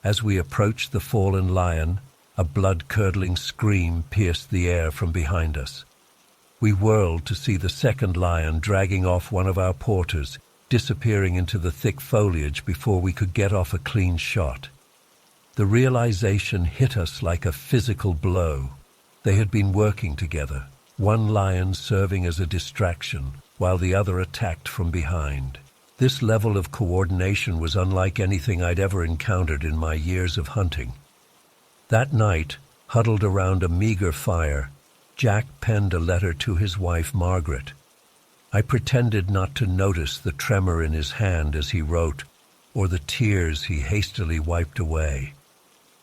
As we approached the fallen lion, a blood-curdling scream pierced the air from behind us. We whirled to see the second lion dragging off one of our porters, disappearing into the thick foliage before we could get off a clean shot. The realization hit us like a physical blow. They had been working together, one lion serving as a distraction, while the other attacked from behind. This level of coordination was unlike anything I'd ever encountered in my years of hunting. That night, huddled around a meager fire, Jack penned a letter to his wife, Margaret. I pretended not to notice the tremor in his hand as he wrote, or the tears he hastily wiped away.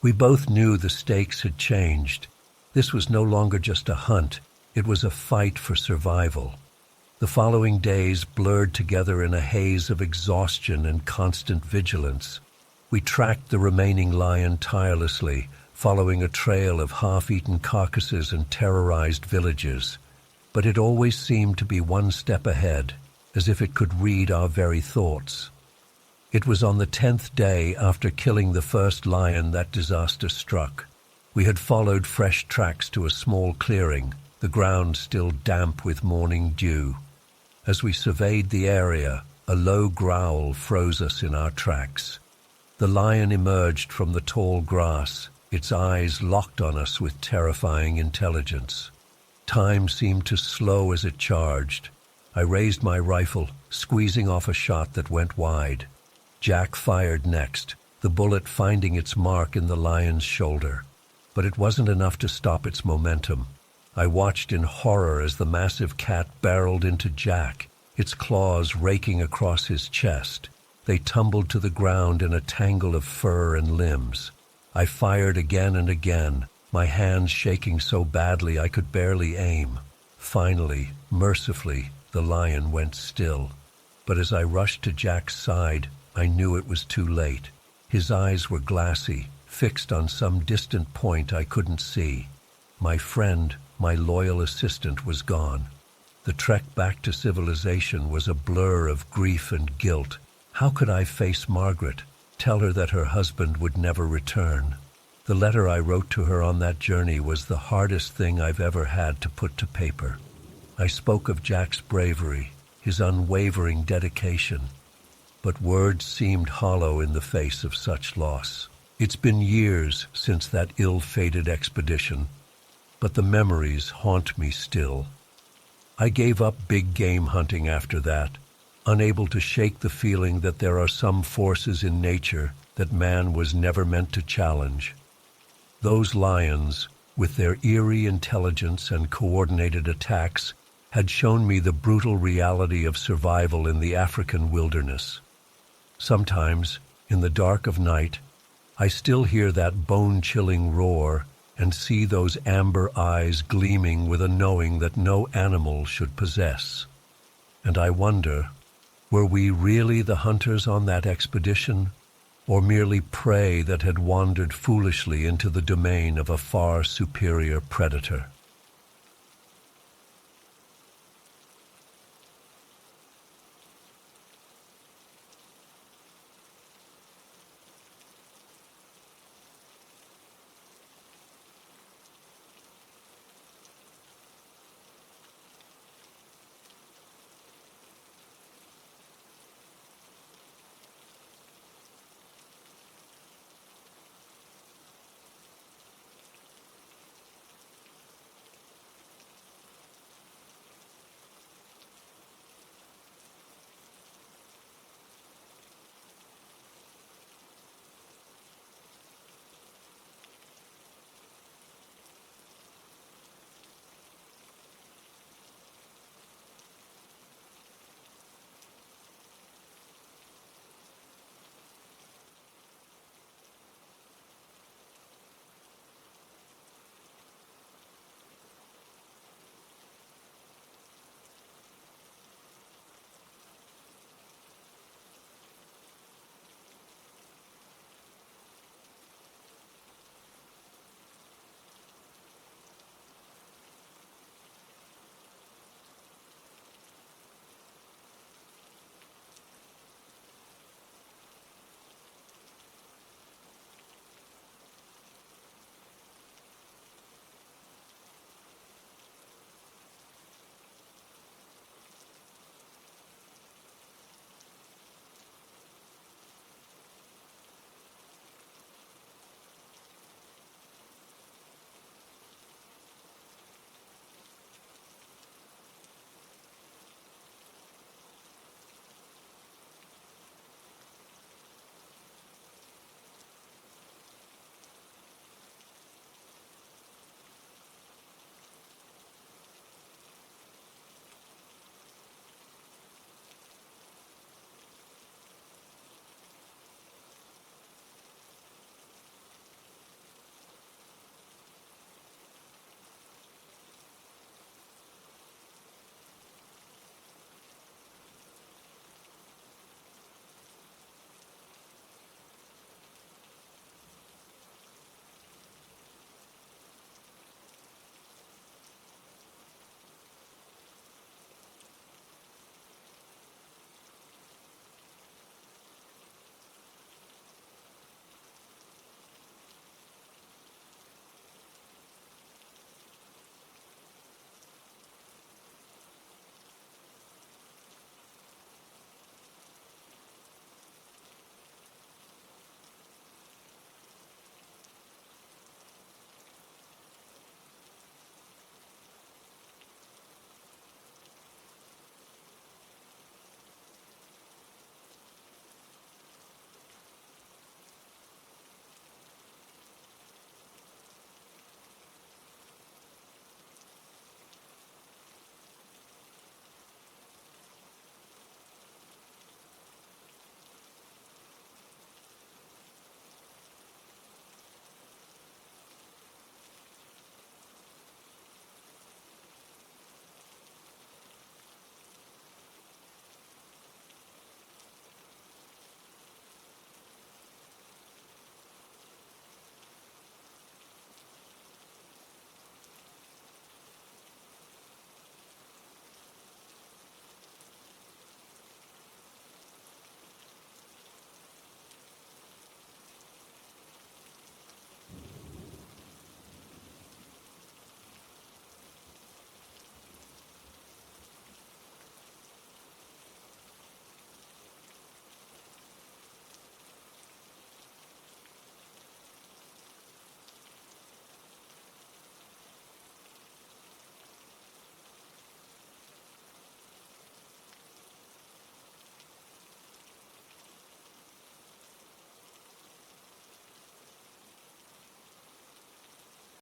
We both knew the stakes had changed. This was no longer just a hunt, it was a fight for survival. The following days blurred together in a haze of exhaustion and constant vigilance. We tracked the remaining lion tirelessly, following a trail of half-eaten carcasses and terrorized villages. But it always seemed to be one step ahead, as if it could read our very thoughts. It was on the 10th day after killing the first lion that disaster struck. We had followed fresh tracks to a small clearing, the ground still damp with morning dew. As we surveyed the area, a low growl froze us in our tracks. The lion emerged from the tall grass, its eyes locked on us with terrifying intelligence. Time seemed to slow as it charged. I raised my rifle, squeezing off a shot that went wide. Jack fired next, the bullet finding its mark in the lion's shoulder. But it wasn't enough to stop its momentum. I watched in horror as the massive cat barreled into Jack, its claws raking across his chest. They tumbled to the ground in a tangle of fur and limbs. I fired again and again, my hands shaking so badly I could barely aim. Finally, mercifully, the lion went still. But as I rushed to Jack's side, I knew it was too late. His eyes were glassy, fixed on some distant point I couldn't see. My friend, my loyal assistant, was gone. The trek back to civilization was a blur of grief and guilt. How could I face Margaret, tell her that her husband would never return? The letter I wrote to her on that journey was the hardest thing I've ever had to put to paper. I spoke of Jack's bravery, his unwavering dedication, but words seemed hollow in the face of such loss. It's been years since that ill-fated expedition, but the memories haunt me still. I gave up big game hunting after that, unable to shake the feeling that there are some forces in nature that man was never meant to challenge. Those lions, with their eerie intelligence and coordinated attacks, had shown me the brutal reality of survival in the African wilderness. Sometimes, in the dark of night, I still hear that bone-chilling roar, and see those amber eyes gleaming with a knowing that no animal should possess. And I wonder, were we really the hunters on that expedition, or merely prey that had wandered foolishly into the domain of a far superior predator?